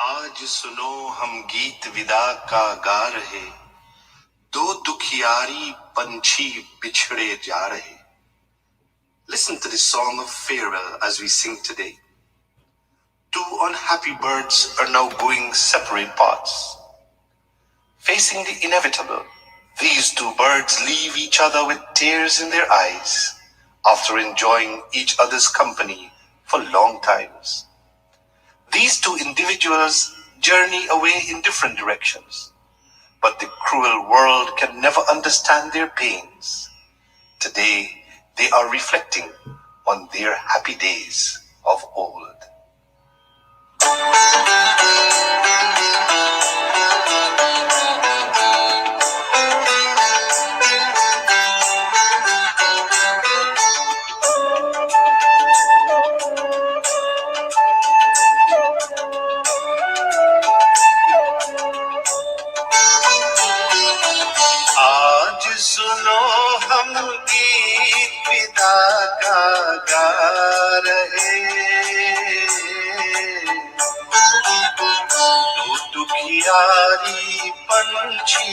आज सुनो हम गीत विदा का गा रहे, दो दुखियारी पंछी बिछड़े जा रहे. Listen to this song of farewell as we sing today. Two unhappy birds are now going separate paths. Facing the inevitable, these two birds leave each other with tears in their eyes after enjoying each other's company for long times. These two individuals journey away in different directions, but the cruel world can never understand their pains. Today, they are reflecting on their happy days of old. आज सुनो हम गीत विदा का गा रहे, दो दुखियारी पंछी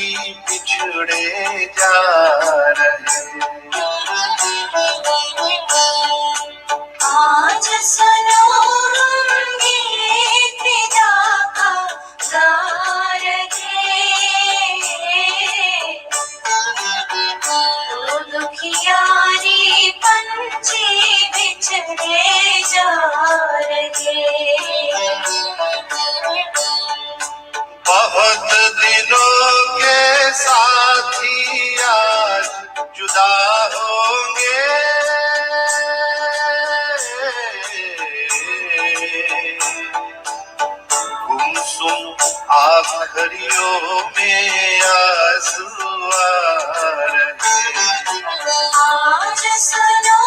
बिछड़े जा रहे. आज सुनो हम गीत विदा का गा रहे, दो दुखियारी पंछी बिछड़े जा रहे. बहुत दिनों के साथी आज जुदा होंगे, गुमसुम आखिरियों में आंसू आ रहे. आज सुनो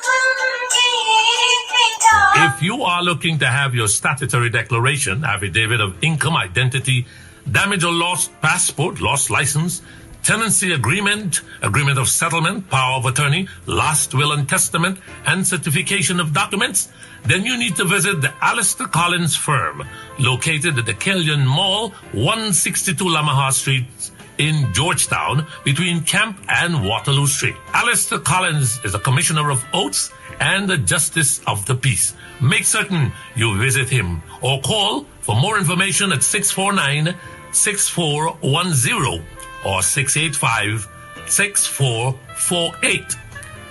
हम गीत विदा. If you are looking to have your statutory declaration, affidavit of income, identity, damage or lost passport, lost license, tenancy agreement, agreement of settlement, power of attorney, last will and testament, and certification of documents, then you need to visit the Alistair Collins firm, located at the Killian Mall, 162 Lamaha Street, in Georgetown, between Camp and Waterloo Street. Alistair Collins is a commissioner of oaths and a justice of the peace. Make certain you visit him or call for more information at 649-6410 or 685-6448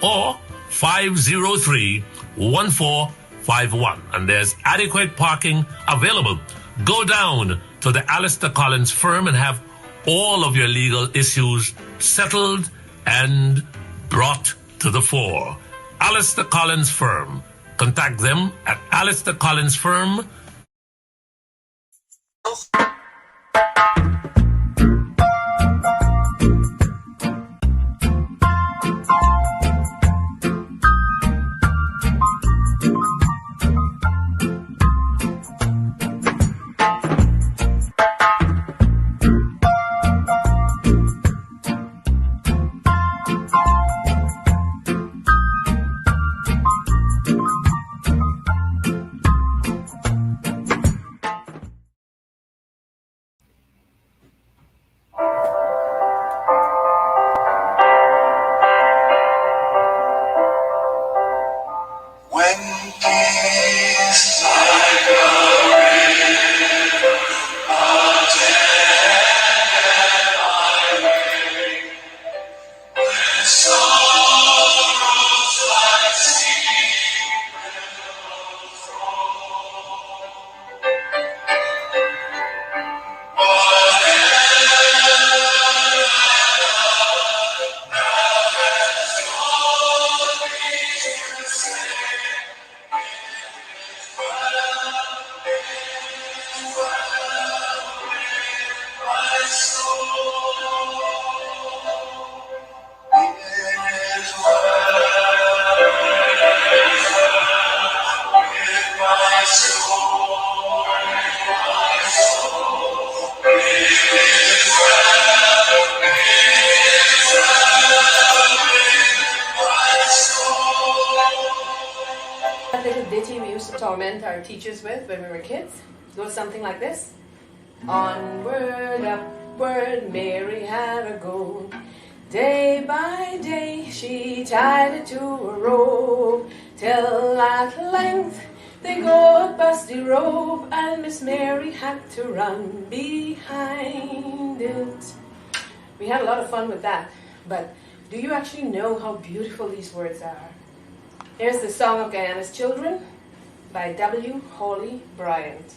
or 503-1451. And there's adequate parking available. Go down to the Alistair Collins firm and have all of your legal issues settled and brought to the fore. Alistair Collins firm. Contact them at Alistair Collins firm. The ditty we used to torment our teachers with when we were kids. It goes something like this. Onward, upward, Mary had a go. Day by day she tied it to a rope, till at length they got busty rope, and Miss Mary had to run behind it. We had a lot of fun with that, but do you actually know how beautiful these words are? Here's the Song of Guyana's Children by W. Hawley Bryant.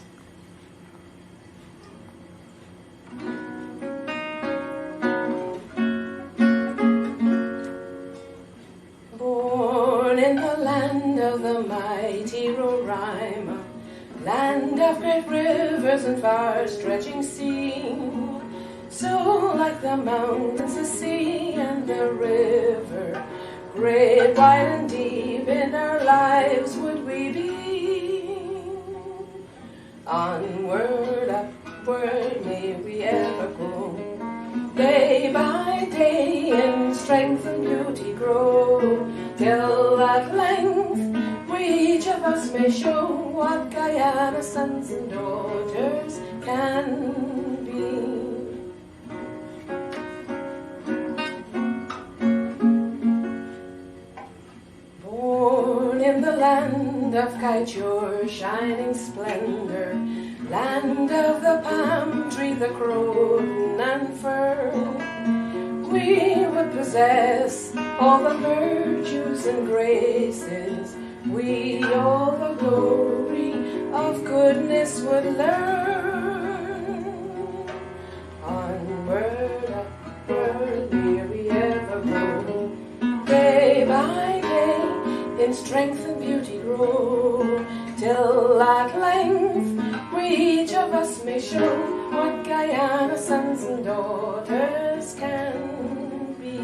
Born in the land of the mighty Roraima, land of great rivers and far-stretching sea, so like the mountains, the sea and the river, great, wide and deep in our lives would we be. Onward, upward may we ever go, day by day in strength and beauty grow, till at length we each of us may show what Guyana sons and daughters can be. Born in the land of Kaijur, shining splendor, land of the palm tree, the croton and fern, we would possess all the virtues and graces, we all the glory of goodness would learn. Onward, upward, may we ever go, day by day in strength and beauty grow, till at length we each of us may show what Guyana sons and daughters can be.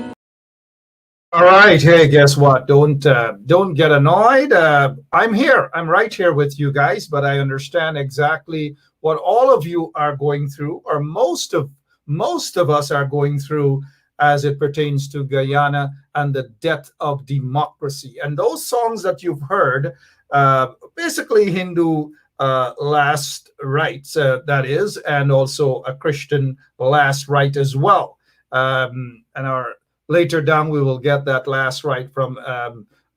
All right, hey, guess what? Don't get annoyed. I'm here. I'm right here with you guys, but I understand exactly what all of you are going through, or most of us are going through, as it pertains to Guyana and the death of democracy. And those songs that you've heard, basically Hindu last rites, that is, and also a Christian last rite as well. Later down, we will get that last rite from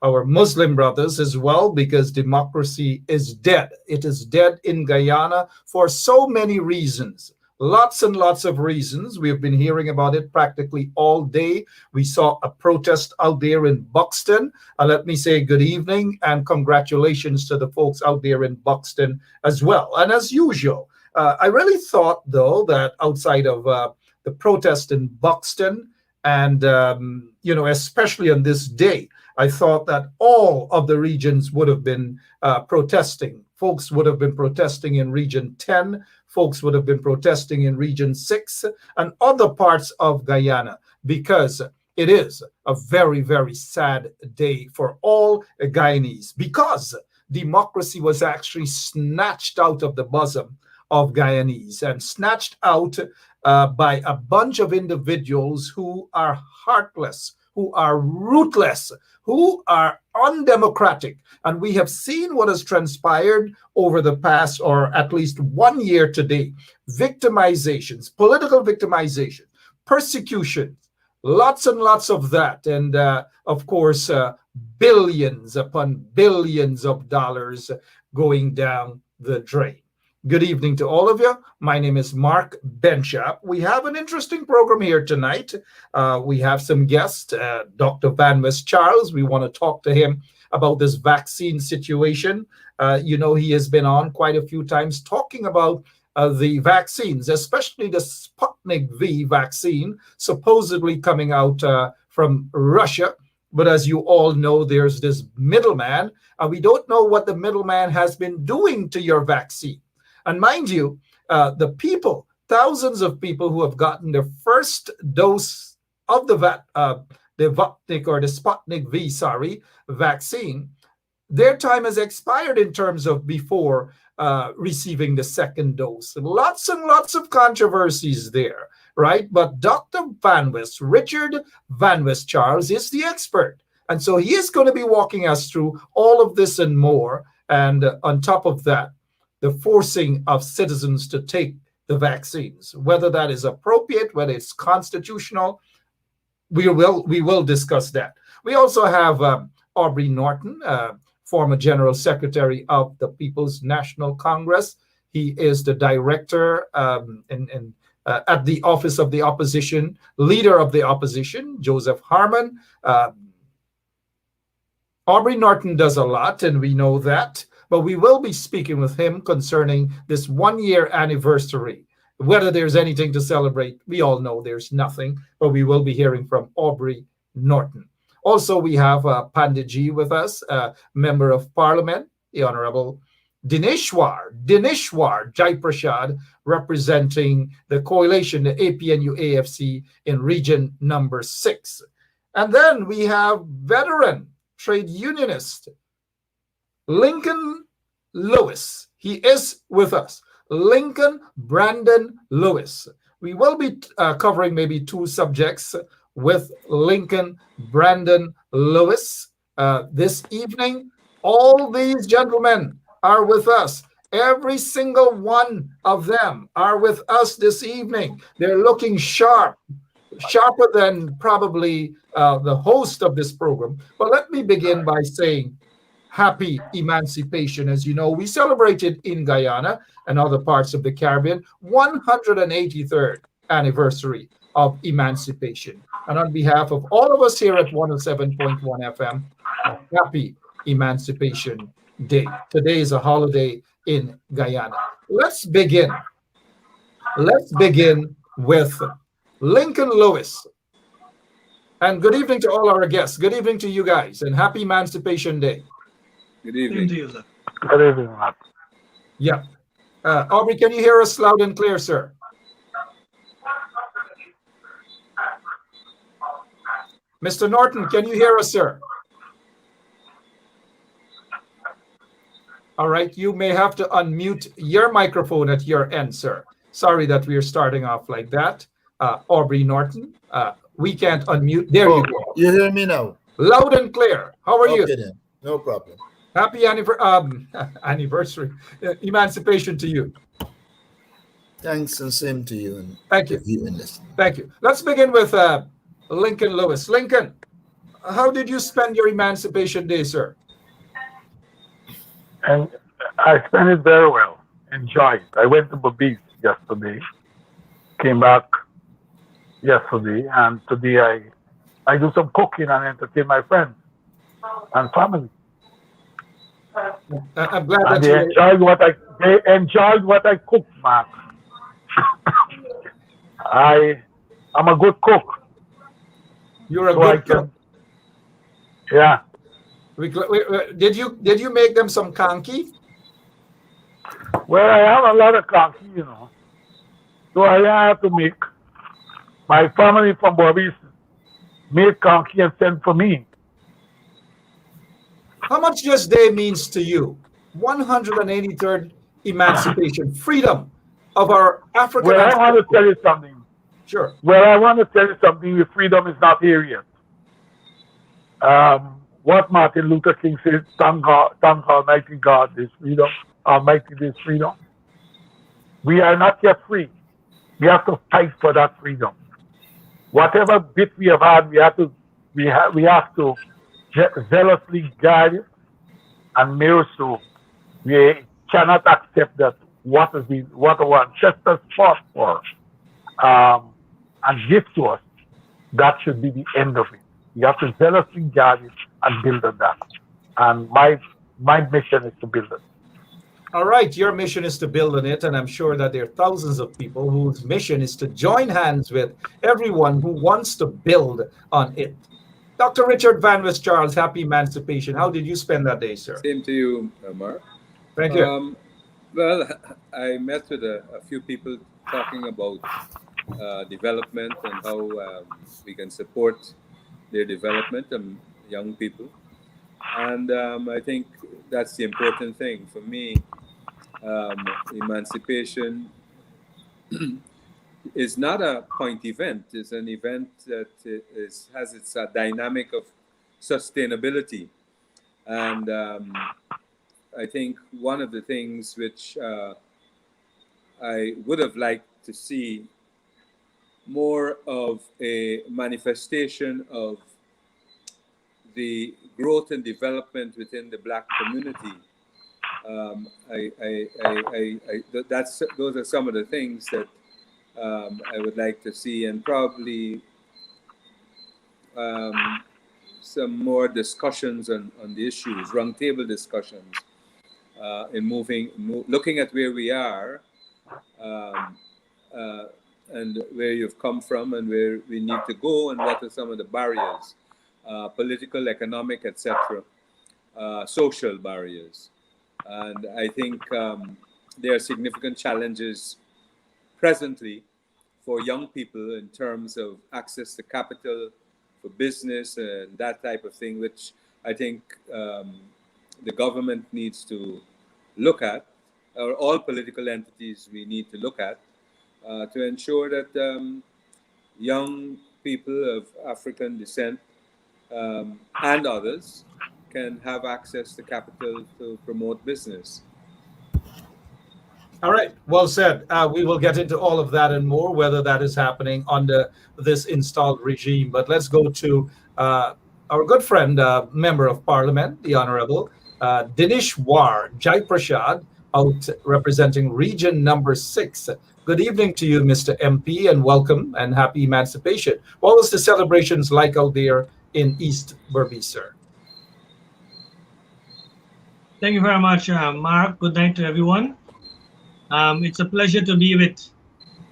our Muslim brothers as well, because democracy is dead. It is dead in Guyana for so many reasons. Lots and lots of reasons. We have been hearing about it practically all day. We saw a protest out there in Buxton. Let me say good evening and congratulations to the folks out there in Buxton as well. And as usual, I really thought, though, that outside of the protest in Buxton, and, especially on this day, I thought that all of the regions would have been protesting. Folks would have been protesting in Region 10. Folks would have been protesting in Region 6 and other parts of Guyana, because it is a very, very sad day for all Guyanese, because democracy was actually snatched out of the bosom of Guyanese and snatched out by a bunch of individuals who are heartless, who are ruthless, who are undemocratic. And we have seen what has transpired over the past, or at least 1 year today. Victimizations, political victimization, persecution, lots and lots of that. And of course, billions upon billions of dollars going down the drain. Good evening to all of you. My name is Mark Benschop. We have an interesting program here tonight. We have some guests, Dr. Van West Charles. We want to talk to him about this vaccine situation. He has been on quite a few times talking about the vaccines, especially the Sputnik V vaccine, supposedly coming out from Russia. But as you all know, there's this middleman, and we don't know what the middleman has been doing to your vaccine. And mind you, the people, thousands of people who have gotten their first dose of the Sputnik V, vaccine, their time has expired in terms of before receiving the second dose. Lots and lots of controversies there, right? But Dr. Richard Van West Charles is the expert. And so he is going to be walking us through all of this and more. And on top of that, the forcing of citizens to take the vaccines, whether that is appropriate, whether it's constitutional. We will discuss that. We also have Aubrey Norton, former General Secretary of the People's National Congress. He is the director at the Office of the Opposition, leader of the opposition, Joseph Harmon. Aubrey Norton does a lot, and we know that, but we will be speaking with him concerning this 1-year anniversary. Whether there's anything to celebrate, we all know there's nothing, but we will be hearing from Aubrey Norton. Also, we have Pandiji with us, Member of Parliament, the Honorable Dineshwar Jaiprashad, representing the coalition, the APNU-AFC in region number 6. And then we have veteran trade unionist Lincoln Lewis. He is with us. Lincoln Brandon Lewis. We will be covering maybe 2 subjects with Lincoln Brandon Lewis this evening. All these gentlemen are with us. Every single one of them are with us this evening. They're looking sharp, sharper than probably the host of this program. But let me begin by saying happy Emancipation. As you know, we celebrated in Guyana and other parts of the Caribbean 183rd anniversary of Emancipation. And on behalf of all of us here at 107.1 FM, happy Emancipation Day. Today is a holiday in Guyana. Let's begin. Let's begin with Lincoln Lewis. And good evening to all our guests. Good evening to you guys, and happy Emancipation Day. Good evening. Good evening, Mark. Yeah. Aubrey, can you hear us loud and clear, sir? Mr. Norton, can you hear us, sir? All right, you may have to unmute your microphone at your end, sir. Sorry that we are starting off like that. Aubrey Norton, we can't unmute. There you go. You hear me now? Loud and clear. How are you? Okay then, no problem. Happy anniversary, Emancipation to you. Thanks, and same to you. And Thank you. listening. Thank you. Let's begin with Lincoln Lewis. Lincoln, how did you spend your Emancipation Day, sir? And I spent it very well. Enjoyed. I went to Belize yesterday. Came back yesterday, and today I do some cooking and entertain my friends and family. I'm glad And that they enjoyed what I cooked, Mark. I'm a good cook. You're a So good cook. Yeah. Did you make them some kanki? Well, I have a lot of coffee, you know. So I have to make my family from Bobby's make coffee and send for me. How much this day means to you? 183rd Emancipation, freedom of our African. Well, I want to tell you something. Sure. Well, I want to tell you something. The freedom is not here yet. What Martin Luther King said, thank Almighty God, this freedom. Almighty, this freedom. We are not yet free. We have to fight for that freedom. Whatever bit we have had, we have to zealously guard it and make sure we cannot accept that what our ancestors fought for and give to us. That should be the end of it. You have to zealously guard it and build on that. And my mission is to build it. All right, your mission is to build on it, and I'm sure that there are thousands of people whose mission is to join hands with everyone who wants to build on it. Dr. Richard Van West Charles, happy Emancipation. How did you spend that day, sir? Same to you, Mark. Thank you. Well, I met with a few people talking about development and how we can support their development and young people. And I think that's the important thing for me. Emancipation is not a point event. It's an event that has its dynamic of sustainability. And I think one of the things which I would have liked to see more of a manifestation of the growth and development within the Black community. Those are some of the things that I would like to see, and probably some more discussions on the issues, roundtable discussions, in looking at where we are, and where you've come from and where we need to go, and what are some of the barriers, political, economic, etc., social barriers. And I think there are significant challenges presently for young people in terms of access to capital, for business, and that type of thing, which I think the government needs to look at, or all political entities we need to look at, to ensure that young people of African descent and others can have access to capital to promote business. All right, well said. We will get into all of that and more, whether that is happening under this installed regime. But let's go to our good friend, Member of Parliament, the Honorable Dinesh War Jai Prashad, out representing Region Number 6. Good evening to you, Mr. MP, and welcome and happy Emancipation. What was the celebrations like out there in East Berbice, sir? Thank you very much, Mark. Good night to everyone. It's a pleasure to be with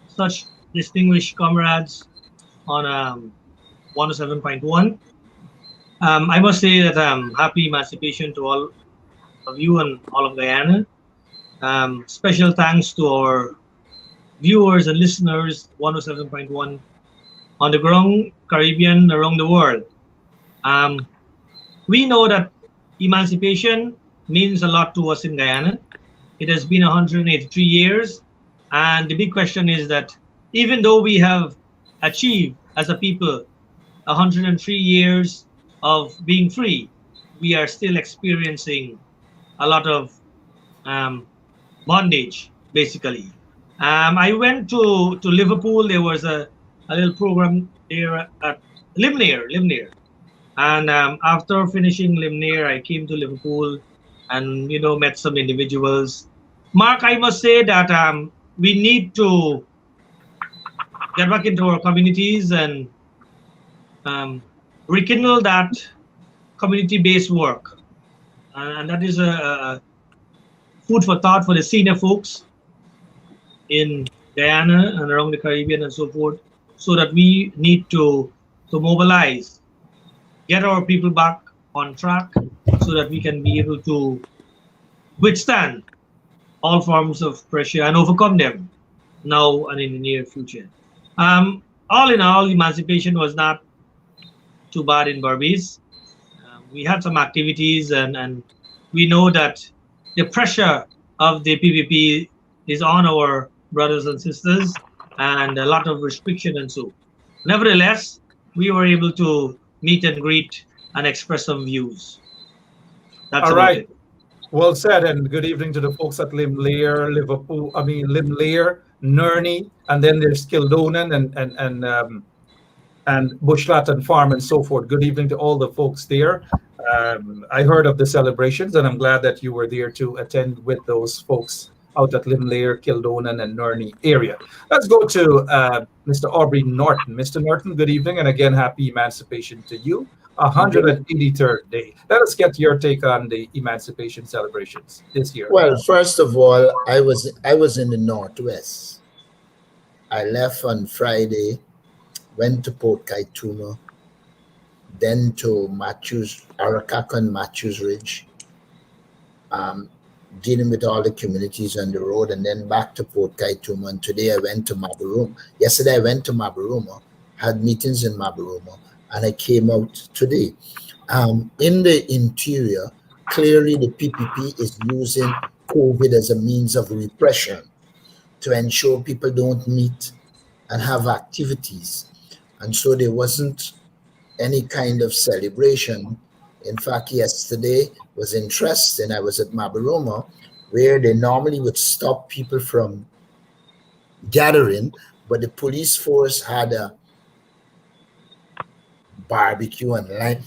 such distinguished comrades on 107.1. I must say that happy Emancipation to all of you and all of Guyana. Special thanks to our viewers and listeners, 107.1 on the ground, Caribbean, around the world. We know that emancipation means a lot to us in Guyana. It has been 183 years. And the big question is that even though we have achieved as a people 103 years of being free, we are still experiencing a lot of bondage, basically. I went to Liverpool. There was a little program there at Limnear. And after finishing Limnear, I came to Liverpool and, met some individuals. Mark, I must say that we need to get back into our communities and rekindle that community-based work. And that is a food for thought for the senior folks in Guyana and around the Caribbean and so forth, so that we need to mobilize, get our people back on track so that we can be able to withstand all forms of pressure and overcome them now and in the near future. All in all, emancipation was not too bad in Berbice. We had some activities, and we know that the pressure of the PPP is on our brothers and sisters, and a lot of restriction and so. Nevertheless, we were able to meet and greet and express some views. That's all right. It. Well said, and good evening to the folks at Limlear, Limlear, Nerney, and then there's Kildonan and Bushlat and Farm and so forth. Good evening to all the folks there. I heard of the celebrations, and I'm glad that you were there to attend with those folks out at Limlear, Kildonan, and Nerney area. Let's go to Mr. Aubrey Norton. Mr. Norton, good evening, and again, happy Emancipation to you. 183rd day. Let us get your take on the Emancipation celebrations this year. Well, first of all, I was in the Northwest. I left on Friday, went to Port Kaituma, then to Arakaka and Matthews Ridge, dealing with all the communities on the road, and then back to Port Kaituma. And today I went to Mabaruma. Yesterday I went to Mabaruma, had meetings in Mabaruma, and I came out today. In the interior, clearly the PPP is using COVID as a means of repression to ensure people don't meet and have activities. And so there wasn't any kind of celebration In fact, yesterday was interesting. I was at Mabaruma, where they normally would stop people from gathering, but the police force had a barbecue and like,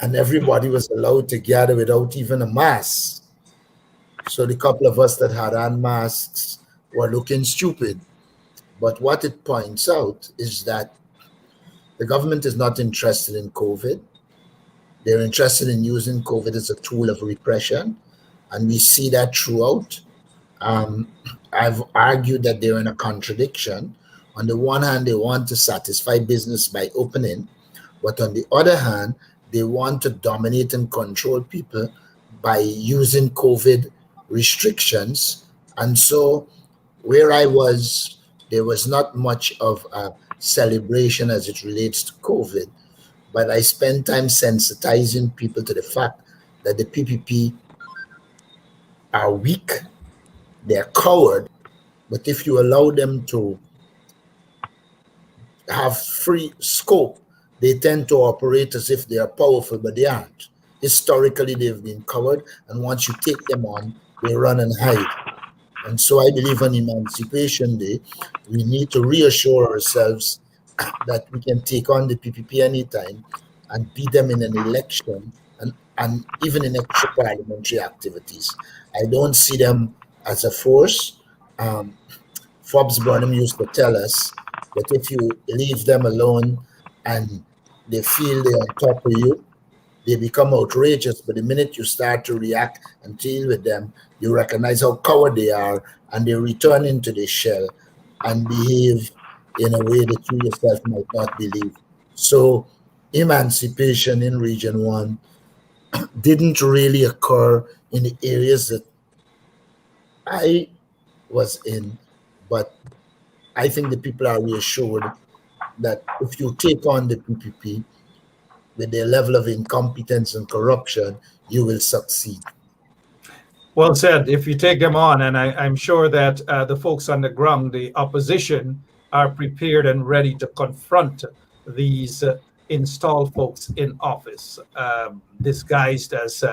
and everybody was allowed to gather without even a mask. So the couple of us that had on masks were looking stupid. But what it points out is that the government is not interested in COVID. They're interested in using COVID as a tool of repression, and we see that throughout. I've argued that they're in a contradiction. On the one hand, they want to satisfy business by opening, but on the other hand, they want to dominate and control people by using COVID restrictions. And so, where I was, there was not much of a celebration as it relates to COVID, but I spent time sensitizing people to the fact that the PPP are weak, they're coward, but if you allow them to have free scope, they tend to operate as if they are powerful, but they aren't. Historically, they've been coward, and once you take them on, they run and hide. And so I believe on Emancipation Day, we need to reassure ourselves that we can take on the PPP anytime and beat them in an election and even in extra parliamentary activities. I don't see them as a force. Forbes Burnham used to tell us that if you leave them alone and they feel they're on top of you, they become outrageous. But the minute you start to react and deal with them, you recognize how coward they are, and they return into the shell and behave in a way that you yourself might not believe. So emancipation in Region 1 didn't really occur in the areas that I was in, but I think the people are reassured that if you take on the PPP with their level of incompetence and corruption, you will succeed. Well said. If you take them on, and I'm sure that the folks on the ground, the opposition, are prepared and ready to confront these installed folks in office, disguised as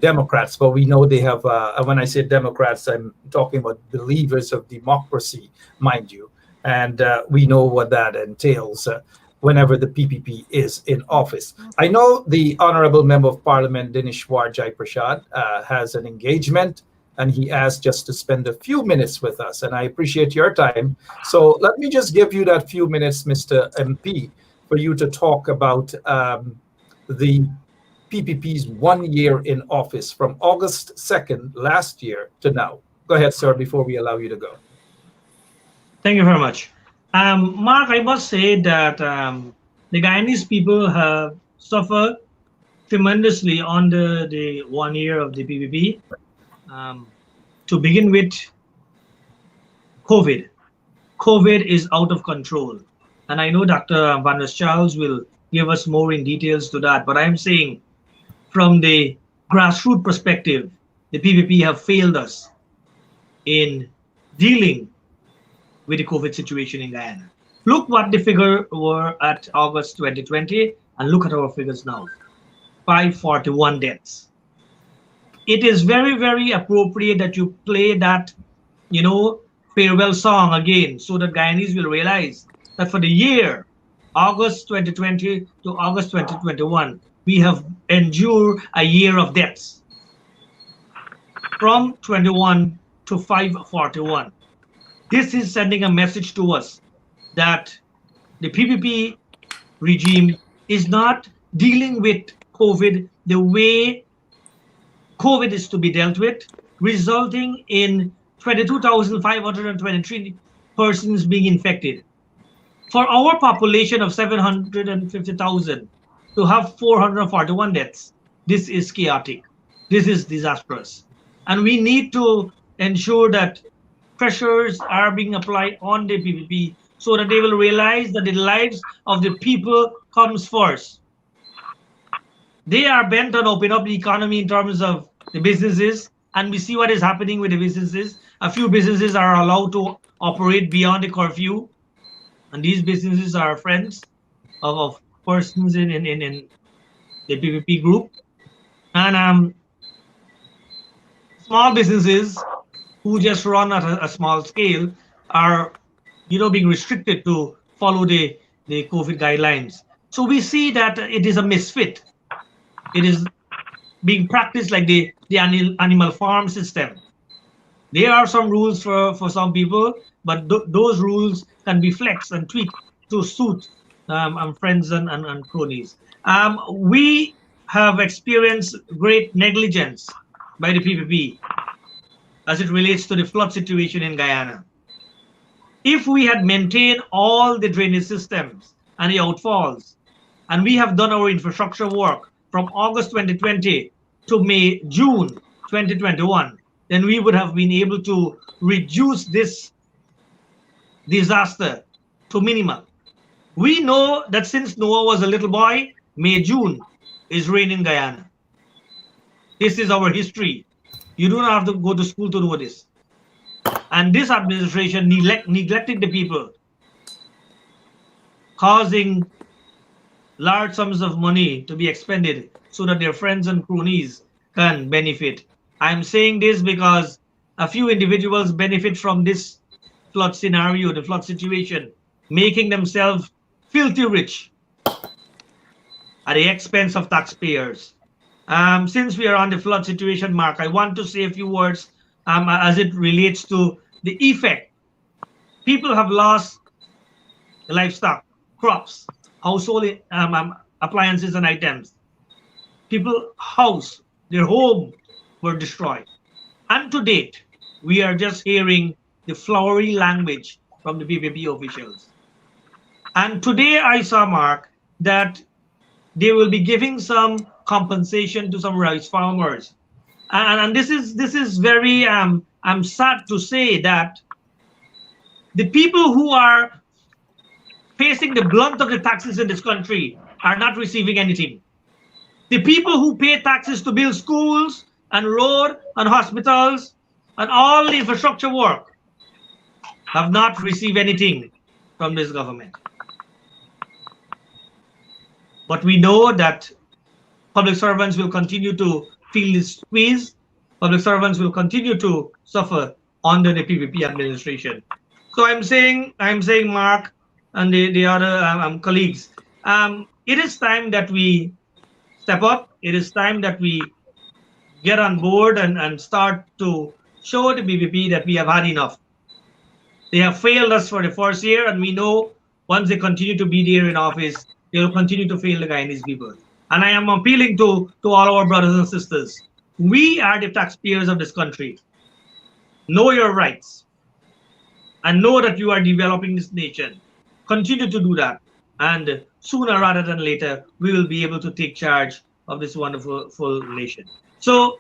Democrats. But we know they have, when I say Democrats, I'm talking about believers of democracy, mind you. And we know what that entails whenever the PPP is in office. I know the Honorable Member of Parliament, Dineshwar Jaiprashad, has an engagement, and he asked just to spend a few minutes with us, and I appreciate your time. So let me just give you that few minutes, Mr. MP, for you to talk about the PPP's 1 year in office from August 2nd last year to now. Go ahead, sir, before we allow you to go. Thank you very much. Mark, I must say that the Guyanese people have suffered tremendously under the 1 year of the PPP. To begin with, COVID. COVID is out of control. And I know Dr. Van der Charles will give us more in details to that. But I'm saying from the grassroots perspective, the PPP have failed us in dealing with the COVID situation in Guyana. Look what the figure were at August 2020 and look at our figures now. 541 deaths. It is very, very appropriate that you play that, farewell song again so that Guyanese will realize that for the year, August 2020 to August 2021, we have endured a year of deaths. From 21 to 541. This is sending a message to us that the PPP regime is not dealing with COVID the way COVID is to be dealt with, resulting in 22,523 persons being infected. For our population of 750,000 to have 441 deaths, this is chaotic. This is disastrous. And we need to ensure that pressures are being applied on the PPP so that they will realize that the lives of the people comes first. They are bent on opening up the economy in terms of the businesses, and we see what is happening with the businesses. A few businesses are allowed to operate beyond the curfew, and these businesses are friends of persons in the PPP group. And small businesses who just run at a small scale are, being restricted to follow the COVID guidelines. So we see that it is a misfit. It is being practiced like the animal farm system. There are some rules for some people, but those rules can be flexed and tweaked to suit friends and cronies. We have experienced great negligence by the PPP as it relates to the flood situation in Guyana. If we had maintained all the drainage systems and the outfalls, and we have done our infrastructure work from August 2020 to June 2021, then we would have been able to reduce this disaster to minimal. We know that since Noah was a little boy, June is rain in Guyana. This is our history. You don't have to go to school to know this. And this administration neglecting the people, causing large sums of money to be expended so that their friends and cronies can benefit. I'm saying this because a few individuals benefit from this flood scenario, the flood situation, making themselves filthy rich at the expense of taxpayers. Since we are on the flood situation, Mark, I want to say a few words as it relates to the effect. People have lost livestock, crops, household appliances and items. People's house, their home were destroyed. And to date, we are just hearing the flowery language from the PPP officials. And today I saw, Mark, that they will be giving some compensation to some rice farmers. And this is very I'm sad to say that the people who are facing the blunt of the taxes in this country are not receiving anything. The people who pay taxes to build schools and road and hospitals and all the infrastructure work have not received anything from this government. But we know that public servants will continue to feel this squeeze. Public servants will continue to suffer under the PPP administration. So I'm saying, Mark and the other colleagues, it is time that we step up. It is time that we get on board and start to show the PPP that we have had enough. They have failed us for the first year, and we know once they continue to be there in office, they will continue to fail the Guyanese people. And I am appealing to all our brothers and sisters. We are the taxpayers of this country. Know your rights and know that you are developing this nation. Continue to do that. And sooner rather than later, we will be able to take charge of this wonderful full nation. So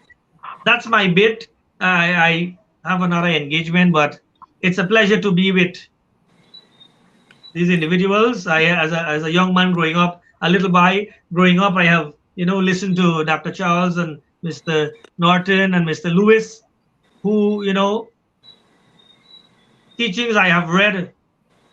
that's my bit. I have another engagement, but it's a pleasure to be with these individuals. As a young man growing up, a little boy growing up, I have listened to Dr. Charles and Mr. Norton and Mr. Lewis, who teachings I have read,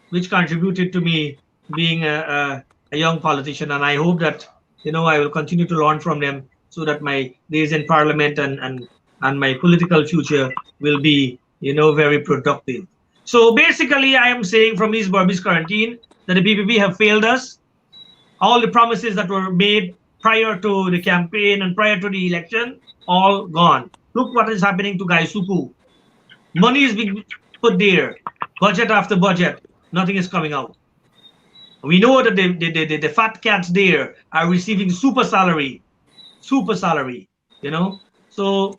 which contributed to me being a young politician, and I hope that I will continue to learn from them so that my days in Parliament and my political future will be very productive. So basically, I am saying from East Berbice quarantine that the PPP have failed us. All the promises that were made prior to the campaign and prior to the election, all gone. Look what is happening to Gaisuku. Money is being put there, budget after budget, nothing is coming out. We know that the fat cats there are receiving super salary, So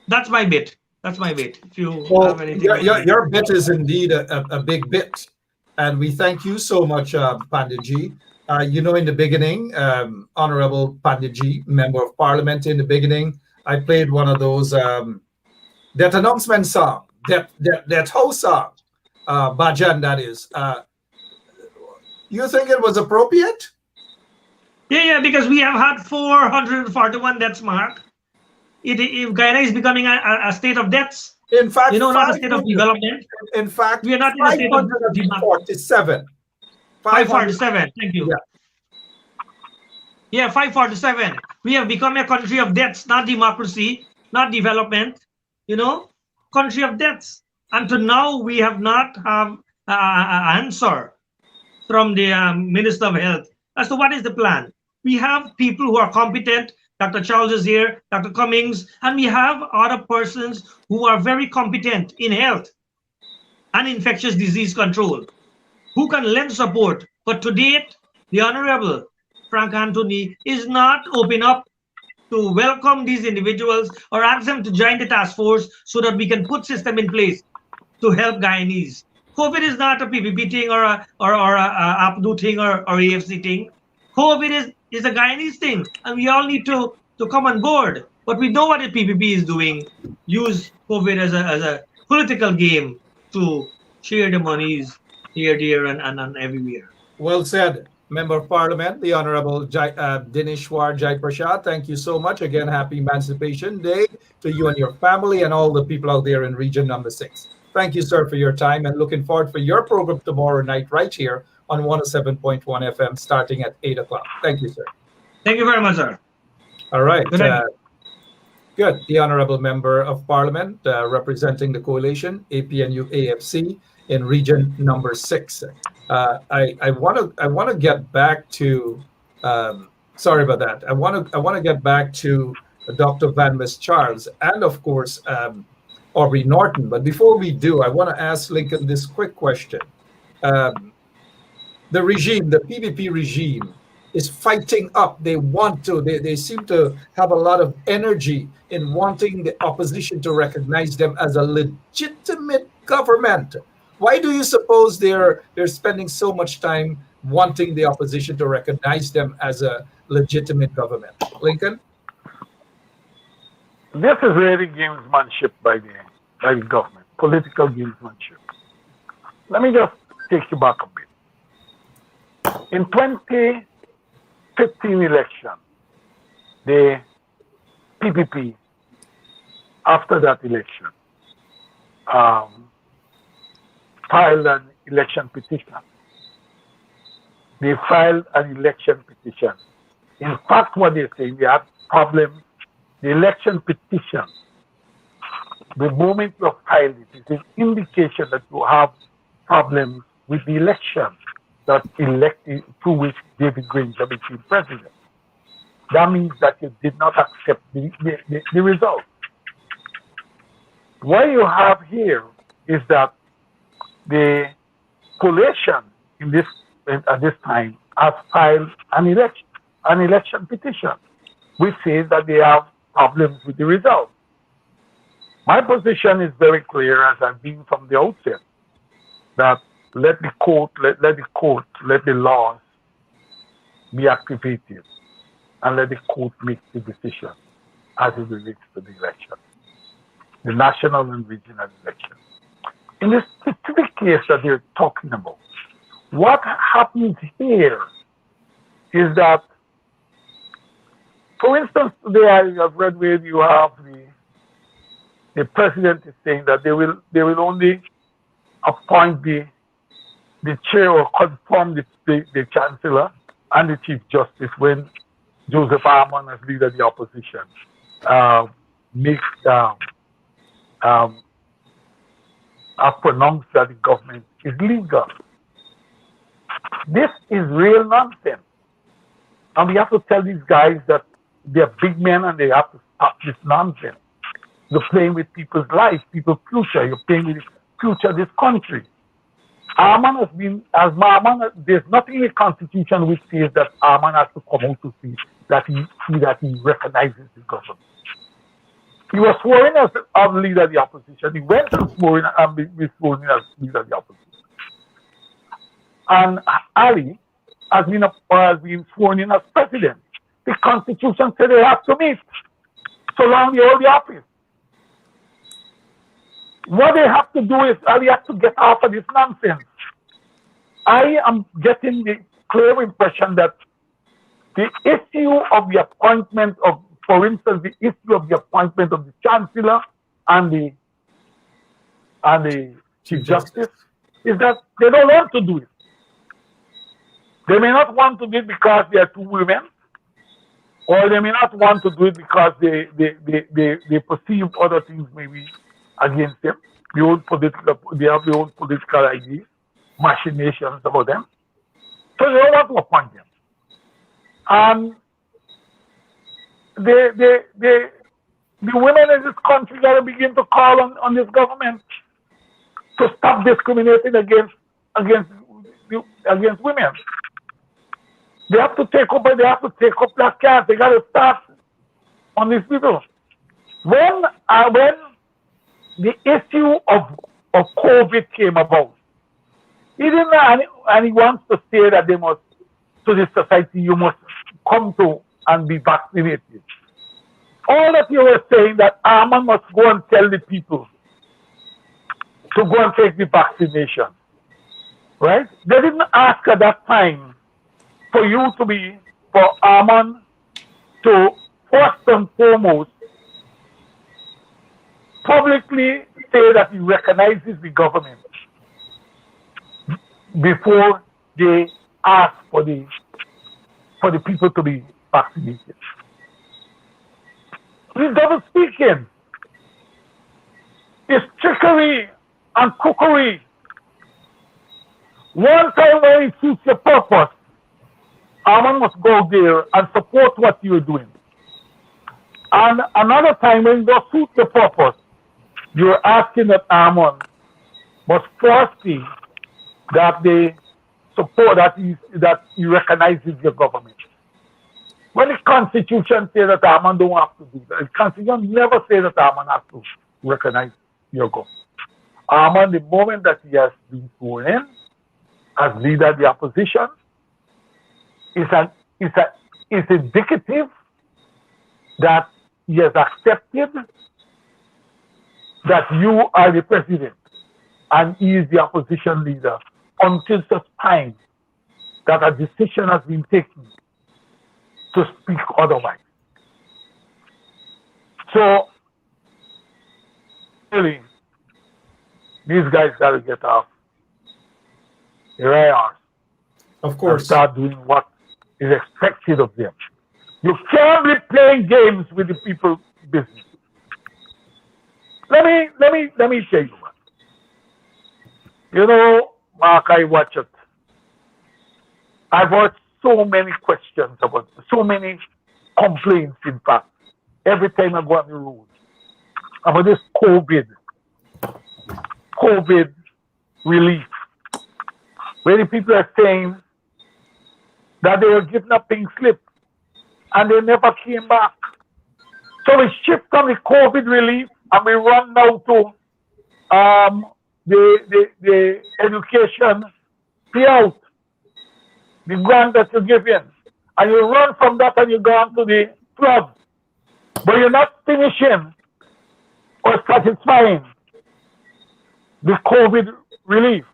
that's my bit. If you have anything. Your bit is indeed a big bit. And we thank you so much, Panditji. In the beginning, Honorable Panditji, Member of Parliament, in the beginning, I played one of those that announcement song, that whole song, Bajan, that is. You think it was appropriate? Yeah, because we have had 441 deaths, Mark. If Guyana is becoming a state of deaths, in fact, not a state of development. In fact, we are not in a state of development. 547. 547. Thank you. Yeah. Yeah, 547. We have become a country of debts, not democracy, not development. You know, country of debts. Until now, we have not have an answer from the Minister of Health as to what is the plan. We have people who are competent. Dr. Charles is here, Dr. Cummings, and we have other persons who are very competent in health and infectious disease control, who can lend support. But to date, the Honorable Frank Anthony is not open up to welcome these individuals or ask them to join the task force so that we can put system in place to help Guyanese. COVID is not a PPP thing or a APDU thing or AFC thing. COVID is a Guyanese thing, and we all need to come on board. But we know what the PPP is doing. Use COVID as a political game to share the monies here, there, and everywhere. Well said, Member of Parliament, the Honorable Dineshwar Jai Prashad. Thank you so much. Again, happy Emancipation Day to you and your family and all the people out there in Region Number 6. Thank you, sir, for your time, and looking forward for your program tomorrow night right here on 107.1 FM starting at 8 o'clock. Thank you, sir. Thank you very much, sir. All right. Good night. Good. The Honorable Member of Parliament representing the coalition, APNU AFC, in Region Number 6. I want to get back to sorry about that. I want to get back to Dr. Van Mis Charles and of course Aubrey Norton. But before we do, I want to ask Lincoln this quick question. The regime, the PPP regime, is fighting up. They want to. They seem to have a lot of energy in wanting the opposition to recognize them as a legitimate government. Why do you suppose they're spending so much time wanting the opposition to recognize them as a legitimate government? Lincoln? This is really gamesmanship by the government, political gamesmanship. Let me just take you back a bit. In 2015 election, the PPP, after that election, filed an election petition. They filed an election petition. In fact, what they're saying, they have problems. The election petition, the moment you file it, is an indication that you have problems with the election that elected through which David Granger became president. That means that you did not accept the result. What you have here is that the coalition at this time has filed an election petition, which says that they have problems with the result. My position is very clear, as I've been from the outset, that let the laws be activated, and let the court make the decision as it relates to the election, the national and regional election. In this specific case that they're talking about, what happens here is that, for instance, today I have read where you have the president is saying that they will only appoint the chair or confirm the chancellor and the chief justice when Joseph Armand, as leader of the opposition, have pronounced that the government is legal. This is real nonsense. And we have to tell these guys that they're big men and they have to stop this nonsense. You're playing with people's lives, people's future. You're playing with the future of this country. Armand there's nothing in the Constitution which says that Armand has to come out to see that he recognizes the government. He was sworn as leader of the opposition. He went to sworn and be sworn in as leader of the opposition. And Ali has been sworn in as president. The Constitution said they have to meet so long they hold the office. What they have to do is Ali has to get off of this nonsense. I am getting the clear impression that the issue of the appointment of, for instance, the issue of the appointment of the chancellor and the chief justice is that they don't want to do it. They may not want to do it because they are two women, or they may not want to do it because they perceive other things maybe against them. They have their own political ideas, machinations about them. So they don't want to appoint them. And the women in this country got to begin to call on this government to stop discriminating against women. They have to take up that case. They got to start on these people. When the issue of COVID came about, he didn't, and he wants to say that they must, to this society, you must come to and be vaccinated. All that you were saying that Arman must go and tell the people to go and take the vaccination, right? They didn't ask at that time for Arman to first and foremost publicly say that he recognizes the government before they ask for the people to be vaccinated. He's double speaking. It's trickery and cookery. One time when it suits your purpose, Arman must go there and support what you're doing. And another time when it does suit your purpose, you're asking that Arman must first see that they support that he recognizes your government. When the Constitution says that Arman don't have to do that, the Constitution never says that Arman has to recognize your government. Arman, the moment that he has been sworn in as leader of the opposition, is indicative that he has accepted that you are the president and he is the opposition leader until such time that a decision has been taken to speak otherwise. So, really, these guys got to get off their IRs. Of course. And start doing what is expected of them. You can't be playing games with the people's business. Let me tell you what. You know, Mark, I watch it. I've heard so many questions about, so many complaints, in fact, every time I go on the road about this COVID relief, where the people are saying that they were given a pink slip and they never came back. So we shift from the COVID relief and we run now to the education payout, the grant that you're given. And you run from that and you go on to the flood. But you're not finishing or satisfying the COVID relief.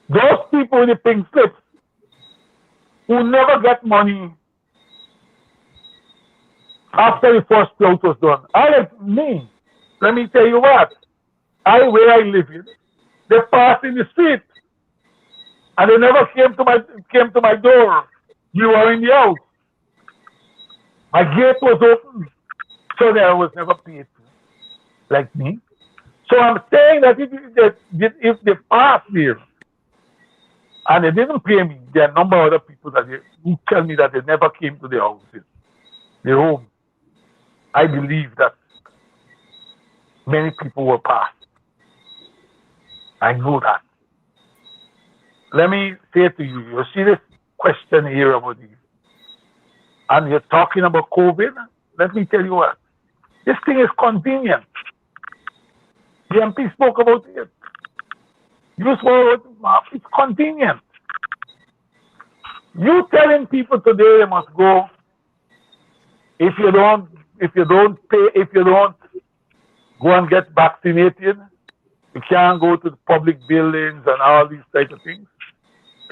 Those people with the pink slips who never get money after the first float was done. Let me tell you what, where I live in, they passed in the street and they never came to my door. We were in the house. My gate was open, so there was never paid like me. So I'm saying that if they passed there and they didn't pay me, there are a number of other people who tell me that they never came to their houses, their homes. I believe that many people were passed. I know that. Let me say to you, you see this question here about this, and you're talking about COVID. Let me tell you what, this thing is convenient. The MP spoke about it. You spoke about it. It's convenient. You telling people today they must go. If you don't go and get vaccinated, you can't go to the public buildings and all these types of things.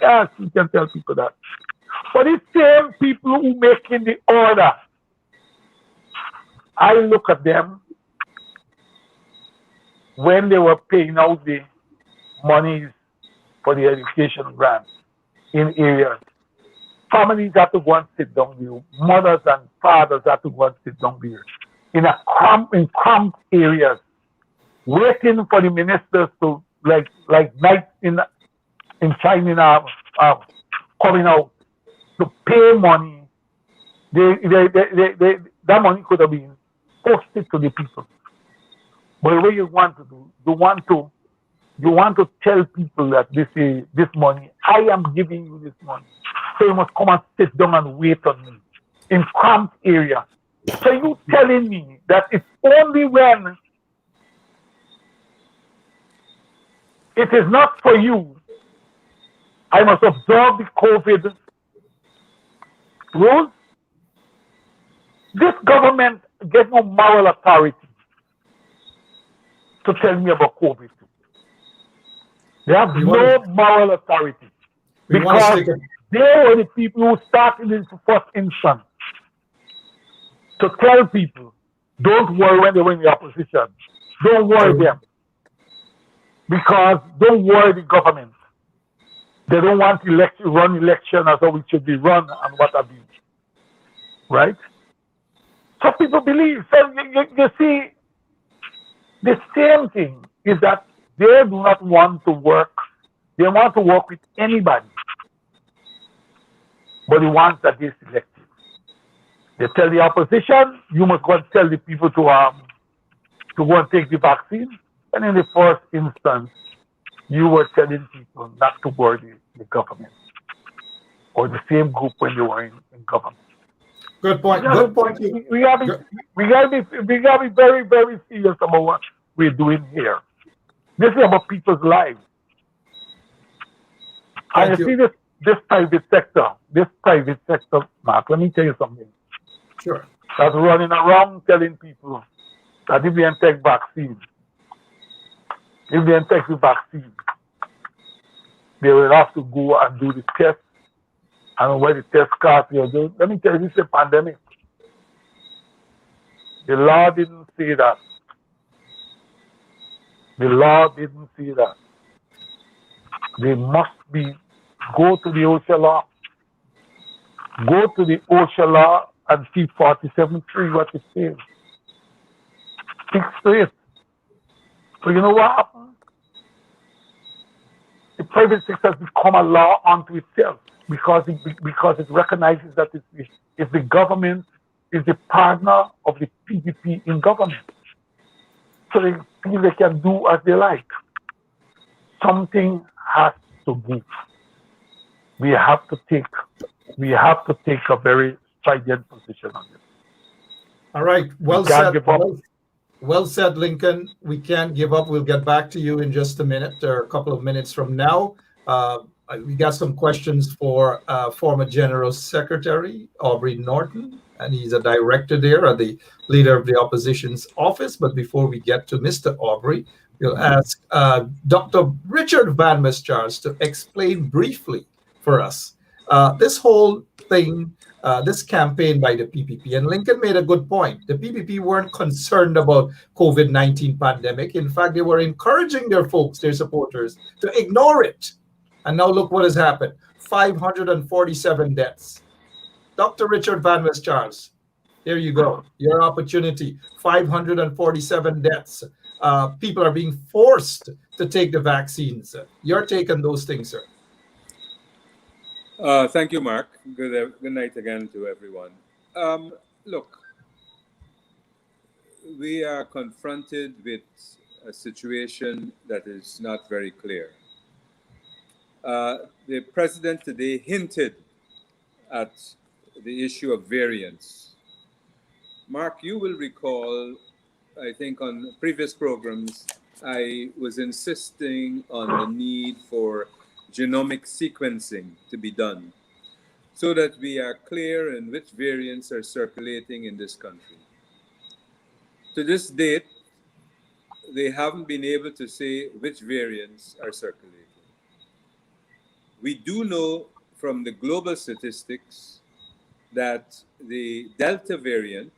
Yes, you can tell people that. But the same people who making the order, I look at them when they were paying out the monies for the education grants in areas families have to go and sit down there. Mothers and fathers have to go and sit down there in cramped areas, waiting for the ministers to like night in China coming out to pay money. That money could have been posted to the people. But what you want to do, you want to tell people that this money, I am giving you this money. So you must come and sit down and wait on me in cramped area. So you telling me that it's only when it is not for you, I must observe the COVID rules? This government gets no moral authority to tell me about COVID. They have no moral authority because they were the people who started in the first instance to tell people, don't worry when they were in the opposition. Don't worry them. Because don't worry the government. They don't want to run election as though it should be run and what have you. Right? So people believe. So you see, the same thing is that they do not want to work. They want to work with anybody, but the ones that they selected. They tell the opposition, you must go and tell the people to go and take the vaccine. And in the first instance, you were telling people not to worry the government or the same group when they were in government. Good point. Good point. We gotta be very, very serious about what we're doing here. This is about people's lives. And you see this private sector, Mark, let me tell you something. Sure. That's running around telling people that if they take vaccine, they will have to go and do the test. And when the test cards, let me tell you, this is a pandemic. The law didn't say that. The law didn't say that. They must go to the OSHA law. Go to the OSHA law and see 47.3 what it says. Stick to it. So you know what happened? The private sector has become a law unto itself because it recognizes that if the government is the partner of the PPP in government. So they feel they can do as they like. Something has to move. We have to take a very strident position on this. All right. Well said. Well said, Lincoln. We can't give up. We'll get back to you in just a minute or a couple of minutes from now. We got some questions for former General Secretary Aubrey Norton, and he's a director there, or the leader of the opposition's office. But before we get to Mr. Aubrey, we'll ask Dr. Richard Van Mischarz to explain briefly for us this whole thing, this campaign by the PPP. And Lincoln made a good point. The PPP weren't concerned about COVID-19 pandemic. In fact, they were encouraging their folks, their supporters, to ignore it. And now look what has happened. 547 deaths. Dr. Richard Van Mischarz, here you go. Your opportunity. 547 deaths. People are being forced to take the vaccines. Your take on those things, sir. Thank you, Mark. Good night again to everyone. Look, we are confronted with a situation that is not very clear. The president today hinted at the issue of variance. Mark, you will recall, I think on previous programs, I was insisting on the need for genomic sequencing to be done so that we are clear in which variants are circulating in this country. To this date, they haven't been able to say which variants are circulating. We do know from the global statistics that the Delta variant,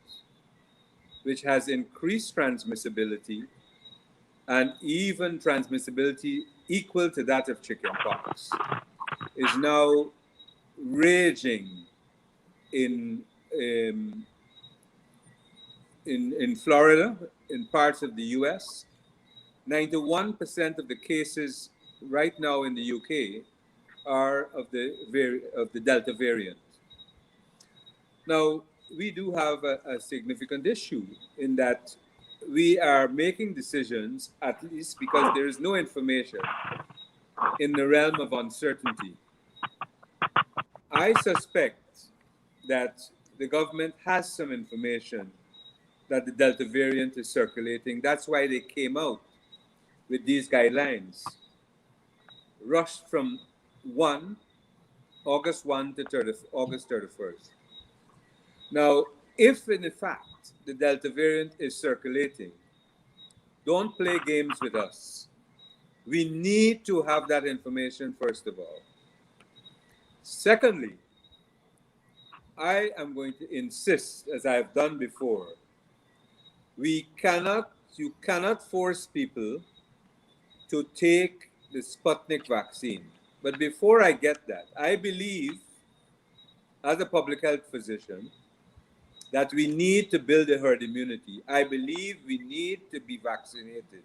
which has increased transmissibility and even transmissibility equal to that of chickenpox, is now raging in Florida, in parts of the US. 91% of the cases right now in the UK are of the Delta variant. Now, we do have a significant issue in that we are making decisions, at least because there is no information, in the realm of uncertainty. I suspect that the government has some information that the Delta variant is circulating. That's why they came out with these guidelines, rushed from August 1 to August 31st. Now, if in fact the Delta variant is circulating, don't play games with us. We need to have that information, first of all. Secondly, I am going to insist, as I have done before, you cannot force people to take the Sputnik vaccine. But before I get that, I believe, as a public health physician, that we need to build a herd immunity. I believe we need to be vaccinated.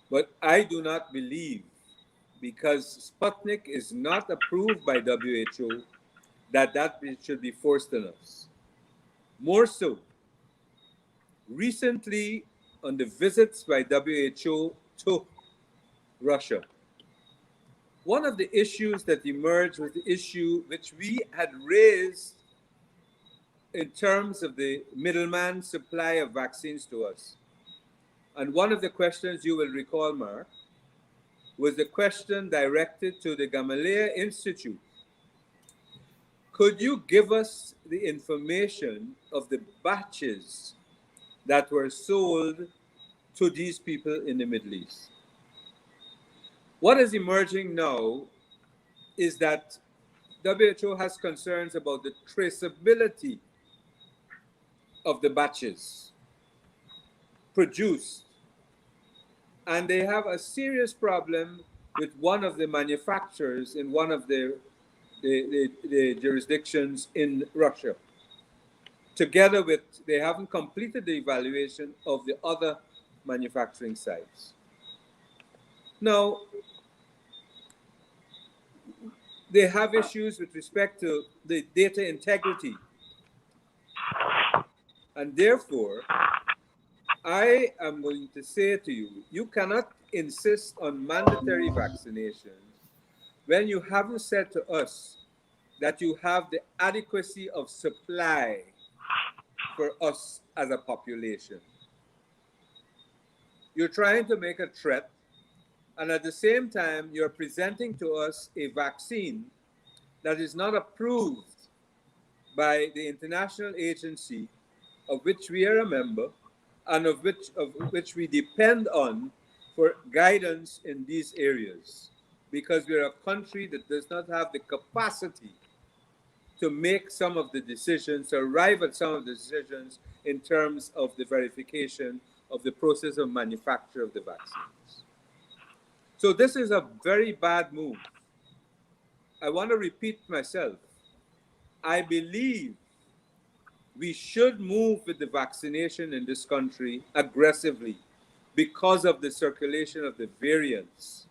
But I do not believe, because Sputnik is not approved by WHO, that should be forced on us. More so, recently on the visits by WHO to Russia, one of the issues that emerged was the issue which we had raised in terms of the middleman supply of vaccines to us. And one of the questions you will recall, Mark, was the question directed to the Gamaleya Institute. Could you give us the information of the batches that were sold to these people in the Middle East? What is emerging now is that WHO has concerns about the traceability of the batches produced. And they have a serious problem with one of the manufacturers in one of the jurisdictions in Russia. Together with, they haven't completed the evaluation of the other manufacturing sites. Now, they have issues with respect to the data integrity. And therefore, I am going to say to you, you cannot insist on mandatory vaccinations when you haven't said to us that you have the adequacy of supply for us as a population. You're trying to make a threat, and at the same time, you're presenting to us a vaccine that is not approved by the international agency of which we are a member and of which we depend on for guidance in these areas, because we're a country that does not have the capacity to make some of the decisions, to arrive at some of the decisions in terms of the verification of the process of manufacture of the vaccines. So this is a very bad move. I want to repeat myself. I believe we should move with the vaccination in this country aggressively because of the circulation of the variants.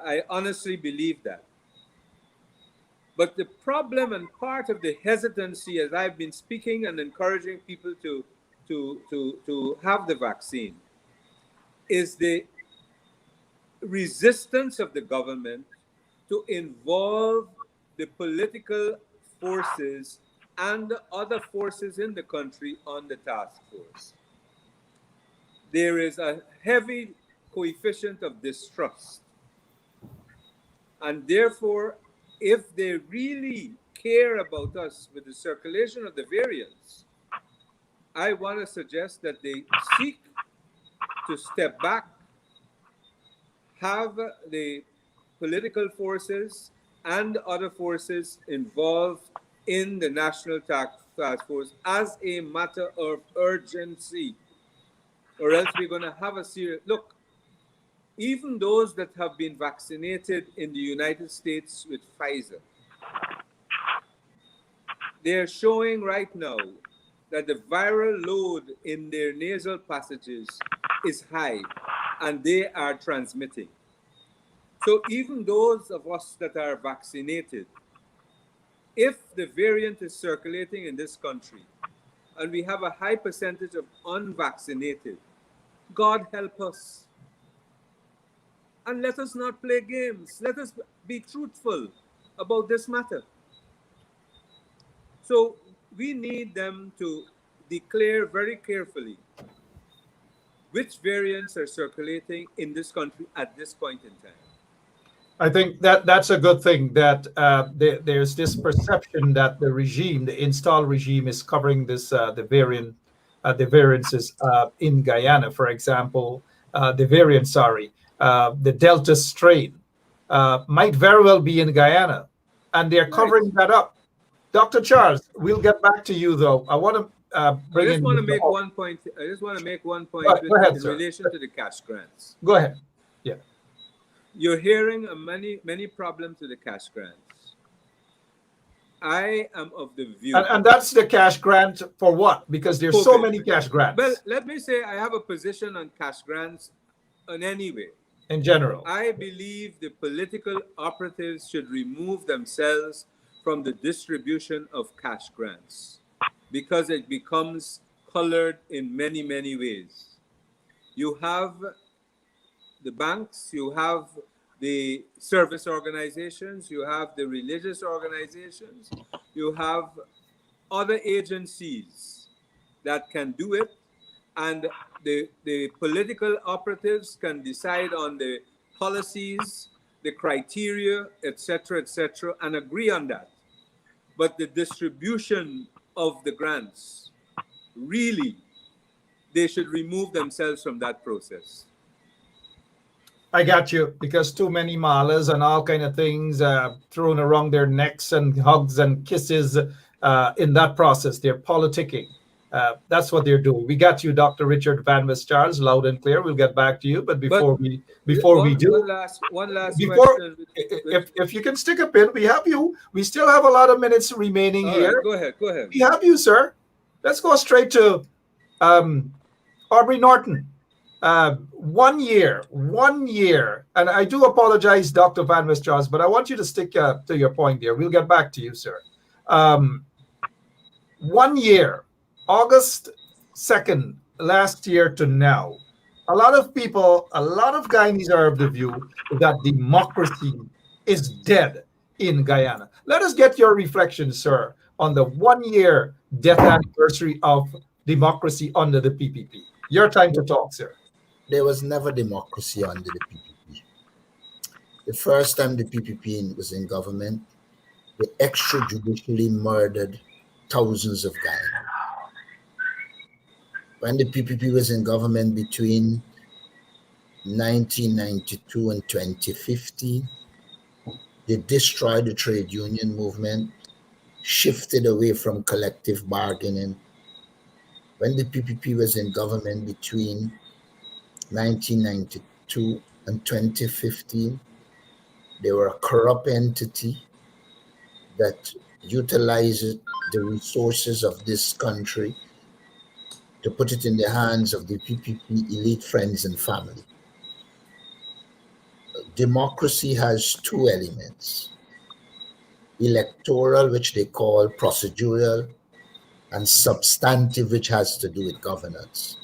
I honestly believe that. But the problem and part of the hesitancy, as I've been speaking and encouraging people to have the vaccine, is the resistance of the government to involve the political forces and the other forces in the country on the task force. There is a heavy coefficient of distrust. And therefore, if they really care about us with the circulation of the variants, I want to suggest that they seek to step back, have the political forces and other forces involved in the National Task Force as a matter of urgency, or else we're going to have a serious... Look, even those that have been vaccinated in the United States with Pfizer, they're showing right now that the viral load in their nasal passages is high and they are transmitting. So even those of us that are vaccinated, if the variant is circulating in this country and we have a high percentage of unvaccinated, God help us. And let us not play games. Let us be truthful about this matter. So we need them to declare very carefully which variants are circulating in this country at this point in time. I think that that's a good thing that there's this perception that the regime, the installed regime, is covering this the variances in Guyana, for example, the Delta strain might very well be in Guyana, and they're covering that up. Dr. Charles, we'll get back to you though. I want to bring I just in. want to make one point. I just want to make one point Go ahead, in sir. relation to the cash grants. Go ahead. Yeah. You're hearing many problems with the cash grants. I am of the view, And that's the cash grant for what? Because there's so COVID. many cash grants. Well, let me say I have a position on cash grants in any way. In general, I believe the political operatives should remove themselves from the distribution of cash grants because it becomes colored in many ways. You have the banks, you have the service organizations, you have the religious organizations, you have other agencies that can do it, and the political operatives can decide on the policies, the criteria, etc., and agree on that. But the distribution of the grants, really, they should remove themselves from that process. I got you, because too many malas and all kind of things thrown around their necks and hugs and kisses in that process. They're politicking. That's what they're doing. We got you, Dr. Richard Van West Charles, loud and clear. We'll get back to you, but before we do, one last before, question. if you can stick a pin, we have you. We still have a lot of minutes remaining here. Right, go ahead. We have you, sir. Let's go straight to Aubrey Norton. 1 year, and I do apologize, Dr. Van West Charles, but I want you to stick to your point there. We'll get back to you, sir. 1 year, August 2nd, last year to now, a lot of Guyanese are of the view that democracy is dead in Guyana. Let us get your reflection, sir, on the 1 year death anniversary of democracy under the PPP. Your time to talk, sir. There was never democracy under the PPP. The first time the PPP was in government, they extrajudicially murdered thousands of Guyanese. When the PPP was in government between 1992 and 2015, they destroyed the trade union movement, shifted away from collective bargaining. When the PPP was in government between 1992 and 2015, they were a corrupt entity that utilized the resources of this country to put it in the hands of the PPP elite friends and family. Democracy has two elements: electoral, which they call procedural, and substantive, which has to do with governance.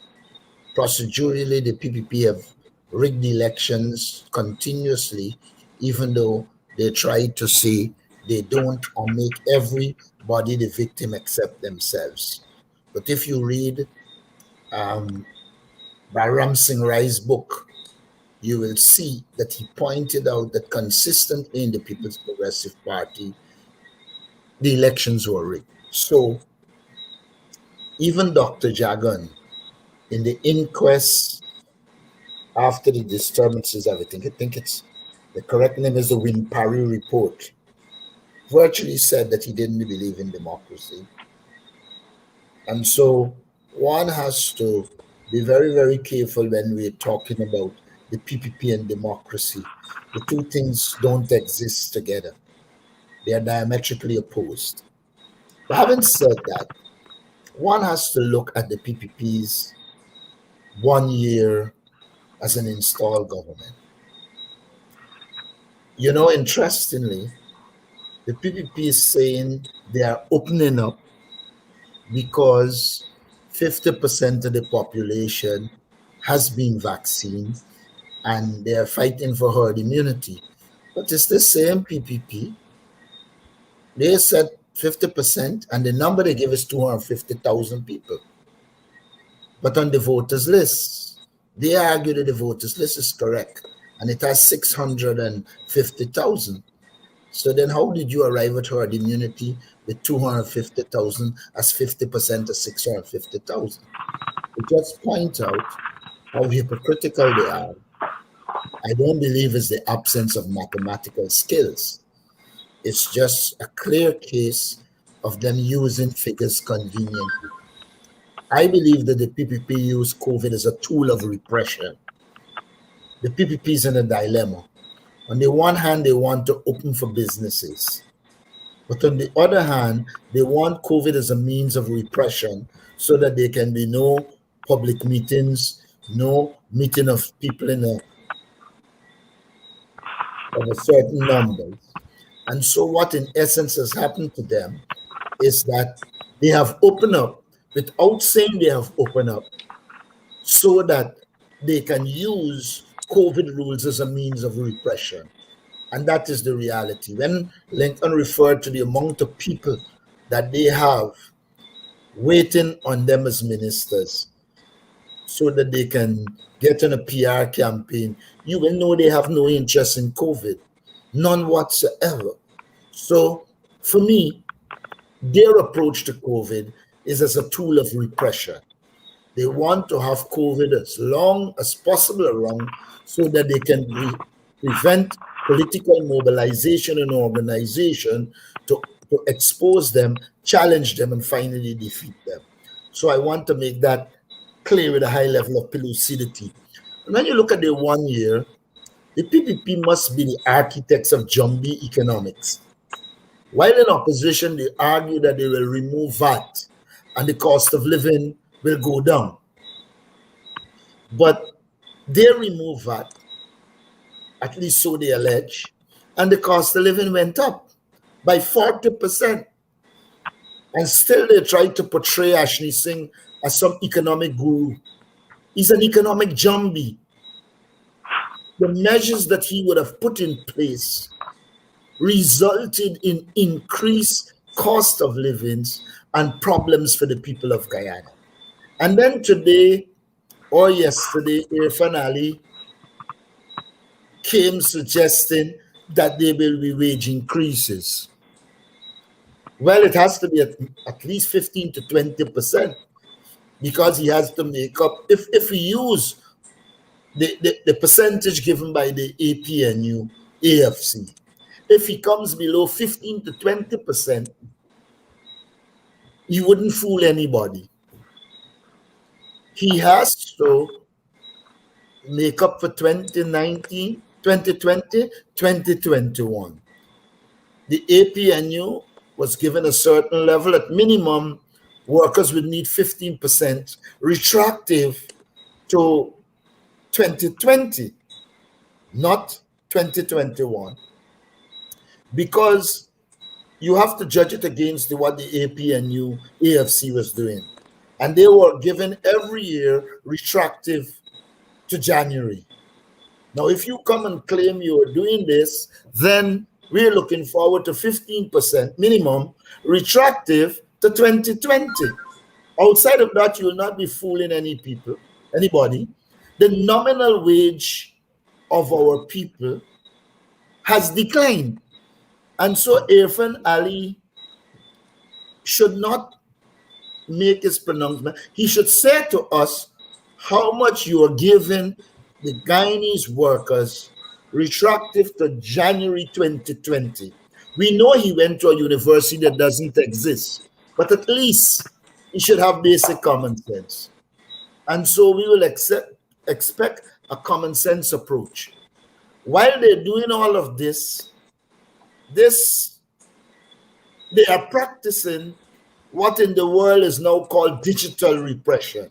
Procedurally, the PPP have rigged elections continuously, even though they try to say they don't, or make everybody the victim except themselves. But if you read Bairam Singh Rai's book, you will see that he pointed out that consistently in the People's Progressive Party, the elections were rigged. So even Dr. Jagan, in the inquest after the disturbances, everything, I think it's the correct name is the Winpari report, virtually said that he didn't believe in democracy. And so one has to be very careful when we're talking about the PPP and democracy. The two things don't exist together. They are diametrically opposed. But having said that, one has to look at the PPP's 1 year as an installed government. Interestingly, the PPP is saying they are opening up because 50% of the population has been vaccinated and they are fighting for herd immunity. But it's the same PPP. They said 50%, and the number they give is 250,000 people. But on the voters list, they argue that the voters list is correct, and it has 650,000. So then how did you arrive at herd immunity with 250,000 as 50% of 650,000? It just point out how hypocritical they are. I don't believe it's the absence of mathematical skills. It's just a clear case of them using figures conveniently. I believe that the PPP used COVID as a tool of repression. The PPP is in a dilemma. On the one hand, they want to open for businesses. But on the other hand, they want COVID as a means of repression so that there can be no public meetings, no meeting of people of a certain number. And so what in essence has happened to them is that they have opened up without saying they have opened up so that they can use COVID rules as a means of repression. And that is the reality. When Lincoln referred to the amount of people that they have waiting on them as ministers so that they can get on a PR campaign, you will know they have no interest in COVID. None whatsoever. So for me, their approach to COVID is as a tool of repression. They want to have COVID as long as possible around so that they can prevent political mobilization and organization to expose them, challenge them, and finally defeat them. So I want to make that clear with a high level of lucidity. And when you look at the 1 year, the PPP must be the architects of zombie economics. While in opposition, they argue that they will remove VAT and the cost of living will go down. But they remove VAT, at least so they allege, and the cost of living went up by 40%. And still they try to portray Ashley Singh as some economic guru. He's an economic zombie. The measures that he would have put in place resulted in increased cost of livings and problems for the people of Guyana. And then today or yesterday, Irfan Ali came suggesting that there will be wage increases. Well, it has to be at least 15 to 20% because he has to make up, if we use the percentage given by the APNU, AFC, if he comes below 15 to 20%, he wouldn't fool anybody. He has to make up for 2019, 2020, 2021. The APNU was given a certain level. At minimum, workers would need 15% retroactive to 2020, not 2021. Because you have to judge it against what the APNU, AFC was doing. And they were given every year retroactive to January. Now, if you come and claim you are doing this, then we're looking forward to 15% minimum retroactive to 2020. Outside of that, you will not be fooling anybody. The nominal wage of our people has declined. And so Irfan Ali should not make his pronouncement. He should say to us how much you are giving the Guyanese workers retroactive to January 2020. We know he went to a university that doesn't exist, but at least he should have basic common sense. And so we will expect a common sense approach. While they're doing all of this, they are practicing what in the world is now called digital repression.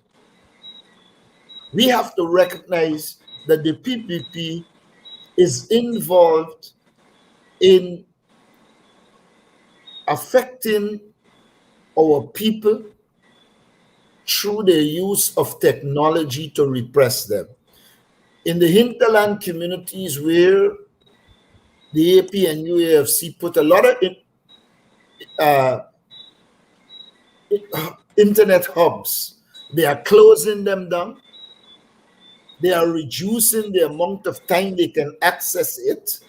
We have to recognize that the PPP is involved in affecting our people through the use of technology to repress them. In the hinterland communities where the AP and UAFC put a lot of internet hubs, they are closing them down. They are reducing the amount of time they can access it.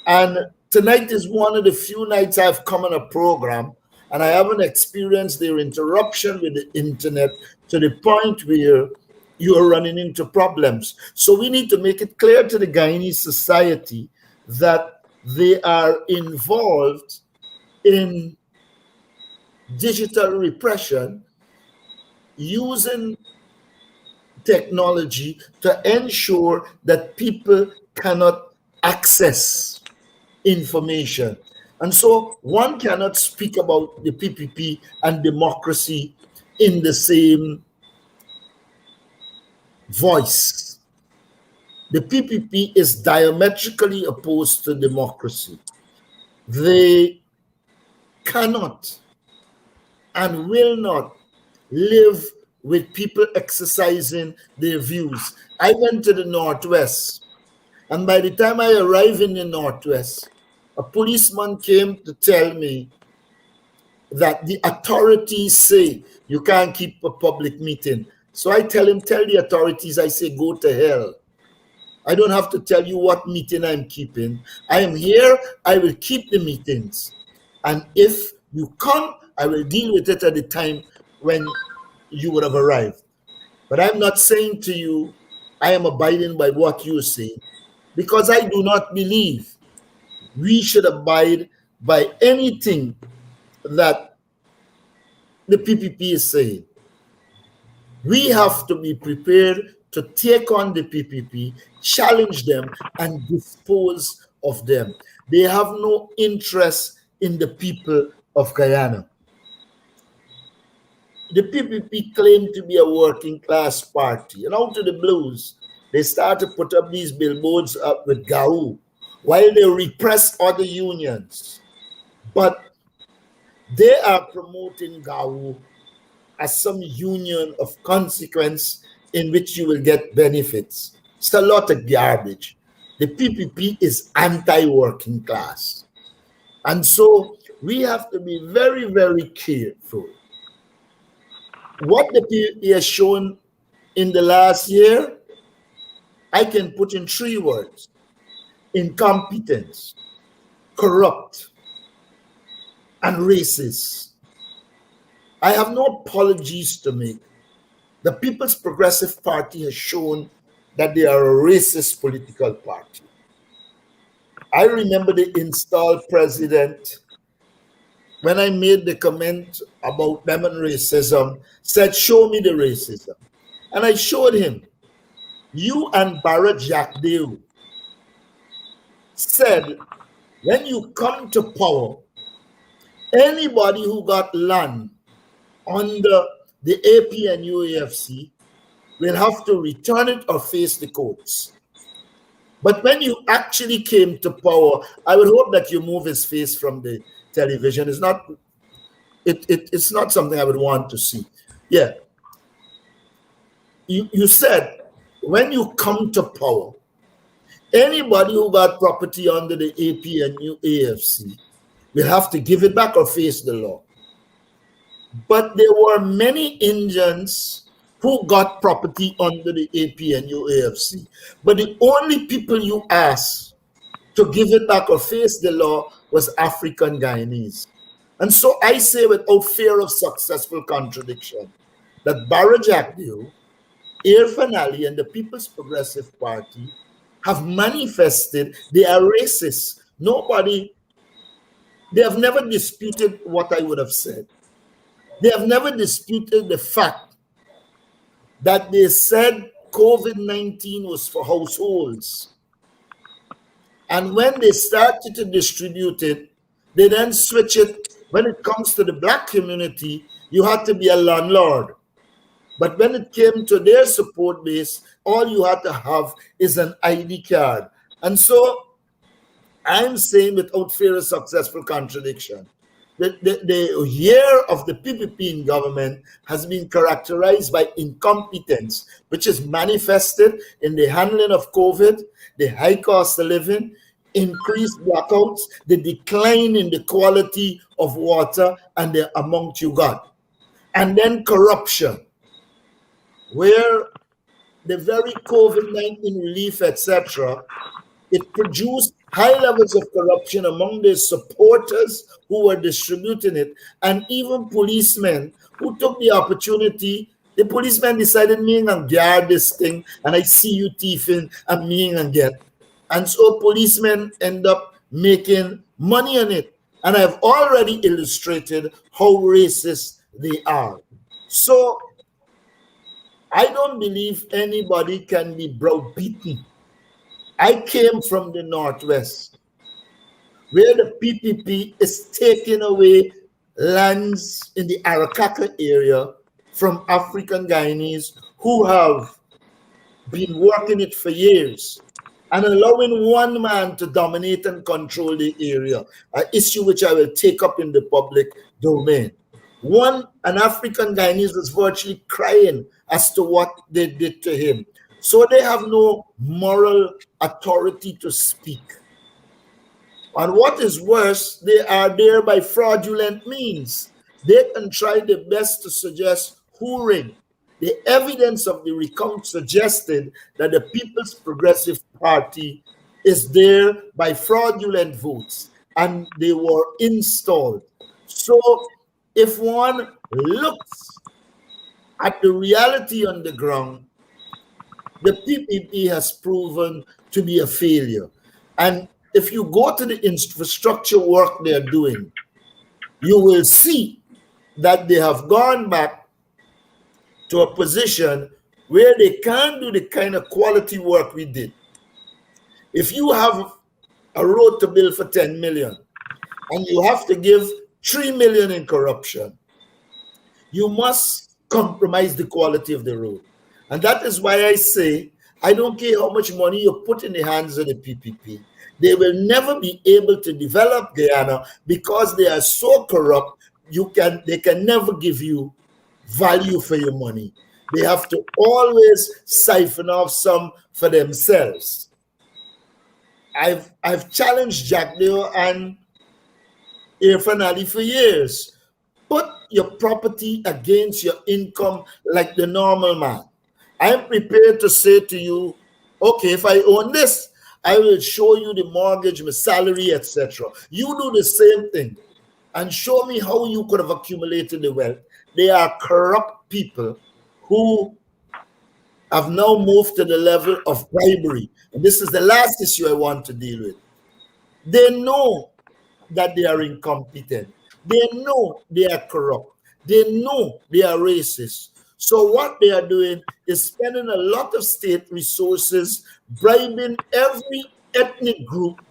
And tonight is one of the few nights I've come on a program and I haven't experienced their interruption with the internet to the point where you are running into problems. So we need to make it clear to the Guyanese society that they are involved in digital repression using technology to ensure that people cannot access information. And so one cannot speak about the PPP and democracy in the same voice. The PPP is diametrically opposed to democracy. They cannot and will not live with people exercising their views. I went to the Northwest, and by the time I arrived in the Northwest, a policeman came to tell me that the authorities say you can't keep a public meeting. So I tell him, tell the authorities, I say, go to hell. I don't have to tell you what meeting I'm keeping. I am here, I will keep the meetings. And if you come, I will deal with it at the time when you would have arrived. But I'm not saying to you, I am abiding by what you say, because I do not believe we should abide by anything that the PPP is saying. We have to be prepared to take on the PPP, challenge them, and dispose of them. They have no interest in the people of Guyana. The PPP claimed to be a working class party, and out of the blues, they started to put up these billboards up with GAU while they repress other unions. But they are promoting GAU as some union of consequence in which you will get benefits. It's a lot of garbage. The PPP is anti-working class. And so we have to be very, very careful. What the PPP has shown in the last year, I can put in 3 words: incompetence, corrupt, and racist. I have no apologies to make. The People's Progressive Party has shown that they are a racist political party. I remember the installed president, when I made the comment about them and racism, said, show me the racism. And I showed him. You and Barrett Jacques said, when you come to power, anybody who got land under the AP and UAFC will have to return it or face the courts. But when you actually came to power, I would hope that you move his face from the television. It's not something I would want to see. Yeah. You said, when you come to power, anybody who got property under the AP and UAFC will have to give it back or face the law. But there were many Indians who got property under the AP and UAFC. But the only people you asked to give it back or face the law was African Guyanese. And so I say without fear of successful contradiction that Barra Jack Dew, Irfan Ali, and the People's Progressive Party have manifested they are racist. They have never disputed what I would have said. They have never disputed the fact that they said COVID-19 was for households. And when they started to distribute it, they then switch it When it comes to the black community, you had to be a landlord. But when it came to their support base, all you had to have is an ID card. And so I'm saying, without fear of successful contradiction, the year of the PPP in government has been characterized by incompetence, which is manifested in the handling of COVID, the high cost of living, increased blackouts, the decline in the quality of water, and the amount you got. And then corruption, where the very COVID-19 relief, etc., it produced high levels of corruption among the supporters who were distributing it, and even policemen who took the opportunity. The policemen decided, me and guard this thing, and I see you thieving, and me and get. And so policemen end up making money on it. And I've already illustrated how racist they are. So I don't believe anybody can be browbeaten. I came from the Northwest, where the PPP is taking away lands in the Arakaka area from African Guyanese who have been working it for years, and allowing one man to dominate and control the area, an issue which I will take up in the public domain. An African Guyanese was virtually crying as to what they did to him. So they have no moral authority to speak. And what is worse, they are there by fraudulent means. They can try their best to suggest whoring. The evidence of the recount suggested that the People's Progressive Party is there by fraudulent votes, and they were installed. So if one looks at the reality on the ground, the PPP has proven to be a failure. And if you go to the infrastructure work they're doing, you will see that they have gone back to a position where they can't do the kind of quality work we did. If you have a road to build for 10 million and you have to give 3 million in corruption, you must compromise the quality of the road. And that is why I say, I don't care how much money you put in the hands of the PPP. They will never be able to develop Guyana because they are so corrupt, they can never give you value for your money. They have to always siphon off some for themselves. I've challenged Jack Deo and Irfan Ali for years. Put your property against your income like the normal man. I'm prepared to say to you, okay, if I own this, I will show you the mortgage, my salary, etc. You do the same thing and show me how you could have accumulated the wealth. They are corrupt people who have now moved to the level of bribery. And this is the last issue I want to deal with. They know that they are incompetent. They know they are corrupt. They know they are racist. So what they are doing is spending a lot of state resources bribing every ethnic group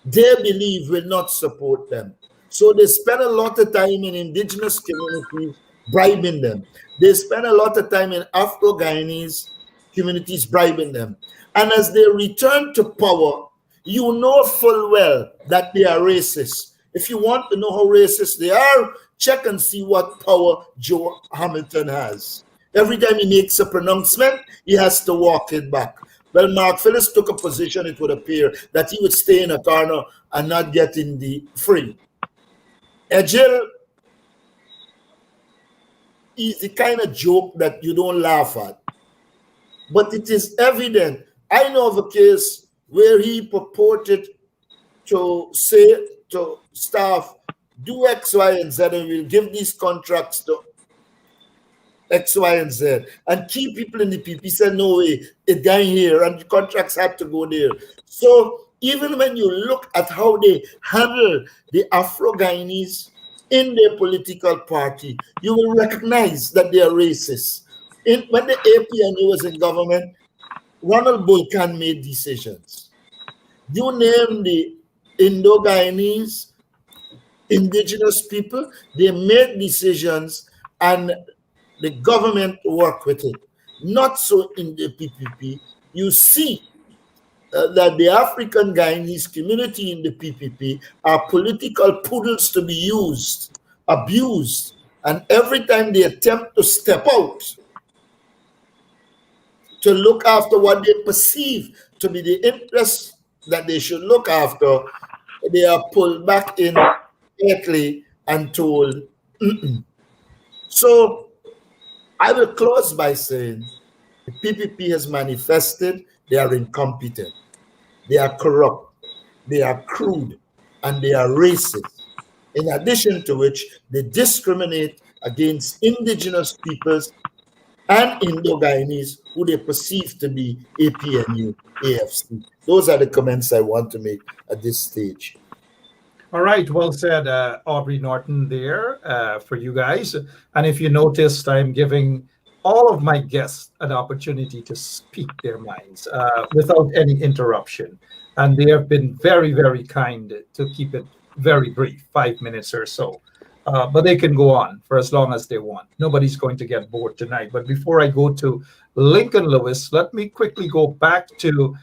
they believe will not support them. So they spend a lot of time in indigenous communities bribing them. They spend a lot of time in Afro-Guyanese communities bribing them. And as they return to power, you know full well that they are racist. If you want to know how racist they are, check and see what power Joe Hamilton has. Every time he makes a pronouncement, he has to walk it back. Well, Mark Phillips took a position, it would appear, that he would stay in a corner and not get in the free. Ejil is the kind of joke that you don't laugh at. But it is evident. I know of a case where he purported to say to staff, do X, Y, and Z, and we'll give these contracts to X, Y, and Z. And key people in the PP said, no way, it going here, and the contracts had to go there. So even when you look at how they handle the Afro-Guyanese in their political party, you will recognize that they are racist. When the APNU was in government, Ronald Bulkan made decisions. You name the Indo-Guyanese, indigenous people. They make decisions and the government work with it. Not so in the PPP. You see that the African Guyanese community in the PPP are political poodles to be used, abused, and every time they attempt to step out to look after what they perceive to be the interests that they should look after, they are pulled back in quietly and told. Mm-mm. So I will close by saying the PPP has manifested they are incompetent, they are corrupt, they are crude, and they are racist. In addition to which, they discriminate against indigenous peoples and Indo-Guyanese who they perceive to be APNU, AFC. Those are the comments I want to make at this stage. All right, well said, Aubrey Norton, there for you guys. And if you noticed, I'm giving all of my guests an opportunity to speak their minds without any interruption. And they have been very, very kind to keep it very brief, 5 minutes or so. But they can go on for as long as they want. Nobody's going to get bored tonight. But before I go to Lincoln Lewis, let me quickly go back to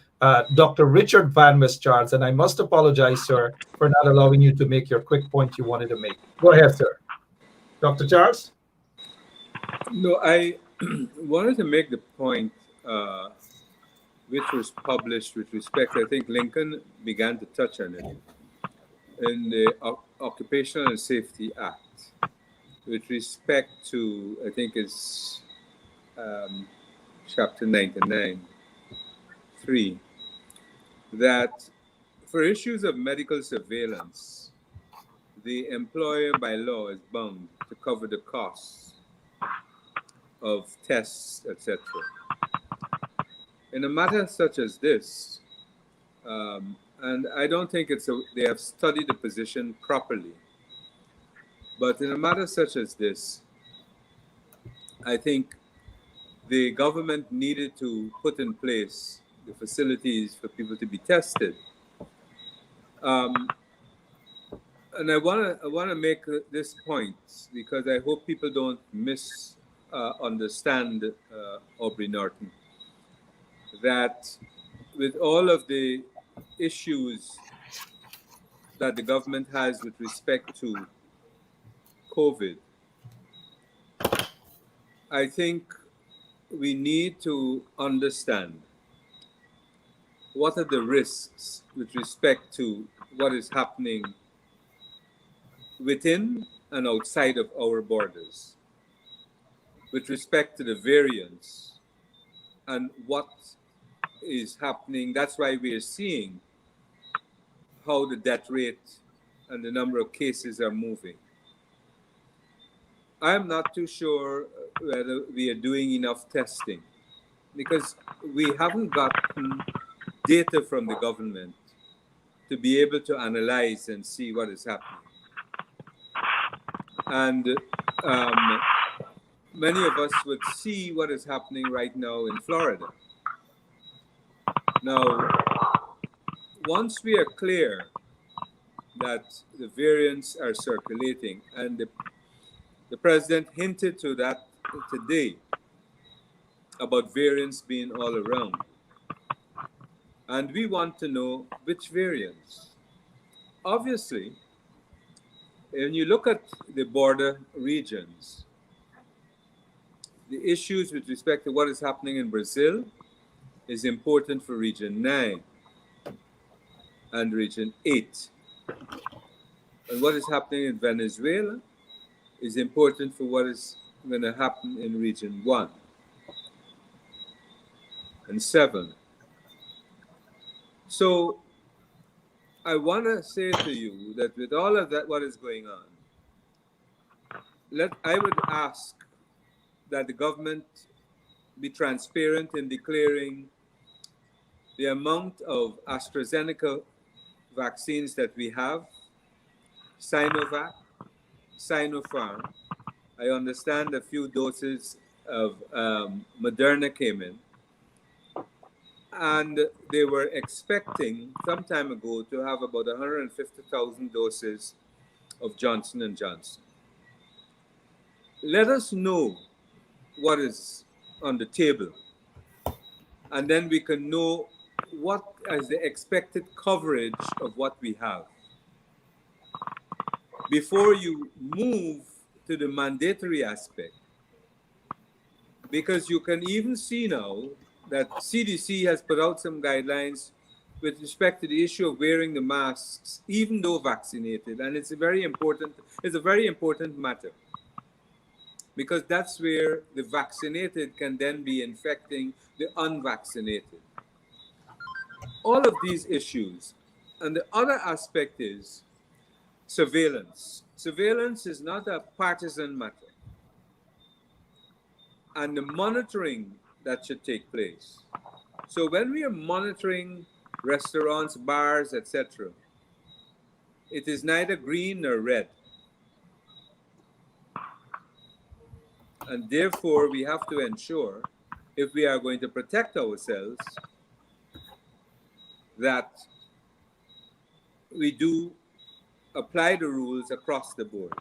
Dr. Richard Van Westcharles, and I must apologize, sir, for not allowing you to make your quick point you wanted to make. Go ahead, sir. Dr. Charles? No, I wanted to make the point which was published with respect, I think Lincoln began to touch on it, in the Occupational and Safety Act, with respect to, I think it's chapter 99(3), that for issues of medical surveillance, the employer by law is bound to cover the costs of tests, etc. In a matter such as this, and I don't think they have studied the position properly, but in a matter such as this, I think the government needed to put in place the facilities for people to be tested. And I want to make this point because I hope people don't misunderstand Aubrey Norton, that with all of the issues that the government has with respect to COVID, I think we need to understand what are the risks with respect to what is happening within and outside of our borders, with respect to the variants and what is happening. That's why we are seeing how the death rate and the number of cases are moving. I'm not too sure whether we are doing enough testing because we haven't gotten data from the government to be able to analyze and see what is happening. And many of us would see what is happening right now in Florida. Now, once we are clear that the variants are circulating, and the president hinted to that today about variants being all around, and we want to know which variants. Obviously, when you look at the border regions, the issues with respect to what is happening in Brazil is important for Region 9 and Region 8. And what is happening in Venezuela is important for what is going to happen in Region 1 and 7. So I want to say to you that with all of that, what is going on, I would ask that the government be transparent in declaring the amount of AstraZeneca vaccines that we have, Sinovac, Sinopharm. I understand a few doses of Moderna came in, and they were expecting some time ago to have about 150,000 doses of Johnson & Johnson. Let us know what is on the table, and then we can know what is the expected coverage of what we have before you move to the mandatory aspect. Because you can even see now that CDC has put out some guidelines with respect to the issue of wearing the masks, even though vaccinated. And it's a very important matter, because that's where the vaccinated can then be infecting the unvaccinated. All of these issues. And the other aspect is surveillance. Surveillance is not a partisan matter. And the monitoring that should take place. So when we are monitoring restaurants, bars, etc., it is neither green nor red. And therefore, we have to ensure, if we are going to protect ourselves, that we do apply the rules across the board.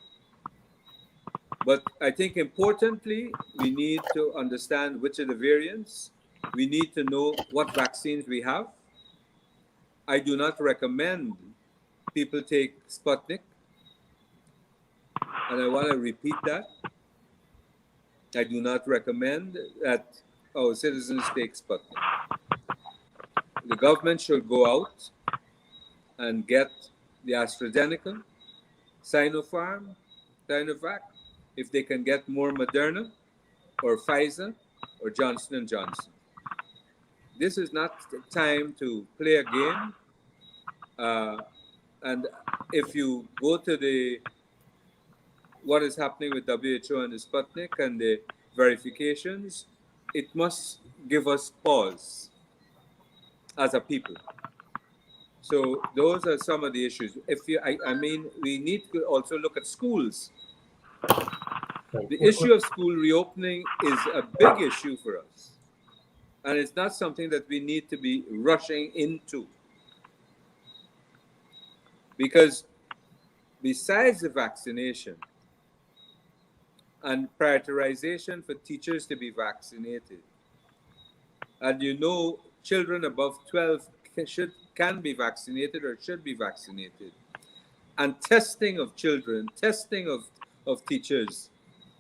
But I think importantly, we need to understand which are the variants. We need to know what vaccines we have. I do not recommend people take Sputnik. And I want to repeat that. I do not recommend that our citizens take Sputnik. The government should go out and get the AstraZeneca, Sinopharm, Sinovac, if they can get more Moderna or Pfizer or Johnson & Johnson. This is not the time to play a game. And if you go to what is happening with WHO and the Sputnik and the verifications, it must give us pause as a people. So those are some of the issues. We need to also look at schools. The issue of school reopening is a big issue for us. And it's not something that we need to be rushing into. Because besides the vaccination and prioritization for teachers to be vaccinated, and children above 12 can be vaccinated or should be vaccinated, and testing of children, testing of teachers.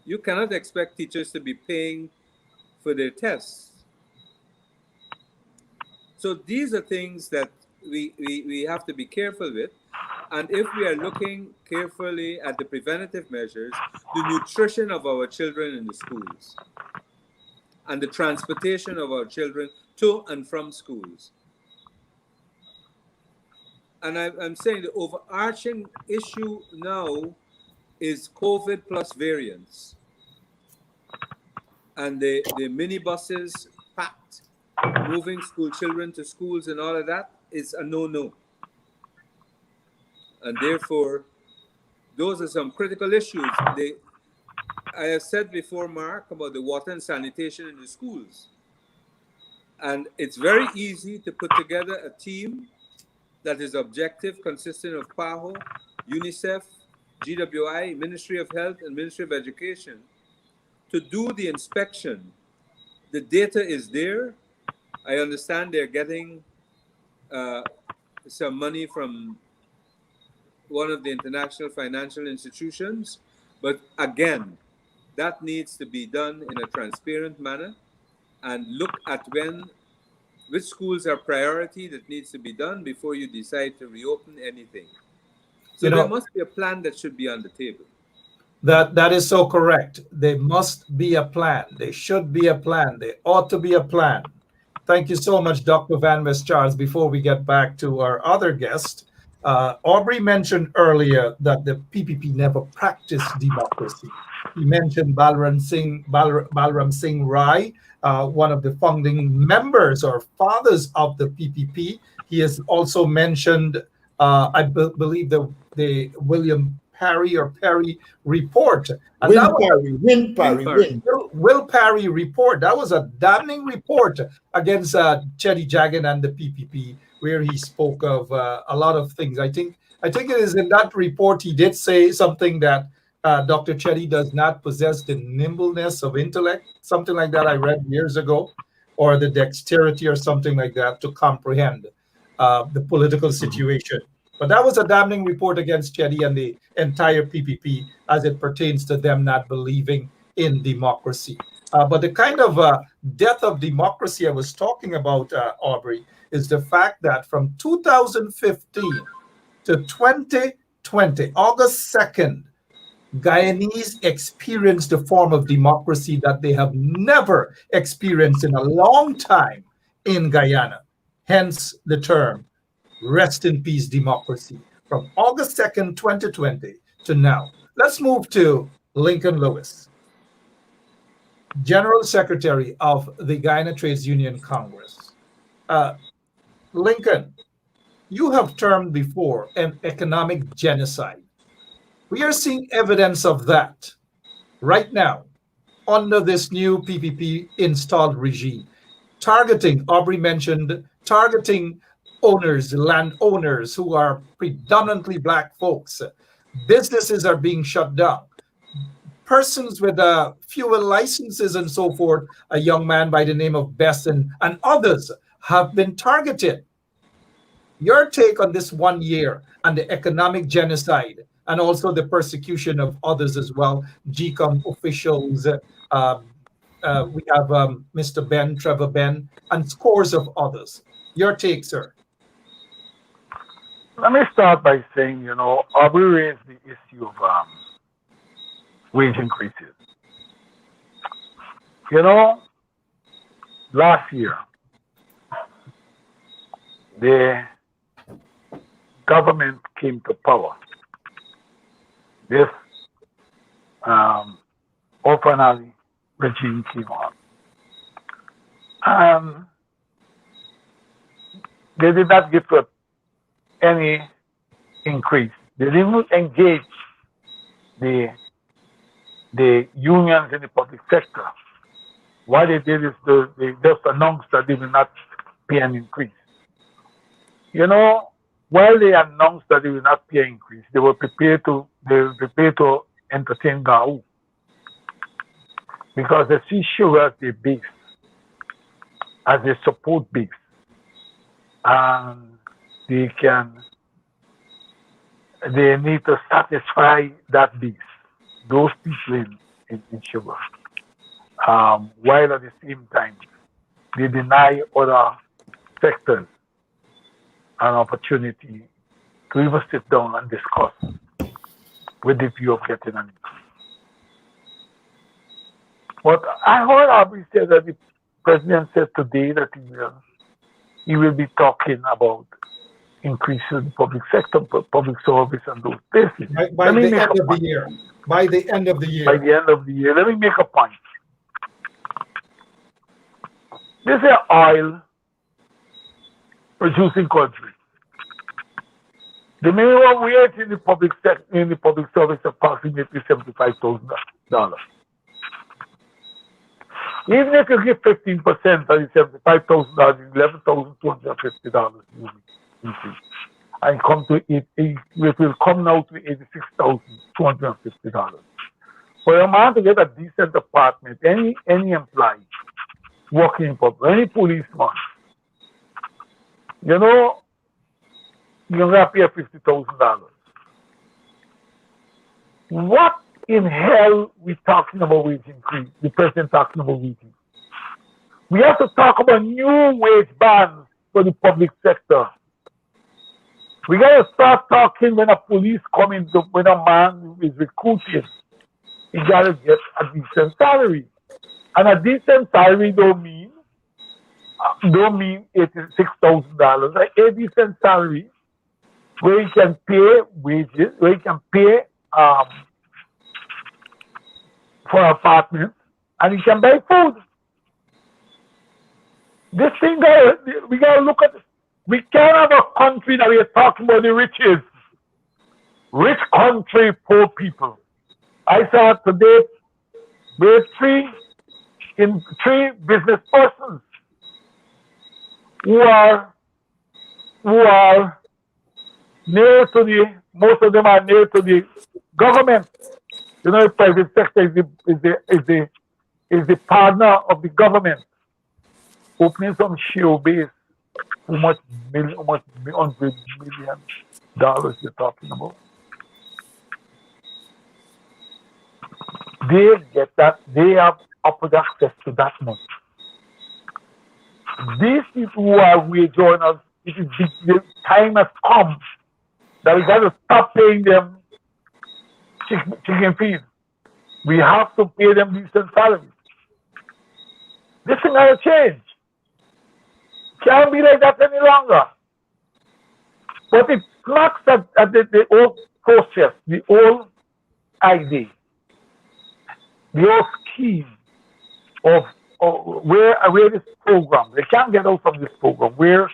You cannot expect teachers to be paying for their tests. So these are things that we have to be careful with. And if we are looking carefully at the preventative measures, the nutrition of our children in the schools, and the transportation of our children to and from schools. And I'm saying the overarching issue now is COVID plus variants. And the minibuses packed, moving school children to schools and all of that is a no-no. And therefore, those are some critical issues. I have said before, Mark, about the water and sanitation in the schools. And it's very easy to put together a team that is objective, consistent of PAHO, UNICEF, GWI, Ministry of Health, and Ministry of Education to do the inspection. The data is there. I understand they're getting some money from one of the international financial institutions. But again, that needs to be done in a transparent manner and look at which schools are priority that needs to be done before you decide to reopen anything. So there must be a plan that should be on the table. That is so correct. There must be a plan. There should be a plan. There ought to be a plan. Thank you so much, Dr. Van West Charles. Before we get back to our other guest, Aubrey mentioned earlier that the PPP never practiced democracy. He mentioned Balram Singh Rai, one of the founding members or fathers of the PPP. He has also mentioned, I believe, the William Parry report. And Will Parry report. That was a damning report against Chetty Jagan and the PPP, where he spoke of a lot of things. I think I think it is in that report he did say something that Dr. Chetty does not possess the nimbleness of intellect, something like that I read years ago, or the dexterity or something like that to comprehend the political situation. But that was a damning report against Chetty and the entire PPP as it pertains to them not believing in democracy. But the kind of death of democracy I was talking about, Aubrey, is the fact that from 2015 to 2020, August 2nd, Guyanese experienced a form of democracy that they have never experienced in a long time in Guyana. Hence the term, rest in peace democracy, from August 2nd, 2020 to now. Let's move to Lincoln Lewis, General Secretary of the Guyana Trades Union Congress. Lincoln, you have termed before an economic genocide. We are seeing evidence of that right now under this new PPP installed regime, targeting, Aubrey mentioned, targeting owners, landowners who are predominantly Black folks. Businesses are being shut down. Persons with fuel licenses and so forth, a young man by the name of Besson and others have been targeted. Your take on this 1 year and the economic genocide and also the persecution of others as well, GCOM officials, we have Mr. Ben, Trevor Ben, and scores of others. Your take, sir. Let me start by saying, Aubrey raised the issue of wage increases. Last year, the government came to power. This orphanary regime came on. They did not give any increase. They didn't engage the unions in the public sector. What they did is they just announced that they will not pay an increase. While they announced that they will not pay an increase, they were prepared to entertain GAU because they see sugar as their base, as a support base, and they need to satisfy that base, those people in sugar, while at the same time they deny other sectors an opportunity to even sit down and discuss with the view of getting an increase. But I heard Aubrey say that the president said today that he will be talking about increasing public sector, public service, and those places. By the end of the year. By the end of the year. By the end of the year. Let me make a point. This is an oil producing country. The minimum wage in the public sector, in the public service, is approximately $75,000. Even if you give 15% of the $75,000, $11,250 increase, and come to it will come now to $86,250. For a man to get a decent apartment, any employee working in public, any policeman, you're going to pay $50,000. What in hell we talking about wage increase? The president talking about wage increase. We have to talk about new wage bands for the public sector. We got to start talking when a police come in, when a man is recruited, he got to get a decent salary. And a decent salary don't mean $86,000. A decent salary where you can pay wages, where you can pay for apartments, and you can buy food. This thing, we gotta look at. We can't have a country that we are talking about the riches. Rich country, poor people. I saw today there are three business persons who are most of them are near to the government. You know, the private sector is the partner of the government. Opening some share base, how much $100 million you're talking about? They get that, they have upward access to that much. These people who are wage earners, the time has come that we got to stop paying them chicken feed. We have to pay them decent salaries. This thing has to change. Can't be like that any longer. But it knocks at the old process, the old idea, the old scheme of where this program, they can't get out from this program, where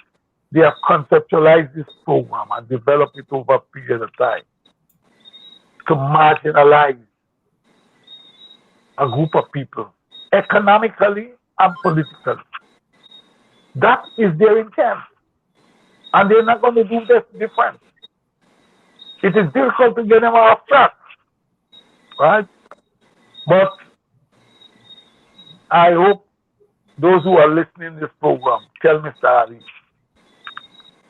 they have conceptualized this program and developed it over a period of time to marginalize a group of people economically and politically. That is their intent. And they're not going to do this different. It is difficult to get them off track, right? But I hope those who are listening to this program tell Mr. Ali,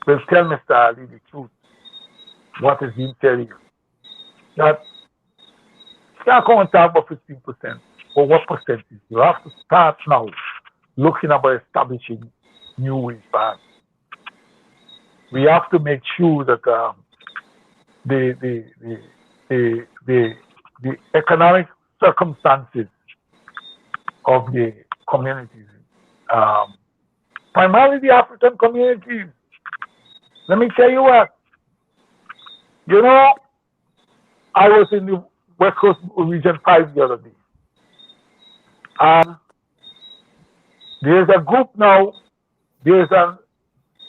will tell Mr. Ali the truth, what is being telling you. That you can't come and talk about 15%, but what percentage? You have to start now looking about establishing new ways back. We have to make sure that the economic circumstances of the communities, primarily the African communities. Let me tell you what. You know, I was in the West Coast Region 5 the other day. And there's a group now,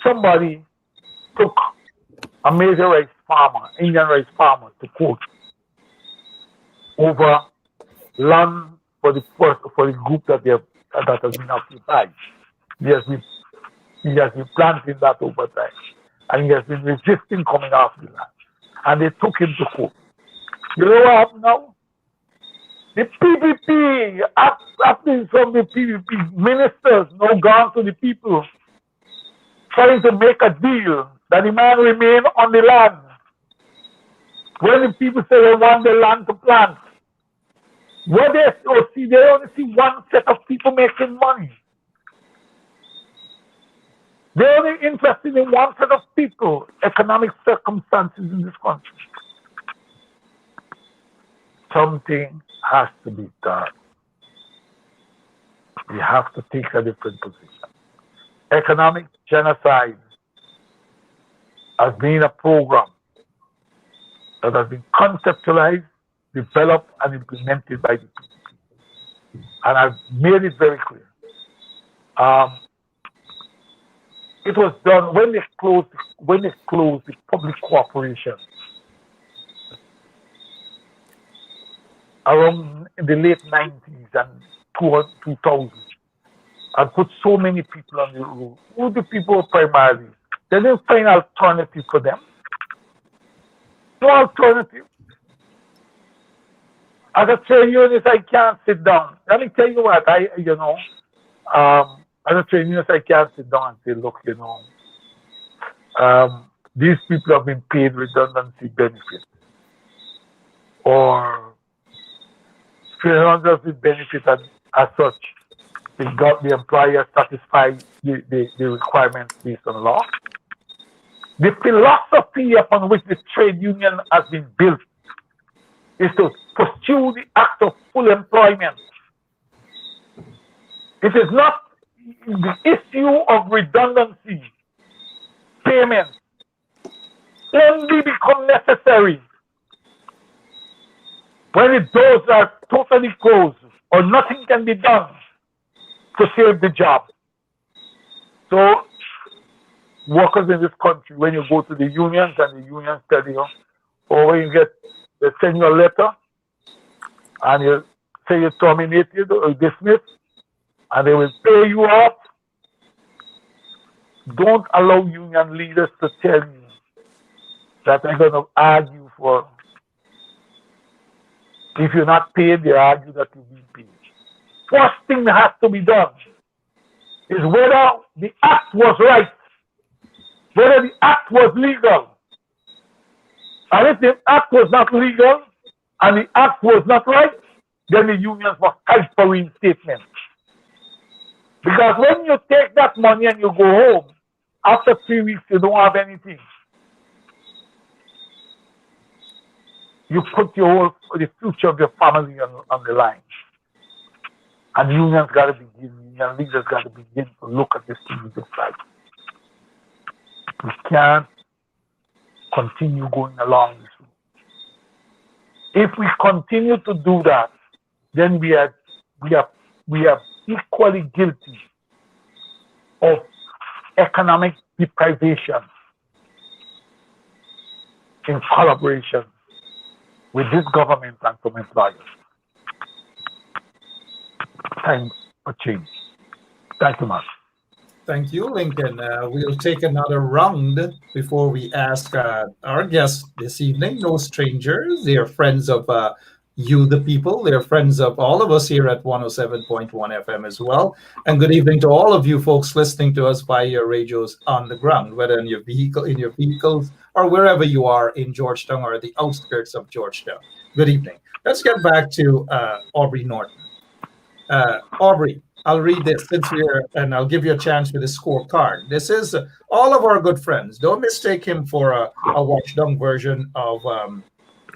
somebody took a major rice farmer, Indian rice farmer, to court over land for the group that has been occupied. He has been planting that over time, and he has been resisting coming off the land. And they took him to court. You know what happened now? The PPP, acting from the PPP ministers, now gone to the people, trying to make a deal that the man remain on the land. When the people say they want the land to plant, what they only see one set of people making money. They're only interested in one set of people, economic circumstances in this country. Something has to be done. We have to take a different position. Economic genocide has been a program that has been conceptualized, developed, and implemented by the people. And I've made it very clear. It was done when they closed the public cooperation around in the late 90s and 2000, and put so many people on the road. Who the people primarily? They didn't find alternative for them. No alternative. As a trade unionist, I can't sit down. Let me tell you what, as a trade unionist, I can't sit down and say, look, these people have been paid redundancy benefits, or redundancy benefit as such. The employer satisfied the requirements based on law. The philosophy upon which the trade union has been built is to pursue the act of full employment. It is not the issue of redundancy payments only become necessary when the doors are totally closed or nothing can be done to save the job. So workers in this country, when you go to the unions and the unions tell you, or when they send you a letter and you say you're terminated or dismissed, and they will pay you off. Don't allow union leaders to tell you that are going to argue for, if you're not paid, they argue that you've been paid. First thing that has to be done is whether the act was right, whether the act was legal. And if the act was not legal and the act was not right, then the unions must fight for reinstatement. Because when you take that money and you go home, after 3 weeks you don't have anything. You put the future of your family on the line. And unions got to begin, union leaders got to begin to look at this thing this side. We can't continue going along this way. If we continue to do that, then we are equally guilty of economic deprivation in collaboration with this government and some employers. Time for change. Thank you, Mark. Thank you, Lincoln. We'll take another round before we ask our guests this evening. No strangers. They are friends of you, the people. They're friends of all of us here at 107.1 FM as well. And good evening to all of you folks listening to us via your radios on the ground, whether in your vehicles, or wherever you are in Georgetown or at the outskirts of Georgetown. Good evening. Let's get back to Aubrey Norton. Aubrey, I'll read this and I'll give you a chance with the scorecard. This is all of our good friends. Don't mistake him for a watched-down version of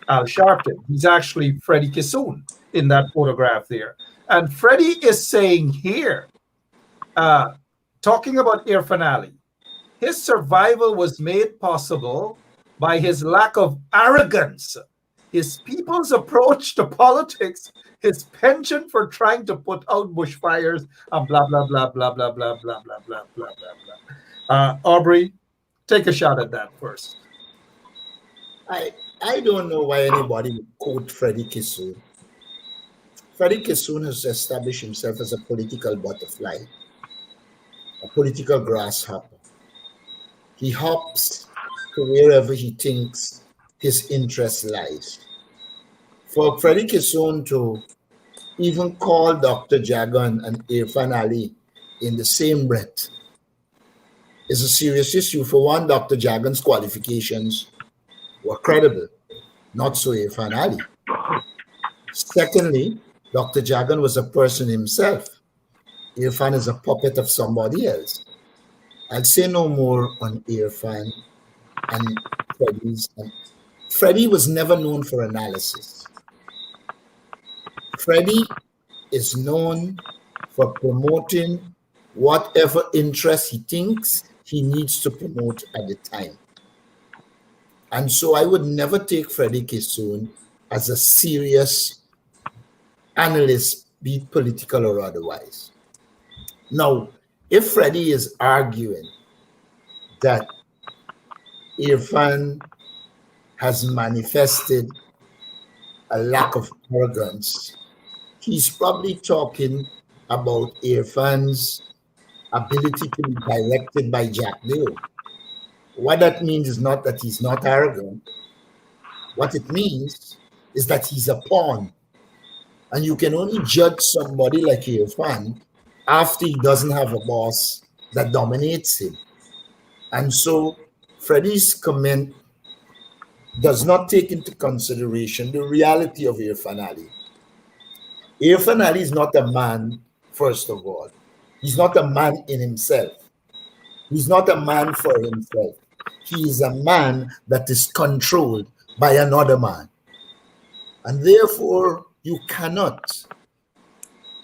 Al Sharpton. He's actually Freddie Kissoon in that photograph there. And Freddie is saying here, talking about Irfan Ali, his survival was made possible by his lack of arrogance, his people's approach to politics, his penchant for trying to put out bushfires, and blah, blah, blah, blah, blah, blah, blah, blah, blah, blah, blah, blah. Aubrey, take a shot at that first. I don't know why anybody would quote Freddie Kissoon. Freddie Kissoon has established himself as a political butterfly, a political grasshopper. He hops to wherever he thinks his interest lies. For Freddie Kissoon to even call Dr. Jagan and Irfan Ali in the same breath is a serious issue. For one, Dr. Jagan's qualifications were credible, not so Irfan Ali. Secondly, Dr. Jagan was a person himself. Irfan is a puppet of somebody else. I'll say no more on Irfan and Freddie's. Freddie was never known for analysis. Freddie is known for promoting whatever interest he thinks he needs to promote at the time. And so I would never take Freddie Kissoon as a serious analyst, be it political or otherwise. Now, if Freddie is arguing that Irfan has manifested a lack of arrogance, he's probably talking about Irfan's ability to be directed by Jack Leo. What that means is not that he's not arrogant. What it means is that he's a pawn. And you can only judge somebody like Irfan after he doesn't have a boss that dominates him. And so Freddie's comment does not take into consideration the reality of Irfan Ali. Irfan Ali is not a man, first of all. He's not a man in himself. He's not a man for himself. He is a man that is controlled by another man. And therefore, you cannot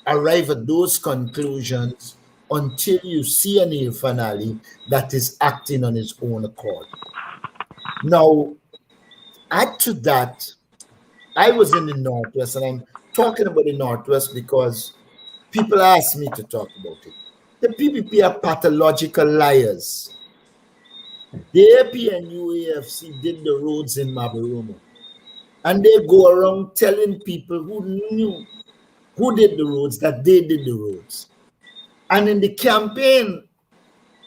arrive at those conclusions until you see an Irfan Ali that is acting on his own accord. Now, add to that, I was in the Northwest, and I'm talking about the Northwest because people ask me to talk about it. The PPP are pathological liars. The AP and UAFC did the roads in Maburumo, and they go around telling people who knew who did the roads that they did the roads. And in the campaign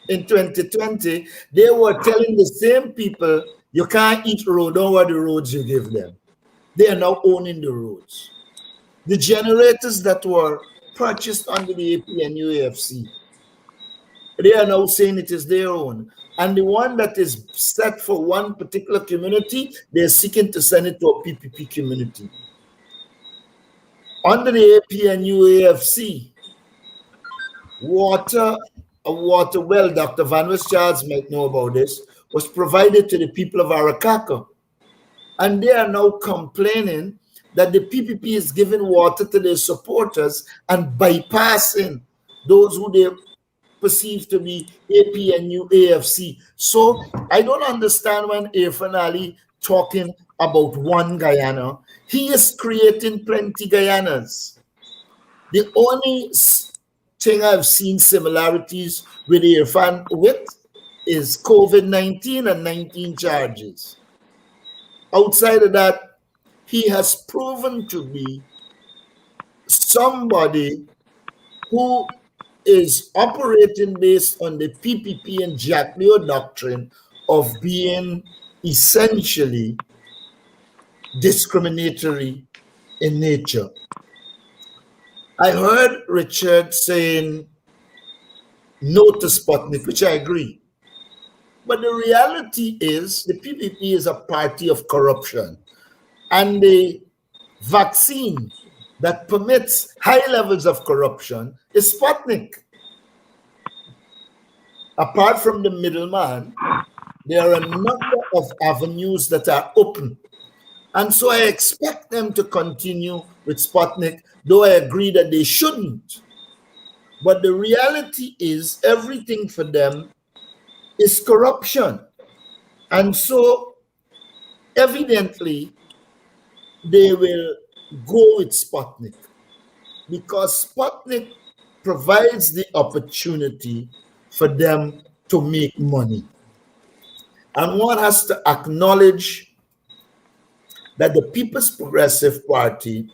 in 2020, they were telling the same people You can't eat road over the roads you give them. They are now owning the roads. The generators that were purchased under the APNU AFC, they are now saying it is their own. And the one that is set for one particular community, they're seeking to send it to a PPP community. Under the APNU AFC, a water well, Dr. Van Charles might know about this, was provided to the people of Arakaka. And they are now complaining that the PPP is giving water to their supporters and bypassing those who they perceive to be APNU AFC. So I don't understand when Irfan Ali talking about one Guyana. He is creating plenty Guyanas. The only thing I've seen similarities with Irfan with is COVID-19 and 19 charges. Outside of that, he has proven to be somebody who is operating based on the PPP and Jack Leo doctrine of being essentially discriminatory in nature. I heard Richard saying no to Sputnik, which I agree. But the reality is the PPP is a party of corruption. And the vaccine that permits high levels of corruption is Sputnik. Apart from the middleman, there are a number of avenues that are open. And so I expect them to continue with Sputnik, though I agree that they shouldn't. But the reality is everything for them is corruption. And so evidently they will go with Sputnik because Sputnik provides the opportunity for them to make money. And one has to acknowledge that the People's Progressive Party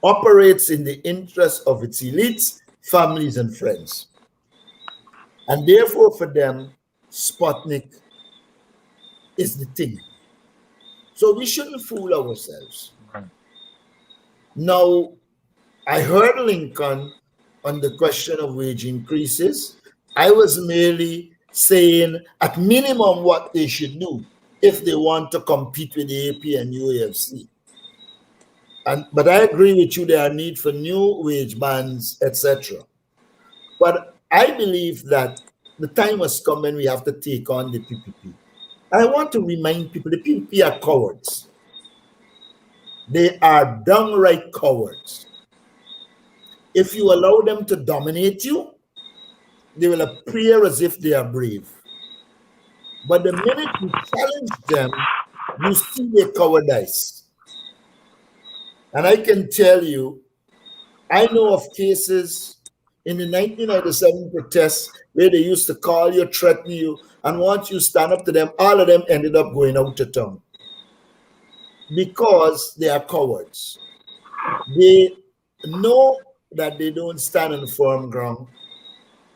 operates in the interest of its elites, families, and friends. And therefore, for them, Sputnik is the thing. So we shouldn't fool ourselves. Now, I heard Lincoln on the question of wage increases. I was merely saying at minimum what they should do if they want to compete with the AP and UAFC. But I agree with you, there are need for new wage bands, etc. But I believe that the time has come when we have to take on the PPP. I want to remind people, the PPP are cowards. They are downright cowards. If you allow them to dominate you, they will appear as if they are brave. But the minute you challenge them, you see their cowardice. And I can tell you, I know of cases in the 1997 protests where they used to call you, threaten you, and once you stand up to them, all of them ended up going out of town. Because they are cowards. They know that they don't stand on firm ground,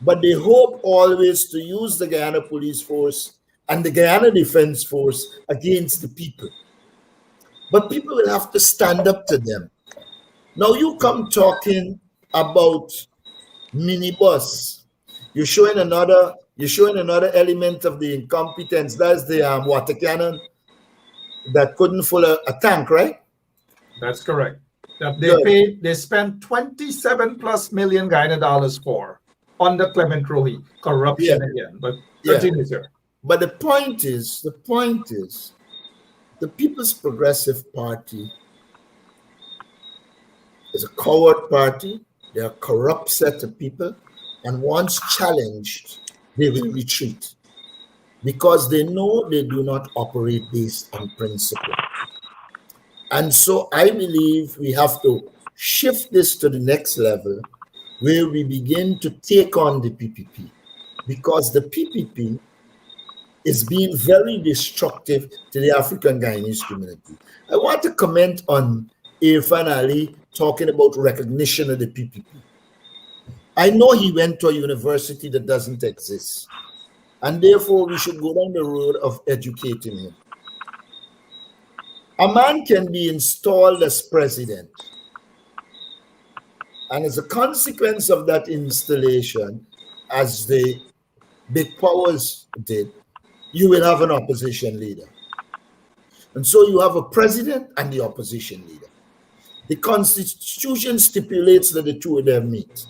but they hope always to use the Guyana Police Force and the Guyana Defense Force against the people. But people will have to stand up to them. Now you come talking about minibus. You're showing another element of the incompetence. That's the water cannon that couldn't fill a tank, right? That's correct. That they spent 27 plus million Guyana dollars for under Clement Rohi. Corruption again. But continue, sir. But the point is, the People's Progressive Party is a coward party. They're a corrupt set of people. And once challenged, they will retreat. Because they know they do not operate based on principle. And so I believe we have to shift this to the next level where we begin to take on the PPP. Because the PPP is being very destructive to the African Guyanese community. I want to comment on Irfan Ali talking about recognition of the PPP. I know he went to a university that doesn't exist. And therefore, we should go down the road of educating him. A man can be installed as president. And as a consequence of that installation, as the big powers did, you will have an opposition leader. And so you have a president and the opposition leader. The Constitution stipulates that the two of them meet.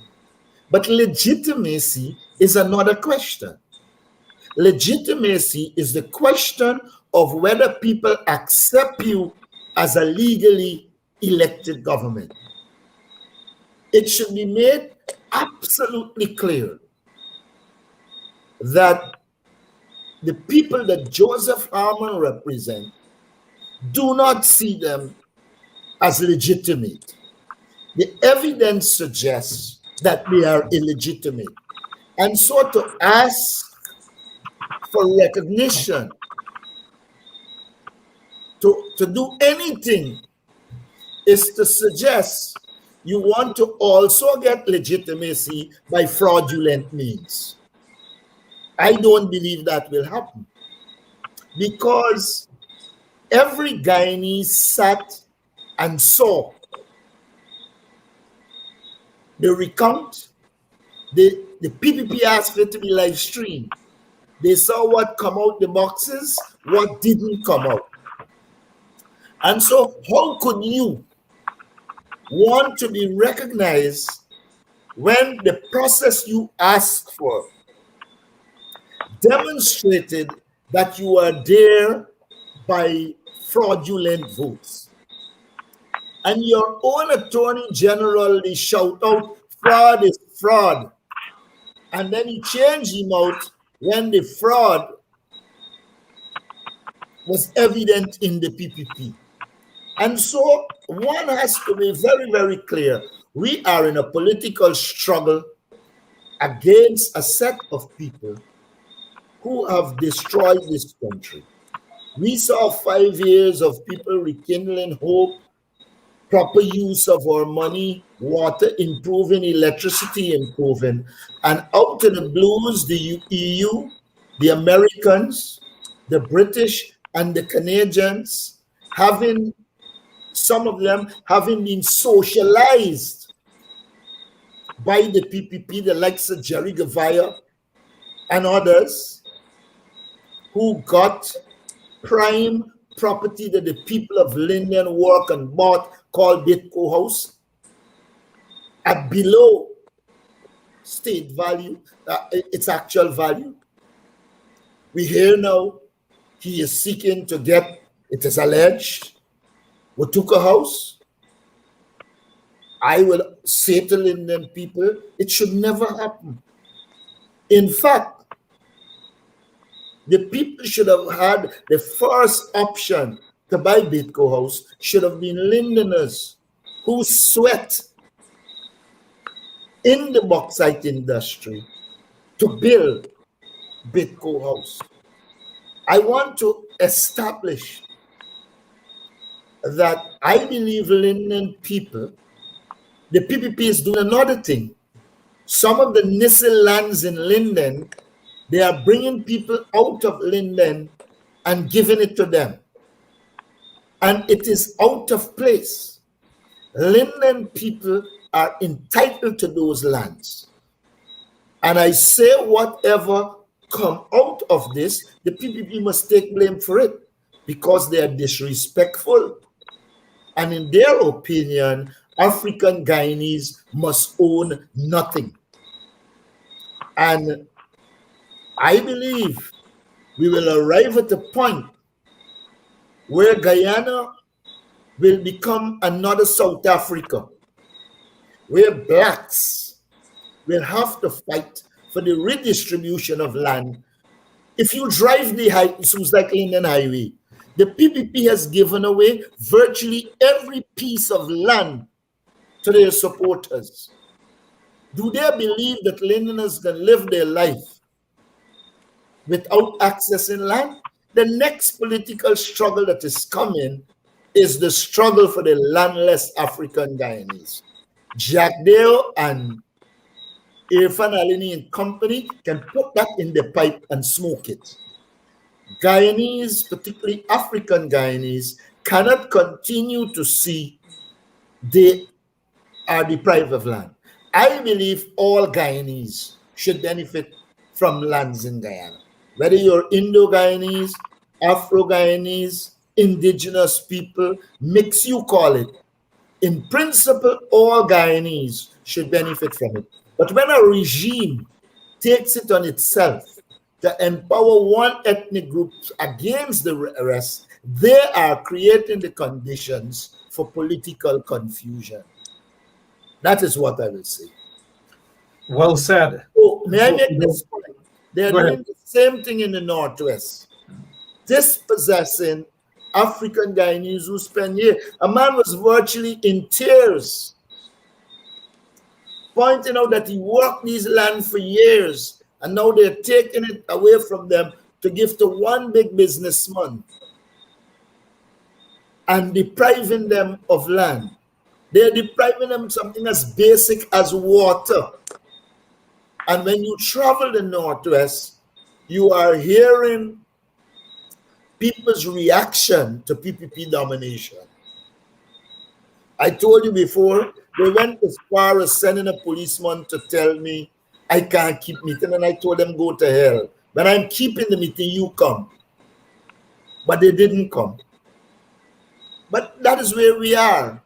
But legitimacy is another question. Legitimacy is the question of whether people accept you as a legally elected government. It should be made absolutely clear that the people that Joseph Harmon represents do not see them as legitimate. The evidence suggests that they are illegitimate. And so to ask for recognition, to do anything, is to suggest you want to also get legitimacy by fraudulent means. I don't believe that will happen, because every Guyanese sat and saw the recount. The PPP asked for it to be live streamed. They saw what come out the boxes, what didn't come out. And so how could you want to be recognized when the process you asked for demonstrated that you are there by fraudulent votes? And your own Attorney General, they shout out, fraud is fraud. And then he changed him out when the fraud was evident in the PPP. And so one has to be very, very clear. We are in a political struggle against a set of people who have destroyed this country. We saw 5 years of people rekindling hope, proper use of our money, water improving, electricity improving, and out of the blues, the EU, the Americans, the British, and the Canadians, some of them having been socialized by the PPP, the likes of Jerry Guevara and others, who got prime property that the people of Linden work and bought, called Bitco House, at below state value, its actual value. We hear now he is seeking to get, it is alleged, Watuka House. I will say to Linden people, it should never happen. In fact, the people should have had the first option to buy Bitco House should have been Lindeners who sweat in the bauxite industry to build Bitco House. I want to establish that I believe Linden people, the PPP is doing another thing. Some of the Nissel lands in Linden, they are bringing people out of Linden and giving it to them. And it is out of place. Linden people are entitled to those lands. And I say whatever come out of this, the PPP must take blame for it, because they are disrespectful. And in their opinion, African Guyanese must own nothing. And I believe we will arrive at a point where Guyana will become another South Africa, where blacks will have to fight for the redistribution of land. If you drive the Linden Highway, the PPP has given away virtually every piece of land to their supporters. Do they believe that Lindeners can live their life without accessing land? The next political struggle that is coming is the struggle for the landless African Guyanese. Jack Dale and Irfan Alini and company can put that in the pipe and smoke it. Guyanese, particularly African Guyanese, cannot continue to see they are deprived of land. I believe all Guyanese should benefit from lands in Guyana. Whether you're Indo-Guyanese, Afro-Guyanese, indigenous people, mix you call it. In principle, all Guyanese should benefit from it. But when a regime takes it on itself to empower one ethnic group against the rest, they are creating the conditions for political confusion. That is what I will say. Well said. So, may I make this point? They are doing the same thing in the Northwest, dispossessing African Guyanese who spend years. A man was virtually in tears, pointing out that he worked these lands for years, and now they're taking it away from them to give to one big businessman and depriving them of land. They're depriving them something as basic as water. And when you travel the Northwest, you are hearing people's reaction to PPP domination. I told you before, they went as far as sending a policeman to tell me I can't keep meeting, and I told them go to hell. When I'm keeping the meeting, you come. But they didn't come. But that is where we are.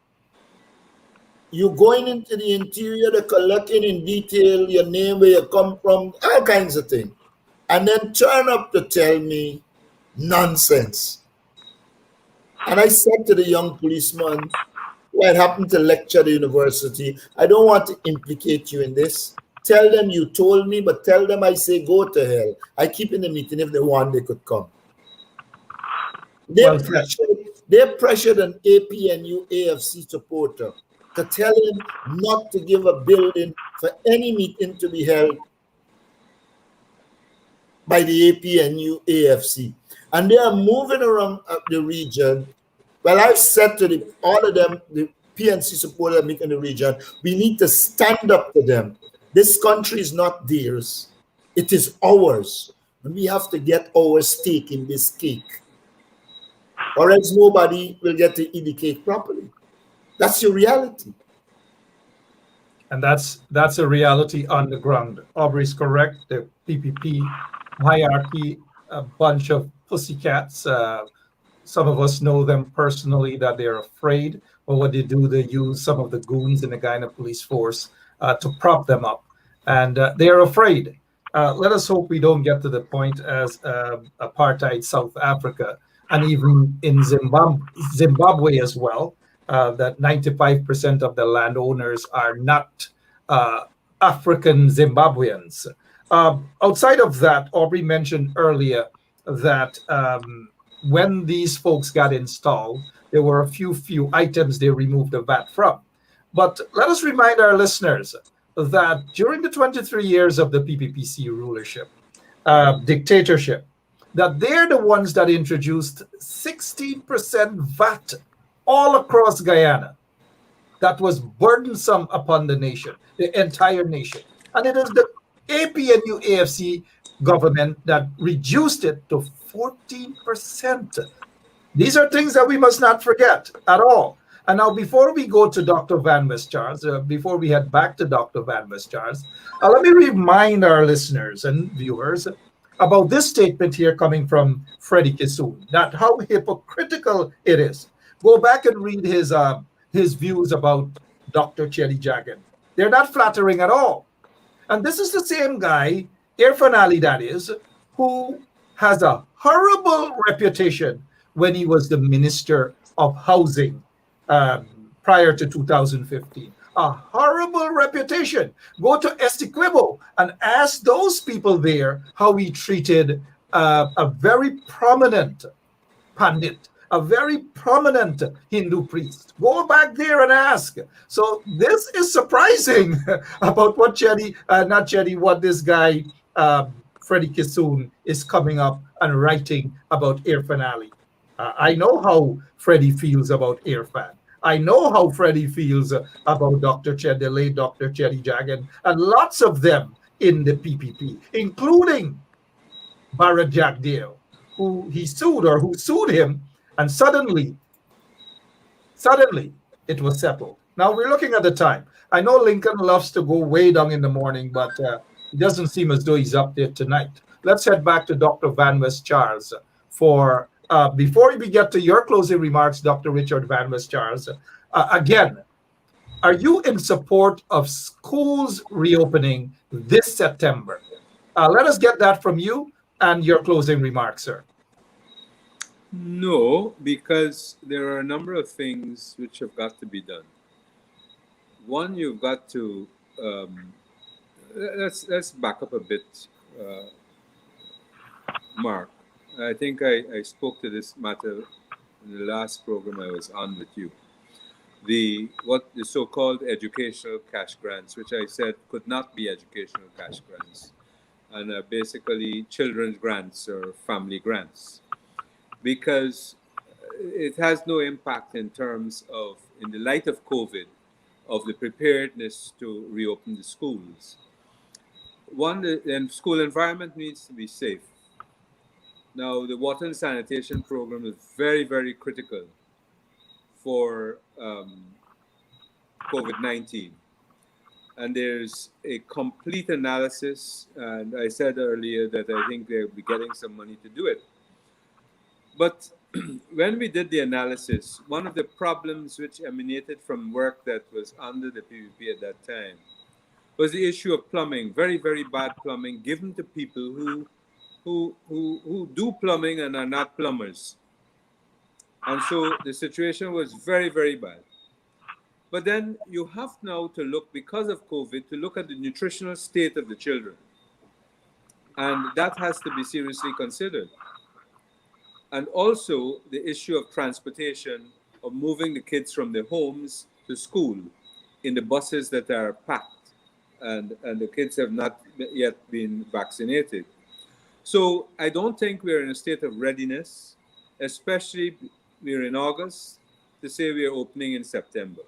You're going into the interior, they're collecting in detail your name, where you come from, all kinds of things. And then turn up to tell me nonsense. And I said to the young policeman, who had happened to lecture at the university, I don't want to implicate you in this. Tell them you told me, but tell them I say go to hell. I keep in the meeting. If they want, they could come. They pressured an APNU AFC supporter to tell him not to give a building for any meeting to be held by the APNU AFC. And they are moving around the region. Well, I've said to all of them, the PNC supporters in the region, we need to stand up to them. This country is not theirs. It is ours. And we have to get our stake in this cake, or else nobody will get to eat the cake properly. That's your reality. And that's a reality on the ground. Aubrey's correct. The PPP hierarchy, a bunch of pussycats. Some of us know them personally, that they're afraid. But what they do, they use some of the goons in the Guyana police force to prop them up. And they're afraid. Let us hope we don't get to the point as apartheid South Africa, and even in Zimbabwe as well, that 95% of the landowners are not African Zimbabweans. Outside of that, Aubrey mentioned earlier that when these folks got installed, there were a few items they removed the VAT from. But let us remind our listeners that during the 23 years of the PPPC rulership, dictatorship, that they're the ones that introduced 16% VAT all across Guyana. That was burdensome upon the nation, the entire nation. And it is the APNU AFC government that reduced it to 14%. These are things that we must not forget at all. And now, before we go to Dr. Van Westcharles, before we head back to Dr. Van Westcharles, let me remind our listeners and viewers about this statement here coming from Freddie Kissoon, that how hypocritical it is. Go back and read his views about Dr. Chelly Jagan. They're not flattering at all. And this is the same guy, Irfan Ali, that is, who has a horrible reputation when he was the Minister of Housing prior to 2015. A horrible reputation. Go to Essequibo and ask those people there how he treated a very prominent Pandit, a very prominent Hindu priest. Go back there and ask. So this is surprising about what what this guy, Freddie Kissoon, is coming up and writing about Irfan Ali. I know how Freddie feels about Irfan. I know how Freddie feels about Dr. Ched, the late Dr. Chetty Jagan, and lots of them in the PPP, including Barrett Jack Dale, who he sued or who sued him, and suddenly it was settled. Now we're looking at the time. I know Lincoln loves to go way down in the morning, but it doesn't seem as though he's up there tonight. Let's head back to Dr. Van West Charles for before we get to your closing remarks, Dr. Richard Van West Charles. Again, are you in support of schools reopening this September? Let us get that from you and your closing remarks, sir. No, because there are a number of things which have got to be done. One, you've got to let's back up a bit, Mark. I think I spoke to this matter in the last program I was on with you. The so-called educational cash grants, which I said could not be educational cash grants, and are basically children's grants or family grants, because it has no impact in terms of, in the light of COVID, of the preparedness to reopen the schools. One, the school environment needs to be safe. Now, the water and sanitation program is very, very critical for COVID-19. And there's a complete analysis, and I said earlier that I think they'll be getting some money to do it. But when we did the analysis, one of the problems which emanated from work that was under the PPP at that time was the issue of plumbing, very, very bad plumbing, given to people who do plumbing and are not plumbers. And so the situation was very, very bad. But then you have now to look, because of COVID, to look at the nutritional state of the children. And that has to be seriously considered. And also the issue of transportation, of moving the kids from their homes to school in the buses that are packed, and the kids have not yet been vaccinated. So I don't think we're in a state of readiness, especially we're in August, to say we're opening in September.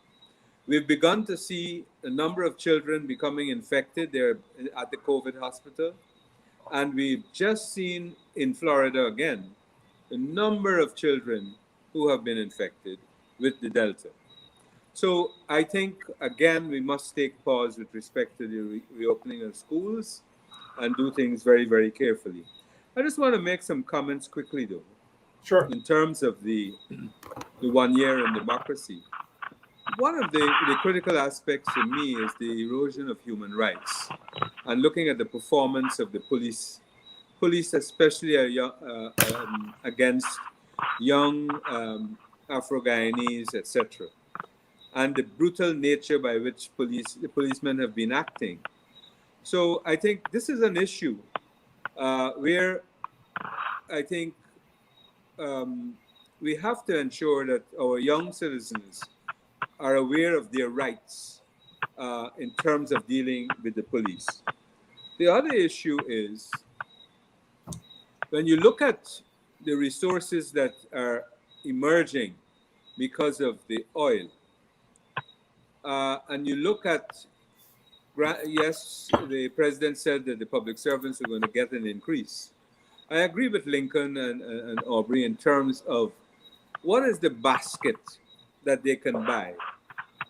We've begun to see a number of children becoming infected. They're at the COVID hospital. And we've just seen in Florida again, a number of children who have been infected with the Delta. So I think, again, we must take pause with respect to the reopening of schools and do things very, very carefully. I just want to make some comments quickly, though. Sure. In terms of the 1 year in democracy. One of the critical aspects for me is the erosion of human rights, and looking at the performance of the police especially against young Afro-Guyanese, etc., and the brutal nature by which the policemen have been acting. So I think this is an issue where I think we have to ensure that our young citizens are aware of their rights in terms of dealing with the police. The other issue is, when you look at the resources that are emerging because of the oil, and you look at, yes, the president said that the public servants are going to get an increase. I agree with Lincoln and Aubrey in terms of what is the basket that they can buy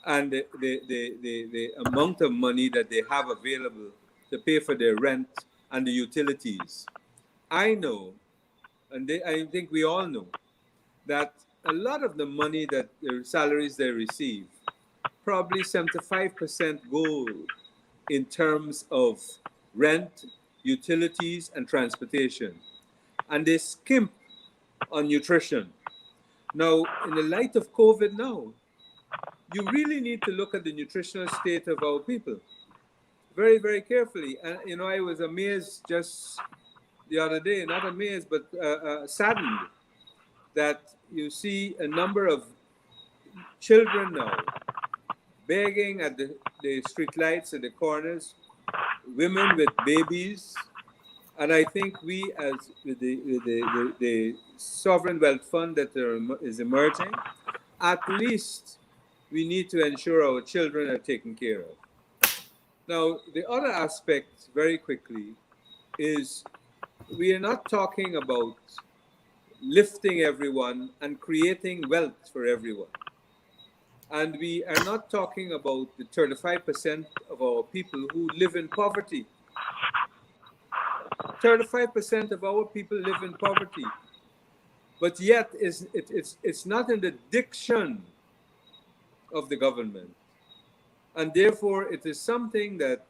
and the amount of money that they have available to pay for their rent and the utilities. I know, and I think we all know, that a lot of the money that the salaries they receive, probably 75% go in terms of rent, utilities, and transportation. And they skimp on nutrition. Now, in the light of COVID now, you really need to look at the nutritional state of our people very, very carefully. And, I was amazed just the other day, not amazed, but saddened that you see a number of children now begging at the street lights at the corners, women with babies. And I think we, as with the sovereign wealth fund that is emerging, at least we need to ensure our children are taken care of. Now, the other aspect, very quickly, is we are not talking about lifting everyone and creating wealth for everyone. And we are not talking about the 35% of our people who live in poverty. 35% of our people live in poverty. But yet, it's not in the diction of the government. And therefore, it is something that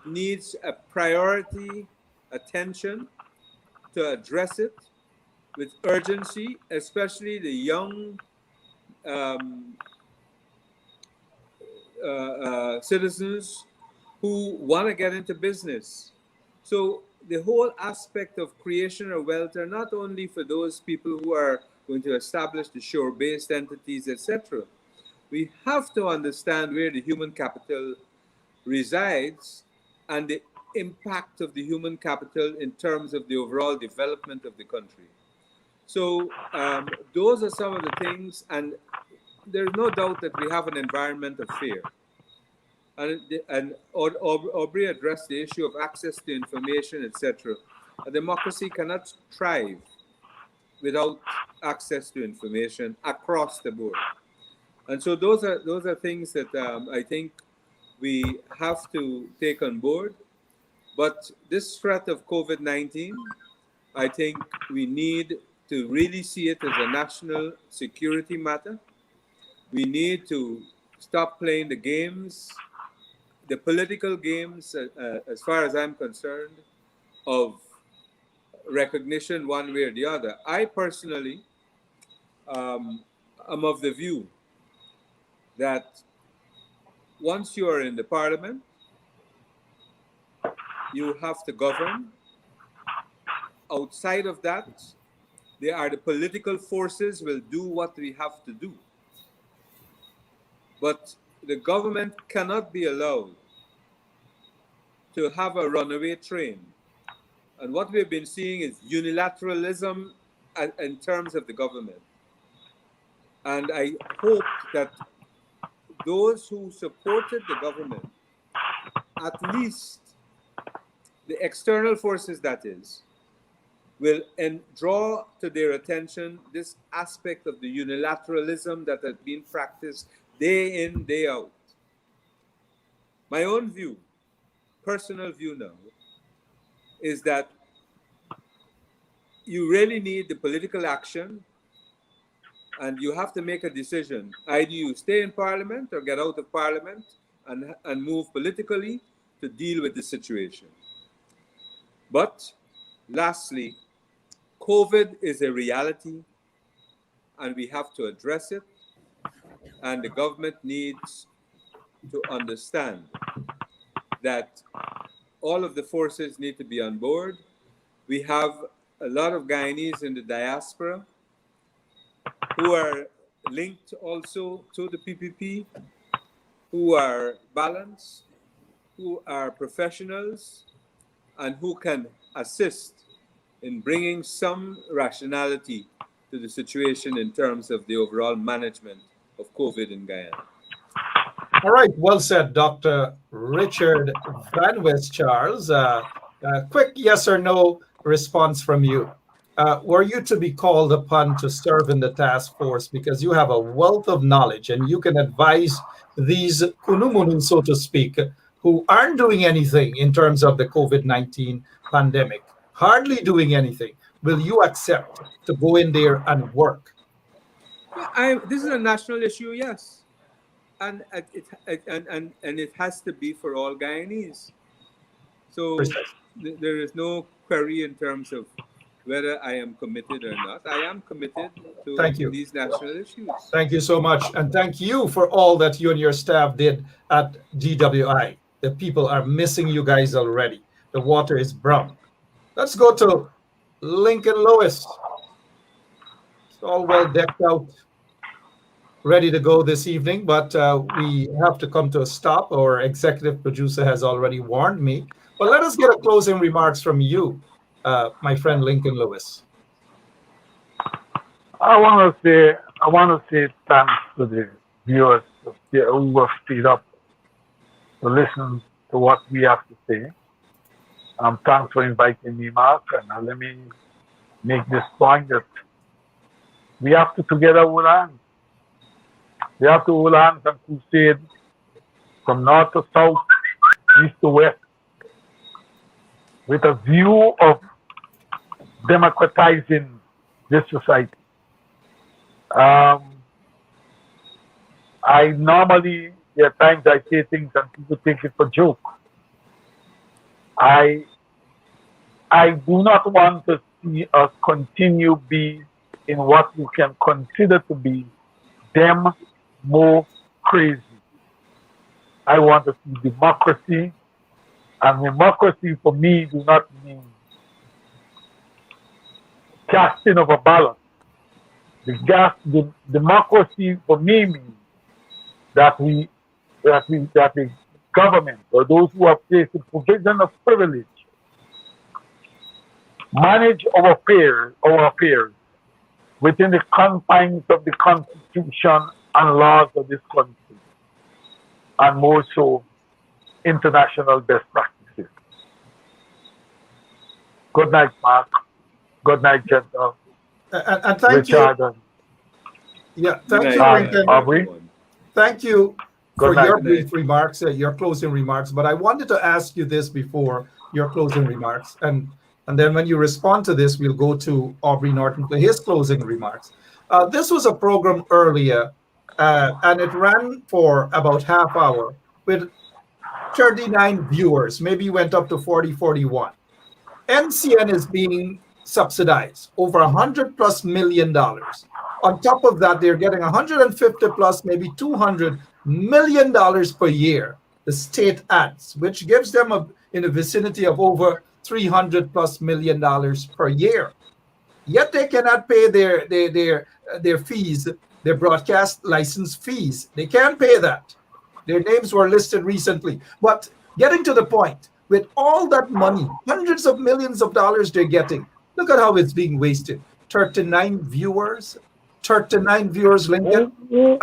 needs a priority attention to address it with urgency, especially the young citizens who want to get into business. So the whole aspect of creation of wealth are not only for those people who are going to establish the shore-based entities, etc. We have to understand where the human capital resides and the impact of the human capital in terms of the overall development of the country. So those are some of the things, and there's no doubt that we have an environment of fear. And Aubrey addressed the issue of access to information, etc. A democracy cannot thrive without access to information across the board. And so those are things that I think we have to take on board. But this threat of COVID-19, I think we need to really see it as a national security matter. We need to stop playing the games, the political games, as far as I'm concerned, of recognition one way or the other. I personally am of the view that once you are in the parliament, you have to govern. Outside of that, there are the political forces will do what we have to do. But the government cannot be allowed to have a runaway train. And what we've been seeing is unilateralism in terms of the government. And I hope that those who supported the government, at least the external forces, that is, will draw to their attention this aspect of the unilateralism that has been practiced day in, day out. My own view, personal view now, is that you really need the political action, and you have to make a decision. Either you stay in parliament or get out of parliament and move politically to deal with the situation. But lastly, COVID is a reality, and we have to address it, and the government needs to understand that all of the forces need to be on board. We have a lot of Guyanese in the diaspora who are linked also to the PPP, who are balanced, who are professionals, and who can assist in bringing some rationality to the situation in terms of the overall management of COVID in Guyana. All right, well said, Dr. Richard Van West Charles. Quick yes or no response from you. Were you to be called upon to serve in the task force, because you have a wealth of knowledge and you can advise these kunumunu, so to speak, who aren't doing anything in terms of the COVID-19 pandemic, hardly doing anything, will you accept to go in there and work? This is a national issue, yes. And it has to be for all Guyanese. So there is no query in terms of whether I am committed or not. I am committed to these national issues. Thank you so much. And thank you for all that you and your staff did at DWI. The people are missing you guys already. The water is brown. Let's go to Lincoln Lewis. It's all well decked out, ready to go this evening, but we have to come to a stop. Our executive producer has already warned me. But let us get a closing remarks from you, my friend Lincoln Lewis. I want to say thanks to the viewers who have stayed up to listen to what we have to say. Thanks for inviting me, Mark. And let me make this point that we have to together hold hands. We have to hold hands and crusade from north to south, east to west, with a view of democratizing this society. I normally, there are times I say things and people take it for joke. I do not want to see us continue be in what you can consider to be them more crazy. I want to see democracy, and democracy for me do not mean casting of a ballot. The democracy for me means that the government or those who are placed in provision of privilege manage our affairs within the confines of the Constitution and laws of this country, and more so international best practices. Good night, Mark. Good night, Gentle. And thank Richard, you. Yeah, thank Good you, night, Lincoln. Aubrey. Thank you for Good night. your Good brief night. remarks, your closing remarks. But I wanted to ask you this before your closing remarks, and then when you respond to this, we'll go to Aubrey Norton for his closing remarks. This was a program earlier, and it ran for about half hour with 39 viewers, maybe went up to 40, 41. NCN is being subsidized over $100+ million. On top of that, they're getting 150 plus, maybe $200 million per year, the state ads, which gives them in the vicinity of over $300+ million per year. Yet they cannot pay their fees, their broadcast license fees. They can't pay that. Their names were listed recently. But getting to the point, with all that money, hundreds of millions of dollars they're getting, look at how it's being wasted. 39 viewers, Lincoln. Who's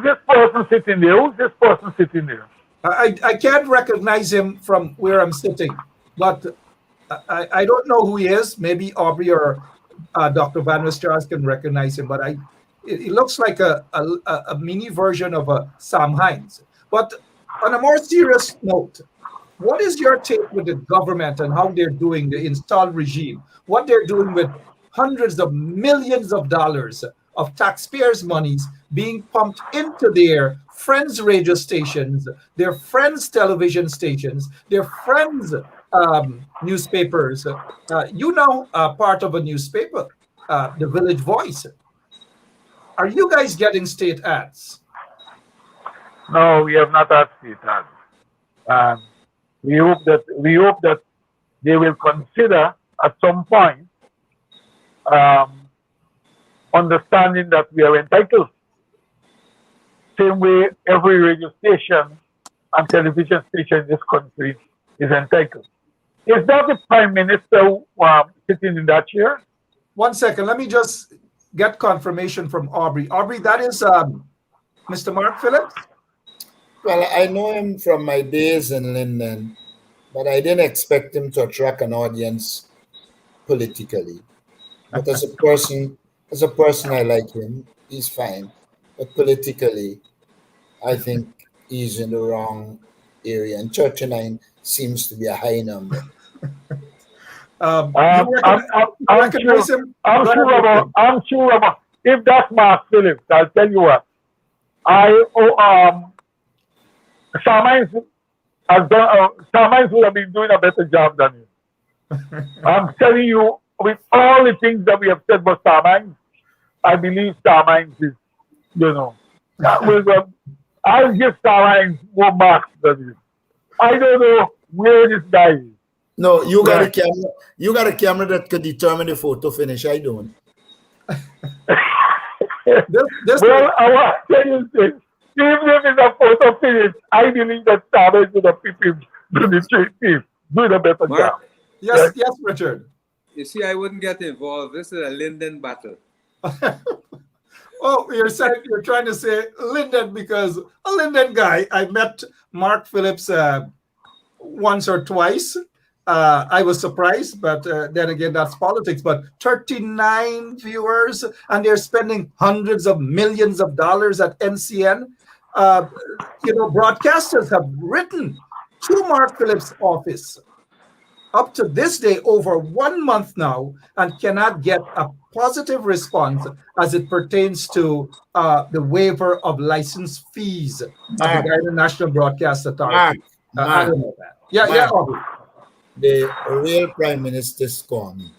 this person sitting there? I can't recognize him from where I'm sitting, but I don't know who he is. Maybe Aubrey or Dr. Van Westers can recognize him, but it looks like a mini version of a Sam Hines. But on a more serious note, what is your take with the government and how they're doing the installed regime? What they're doing with hundreds of millions of dollars of taxpayers' monies being pumped into their friends' radio stations, their friends' television stations, their friends' newspapers. Part of a newspaper, the Village Voice. Are you guys getting state ads? No, we have not had state ads. We hope that they will consider at some point understanding that we are entitled. Same way every radio station and television station in this country is entitled. Is that the Prime Minister sitting in that chair? 1 second, let me just get confirmation from Aubrey. Aubrey, that is Mr. Mark Phillips? Well, I know him from my days in Linden, but I didn't expect him to attract an audience politically. But as a person, I like him. He's fine. But politically, I think he's in the wrong area. And 39 seems to be a high number. I'm sure about if that's Mark Phillips, I'll tell you what. Sam Hines would have been doing a better job than you. I'm telling you, with all the things that we have said about Sam Hines, I believe Sam Hines is, I'll give Sam Hines more marks than you. I don't know where this guy is. No, you got a camera. You got a camera that could determine the photo finish. I don't. Well, I want to tell you this. Even if it's a photo finish, I believe that Sam Hines would have people do a better job. Yes, Richard. You see, I wouldn't get involved. This is a Linden battle. Oh, you're trying to say Linden because a Linden guy. I met Mark Phillips once or twice. I was surprised, but then again, that's politics. But 39 viewers, and they're spending hundreds of millions of dollars at NCN. Broadcasters have written to Mark Phillips' office up to this day, over 1 month now, and cannot get a positive response as it pertains to the waiver of license fees at the Guyana National Broadcast Authority. I don't know that. Yeah. Aubrey. The real Prime Minister's gone.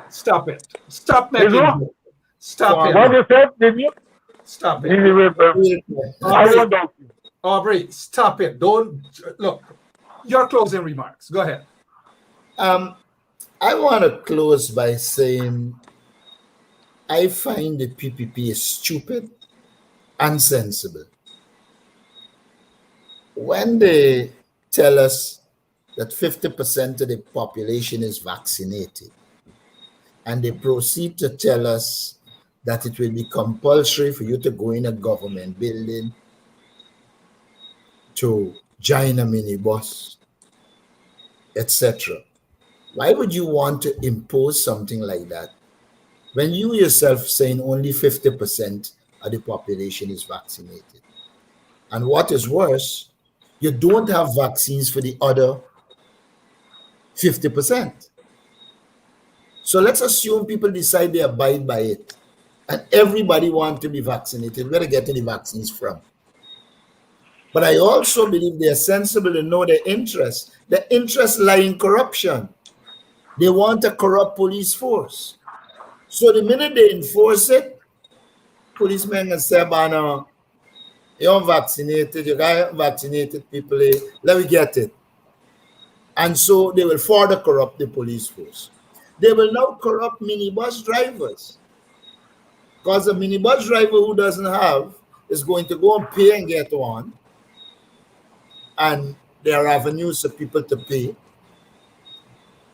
Stop it. Stop making it. Stop it. What you said, did you? Stop it. Aubrey, Aubrey, stop it. Don't look. Your closing remarks. Go ahead. I want to close by saying I find the PPP is stupid and sensible. When they tell us that 50% of the population is vaccinated, and they proceed to tell us that it will be compulsory for you to go in a government building to join a minibus, etc. Why would you want to impose something like that when you yourself saying only 50% of the population is vaccinated? And what is worse, you don't have vaccines for the other 50%. So let's assume people decide they abide by it, and everybody wants to be vaccinated. Where are they getting the vaccines from? But I also believe they are sensible to know their interests. Their interests lie in corruption. They want a corrupt police force. So the minute they enforce it, policemen can say, you're vaccinated, you got vaccinated people, let me get it. And so they will further corrupt the police force. They will now corrupt minibus drivers. Because a minibus driver who doesn't have is going to go and pay and get one. And there are avenues for people to pay.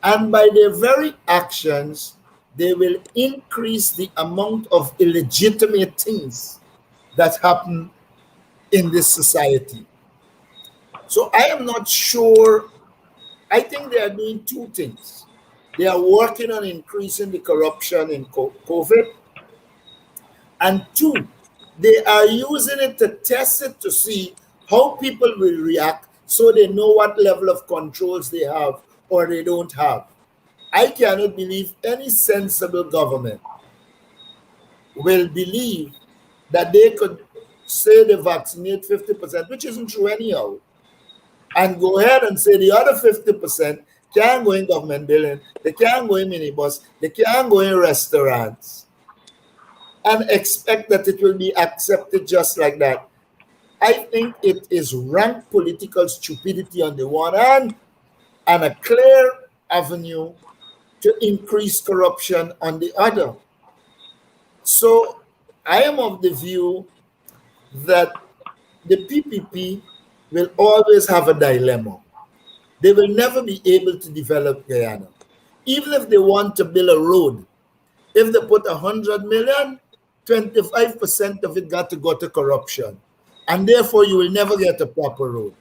And by their very actions, they will increase the amount of illegitimate things that happen in this society. So I am not sure. I think they are doing two things. They are working on increasing the corruption in COVID. And two, they are using it to test it to see how people will react so they know what level of controls they have or they don't have. I cannot believe any sensible government will believe that they could say they vaccinate 50%, which isn't true anyhow, and go ahead and say the other 50% can't go in government building, they can't go in minibus, they can't go in restaurants, and expect that it will be accepted just like that. I think it is rank political stupidity on the one hand and a clear avenue to increase corruption on the other. So I am of the view that the PPP will always have a dilemma. They will never be able to develop Guyana. Even if they want to build a road, if they put 100 million, 25% of it got to go to corruption. And therefore, you will never get a proper road.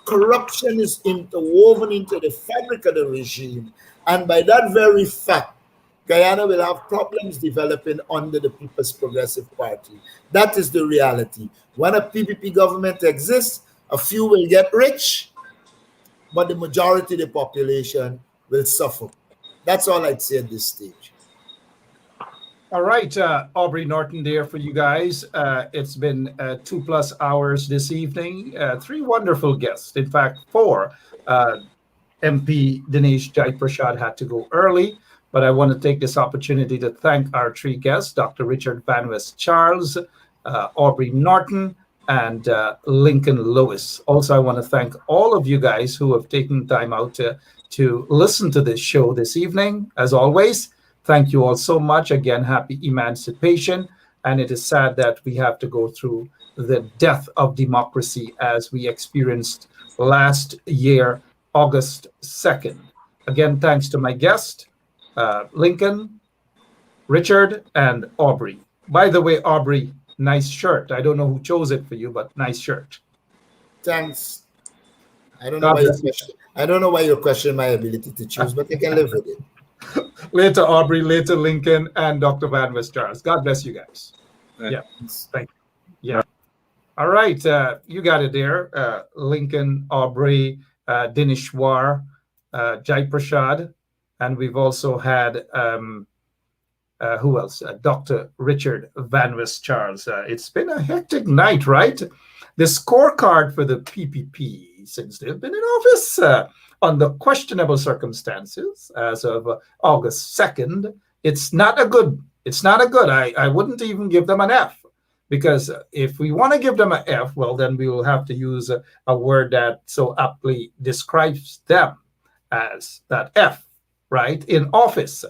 Corruption is interwoven into the fabric of the regime. And by that very fact, Guyana will have problems developing under the People's Progressive Party. That is the reality. When a PPP government exists, a few will get rich, but the majority of the population will suffer. That's all I'd say at this stage. All right, Aubrey Norton there for you guys. It's been 2+ hours this evening. 3 wonderful guests. In fact, 4. MP Dinesh Jaiprashad had to go early, but I want to take this opportunity to thank our 3 guests, Dr. Richard Van West Charles, Aubrey Norton, and Lincoln Lewis. Also, I want to thank all of you guys who have taken time out to listen to this show this evening. As always, thank you all so much. Again, happy Emancipation. And it is sad that we have to go through the death of democracy as we experienced last year, August 2nd. Again, thanks to my guest, Lincoln, Richard, and Aubrey. By the way, Aubrey, nice shirt. I don't know who chose it for you, but nice shirt. Thanks. I don't know God why you bless you. question. I don't know why you question my ability to choose, but I can live with it. Later, Aubrey, later, Lincoln, and Dr. Van West Charles. God bless you guys. Yeah, thank you. Yeah. All right, you got it there. Lincoln, Aubrey, Dineshwar, Jai Prashad, and we've also had who else? Dr. Richard Van West Charles. It's been a hectic night, right? The scorecard for the PPP, since they've been in office under questionable circumstances as of August 2nd, it's not a good. It's not a good. I wouldn't even give them an F, because if we want to give them an F, well, then we will have to use a word that so aptly describes them as that F, right? In office.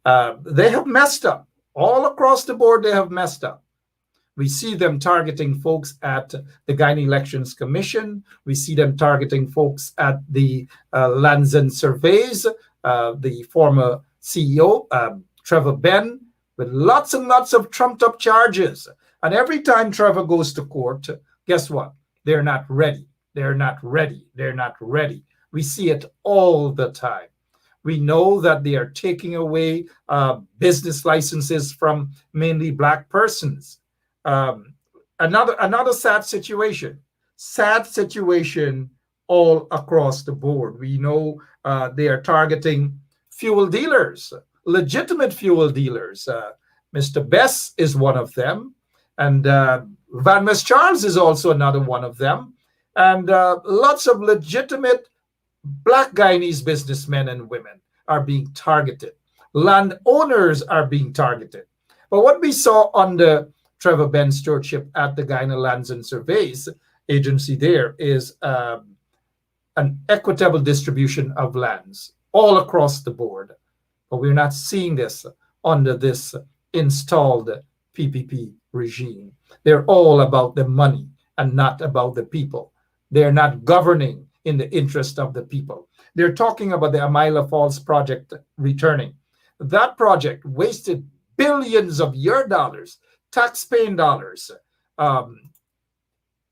They have messed up. All across the board, they have messed up. We see them targeting folks at the Guyana Elections Commission. We see them targeting folks at the Lands and Surveys, the former CEO, Trevor Benn, with lots and lots of trumped up charges. And every time Trevor goes to court, guess what? They're not ready. They're not ready. They're not ready. We see it all the time. We know that they are taking away business licenses from mainly Black persons. Another sad situation all across the board. We know they are targeting fuel dealers, legitimate fuel dealers. Mr. Bess is one of them, and Van West Charles is also another one of them, and lots of legitimate Black Guyanese businessmen and women are being targeted. Landowners are being targeted. But what we saw under Trevor Benn's stewardship at the Guyana Lands and Surveys agency there is an equitable distribution of lands all across the board. But we're not seeing this under this installed PPP regime. They're all about the money and not about the people. They're not governing in the interest of the people. They're talking about the Amila Falls project returning. That project wasted billions of your dollars, taxpaying dollars.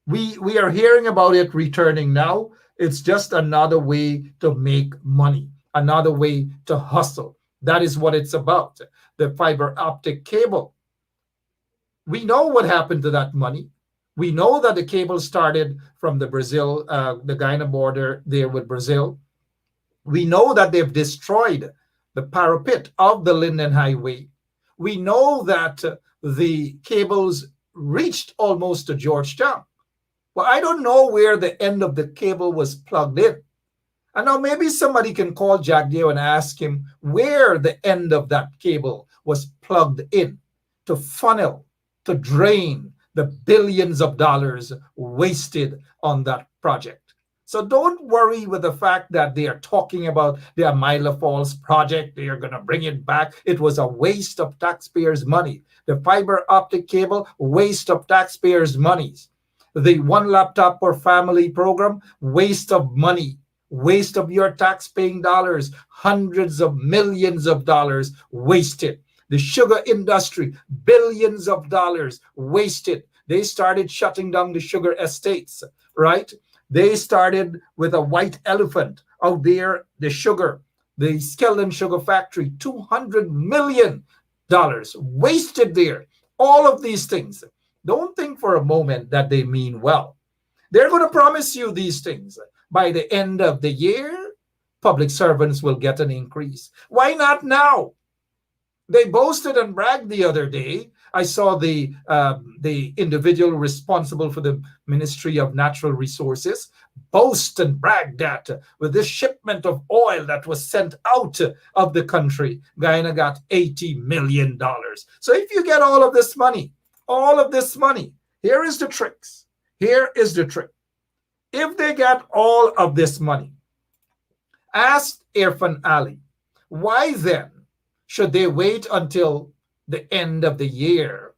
We are hearing about it returning now. It's just another way to make money, another way to hustle. That is what it's about. The fiber optic cable. We know what happened to that money. We know that the cable started from the Brazil, the Guyana border there with Brazil. We know that they've destroyed the parapet of the Linden Highway. We know that the cables reached almost to Georgetown. Well, I don't know where the end of the cable was plugged in. And now maybe somebody can call Jack Dio and ask him where the end of that cable was plugged in to funnel, to drain the billions of dollars wasted on that project. So don't worry with the fact that they are talking about the Amila Falls project. They are going to bring it back. It was a waste of taxpayers' money. The fiber optic cable, waste of taxpayers' monies. The one laptop per family program, waste of money, waste of your tax-paying dollars, hundreds of millions of dollars wasted. The sugar industry, billions of dollars wasted. They started shutting down the sugar estates, right? They started with a white elephant out there, the sugar, the Skeldon Sugar Factory, $200 million wasted there. All of these things. Don't think for a moment that they mean well. They're going to promise you these things. By the end of the year, public servants will get an increase. Why not now? They boasted and bragged the other day. I saw the individual responsible for the Ministry of Natural Resources boast and brag that with this shipment of oil that was sent out of the country, Guyana got $80 million. So if you get all of this money, here is the tricks. Here is the trick. If they get all of this money, ask Irfan Ali, why then should they wait until the end of the year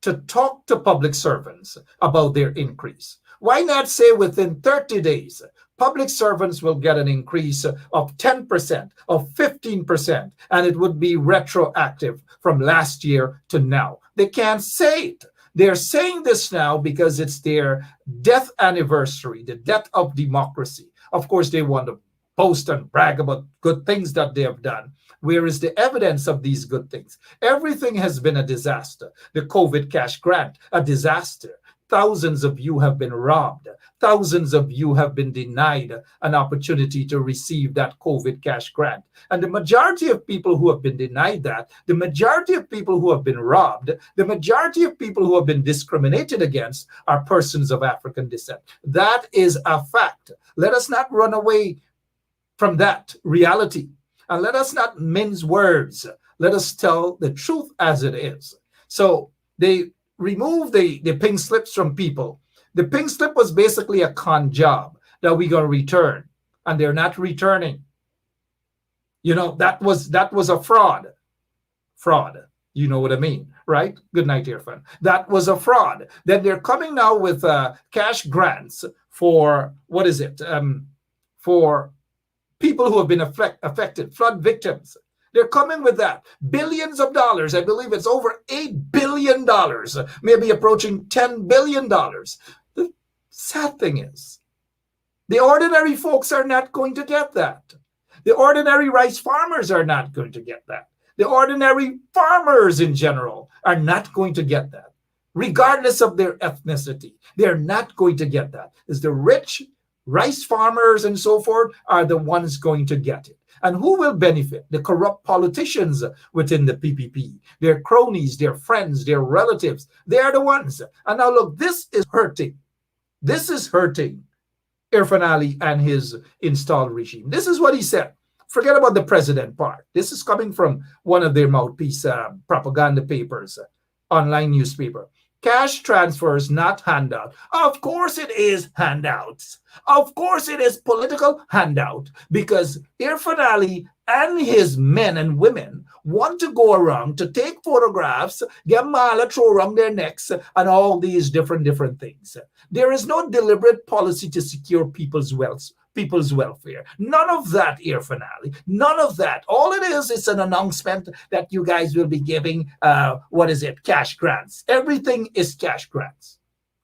to talk to public servants about their increase? Why not say within 30 days, public servants will get an increase of 10%, of 15%, and it would be retroactive from last year to now? They can't say it. They're saying this now because it's their death anniversary, the death of democracy. Of course, they want to boast and brag about good things that they have done. Where is the evidence of these good things? Everything has been a disaster. The COVID cash grant, a disaster. Thousands of you have been robbed. Thousands of you have been denied an opportunity to receive that COVID cash grant. And the majority of people who have been denied that, the majority of people who have been robbed, the majority of people who have been discriminated against are persons of African descent. That is a fact. Let us not run away from that reality. And let us not mince words. Let us tell the truth as it is. So they remove the pink slips from people. The pink slip was basically a con job that we're going to return, and they're not returning. You know, that was a fraud. You know what I mean, right? Good night, Irfan. That was a fraud. Then they're coming now with cash grants for, what is it? For people who have been affected, flood victims. They're coming with that. Billions of dollars. I believe it's over $8 billion, maybe approaching $10 billion. The sad thing is, the ordinary folks are not going to get that. The ordinary rice farmers are not going to get that. The ordinary farmers in general are not going to get that. Regardless of their ethnicity, they're not going to get that. It's the rich rice farmers and so forth are the ones going to get it. And who will benefit? The corrupt politicians within the PPP, their cronies, their friends, their relatives. They are the ones. And now look, this is hurting. This is hurting Irfan Ali and his installed regime. This is what he said. Forget about the president part. This is coming from one of their mouthpiece propaganda papers, online newspaper. Cash transfers, not handout. Of course it is handouts. Of course it is political handout, because Irfan Ali and his men and women want to go around to take photographs, get mala, throw around their necks, and all these different things. There is no deliberate policy to secure people's welfare. None of that, Irfan Ali. None of that. All it is an announcement that you guys will be giving, cash grants. Everything is cash grants.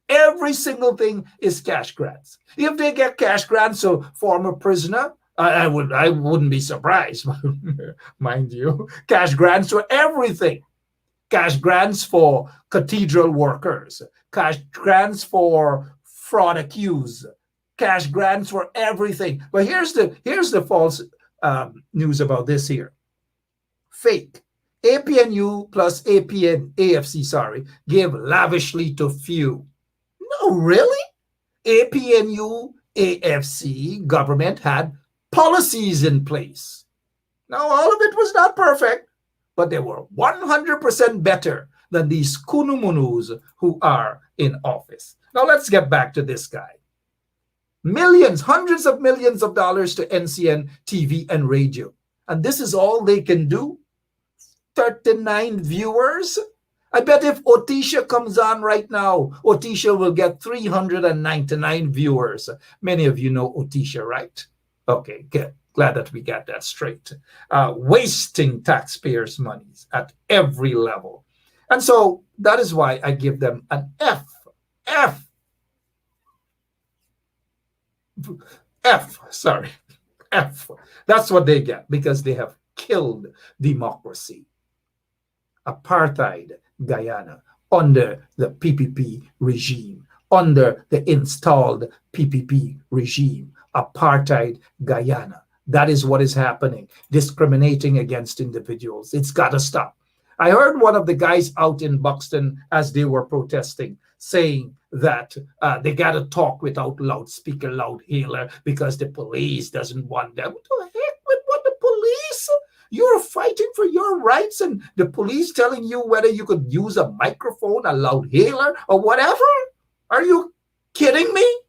Every single thing is cash grants. If they get cash grants, so former prisoner, I wouldn't be surprised, mind you. Cash grants for everything. Cash grants for cathedral workers. Cash grants for fraud accused. Cash grants for everything. But here's the false news about this here. Fake. APNU plus AFC, gave lavishly to few. No, really? APNU, AFC government had policies in place. Now, all of it was not perfect, but they were 100% better than these kunumunus who are in office. Now, let's get back to this guy. Millions, hundreds of millions of dollars to NCN TV and radio. And this is all they can do? 39 viewers? I bet if Otisha comes on right now, Otisha will get 399 viewers. Many of you know Otisha, right? Okay, good. Glad that we got that straight. Wasting taxpayers' monies at every level. And so that is why I give them an F. That's what they get, because they have killed democracy. Apartheid Guyana under the PPP regime, under the installed PPP regime. Apartheid Guyana. That is what is happening. Discriminating against individuals. It's got to stop. I heard one of the guys out in Buxton as they were protesting saying that they got to talk without loudspeaker, loud hailer, because the police doesn't want them. What the heck with what the police? You're fighting for your rights, and the police telling you whether you could use a microphone, a loud hailer, or whatever? Are you kidding me?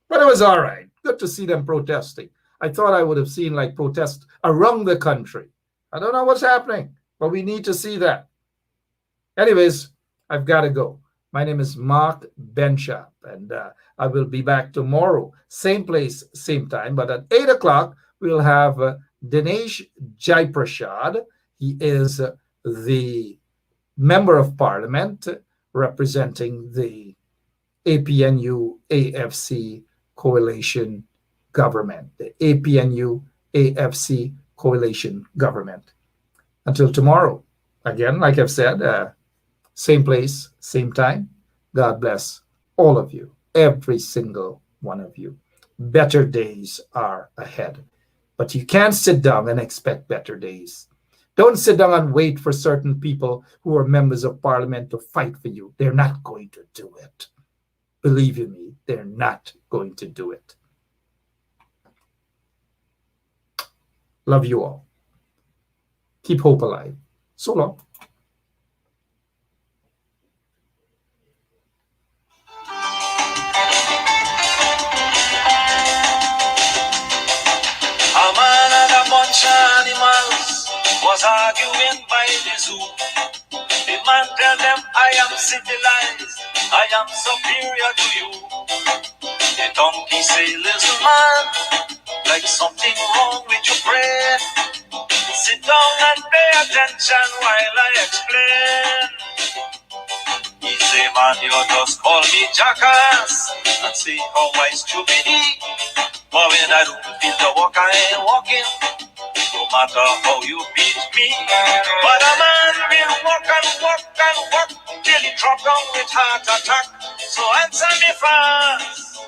But it was all right. Good to see them protesting. I thought I would have seen like protests around the country. I don't know what's happening, but we need to see that. Anyways, I've got to go. My name is Mark Benschop, and I will be back tomorrow. Same place, same time. But at 8 o'clock, we'll have Dinesh Jaiprashad. He is the member of parliament representing the APNU AFC coalition government, the APNU AFC coalition government. Until tomorrow, again, like I've said, same place, same time. God bless all of you, every single one of you. Better days are ahead. But you can't sit down and expect better days. Don't sit down and wait for certain people who are members of parliament to fight for you. They're not going to do it. Believe you me, they're not going to do it. Love you all. Keep hope alive. So long. A man and a bunch of animals was arguing by the zoo. The man tell them, I am civilized, I am superior to you. The donkey say, listen man, like something wrong with your brain. Sit down and pay attention while I explain. He say, man, you just call me jackass and say how I stupid. But when I don't feel the walk, I ain't walking. No matter how you beat me. But a man will walk and walk and walk till he drop down with heart attack. So answer me fast.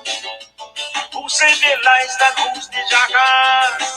Who civilized and who's the jackass?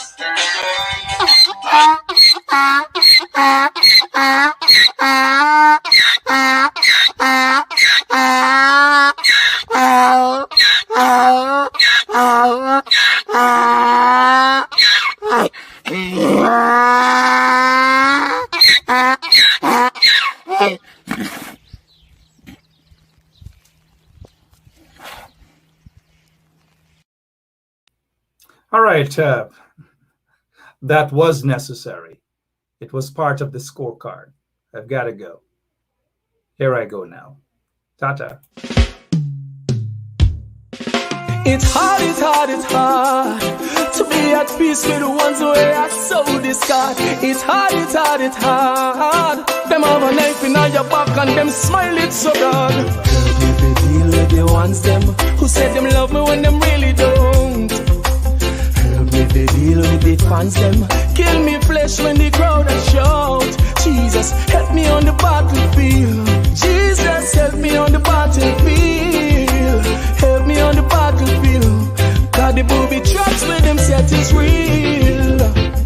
All right, that was necessary. It was part of the scorecard. I've got to go. Here I go now. Tata. It's hard, it's hard, it's hard to be at peace with the ones who are so discard. It's hard, it's hard, it's hard. Them have a knife in your back and them smile it so broad. Help me to deal with the ones them who said them love me when them really don't. Help me to deal with the fans them kill me flesh when the crowd a shout. Jesus, help me on the battlefield. Jesus, help me on the battlefield. Help me on the battlefield. Cause the booby traps with them set is real.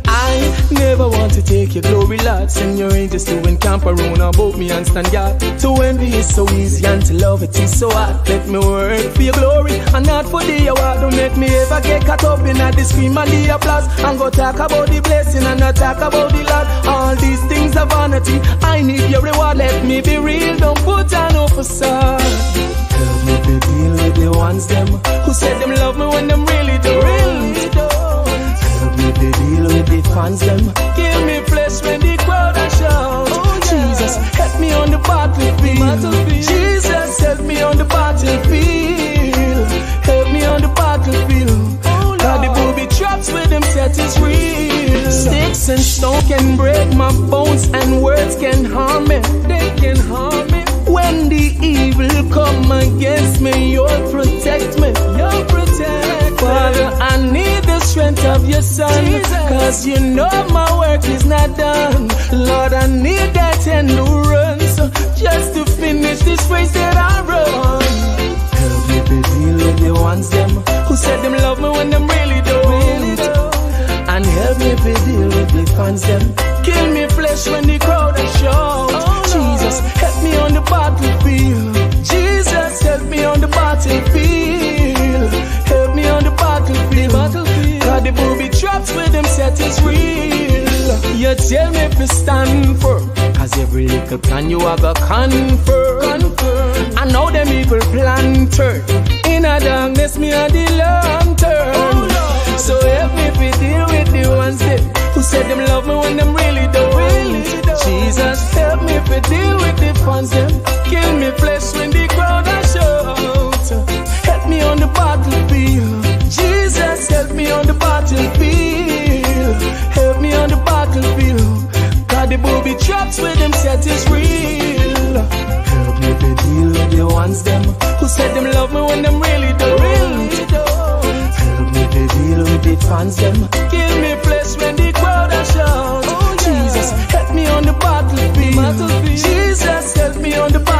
I never want to take your glory, Lord. Send your angels to encamp around about me and stand guard. To envy is so easy and to love it is so hard. Let me work for your glory and not for the award. Don't make me ever get caught up in the scream and the applause. And go talk about the blessing and not talk about the Lord. All these things are vanity. I need your reward. Let me be real. Don't put on no facade. Help me to deal with the ones them who said them love me when them really don't. Help me to deal with the fans them kill me flesh when the crowd a shout. Jesus, help me on the battlefield. Jesus, help me on the battlefield. Help me on the battlefield. Cause the booby traps with them set is real. Sticks and stone can break my bones and words can harm me. They can harm me. When the evil come against me, you'll protect me. You'll protect me. Father, I need the strength of your son. Cause you know my work is not done. Lord, I need that endurance just to finish this race that I run. Help me to deal with the ones them who said them love me when them really don't. And help me to deal with the fans them kill me flesh when the crowd are shout. Jesus, help me on the battlefield. Jesus, help me on the battlefield. Help me on the battlefield. Cause the booby traps with them set is real. You tell me if you stand firm. Cause every little plan you have a confirm. I know them evil plan turn. In a darkness me a the lantern. So help me to deal with the ones them who said them love me when them really don't. Jesus, help me to deal with the fans them kill me flesh when the crowd a shout. Help me on the battlefield. Jesus, help me on the battlefield. Help me on the battlefield. Cause the booby traps with them set is real. fans them, who said them love me when them really don't. Help me to deal with the fans them. Give me flesh when the crowd are shout. Jesus, help me on the battlefield. Jesus, help me on the battlefield.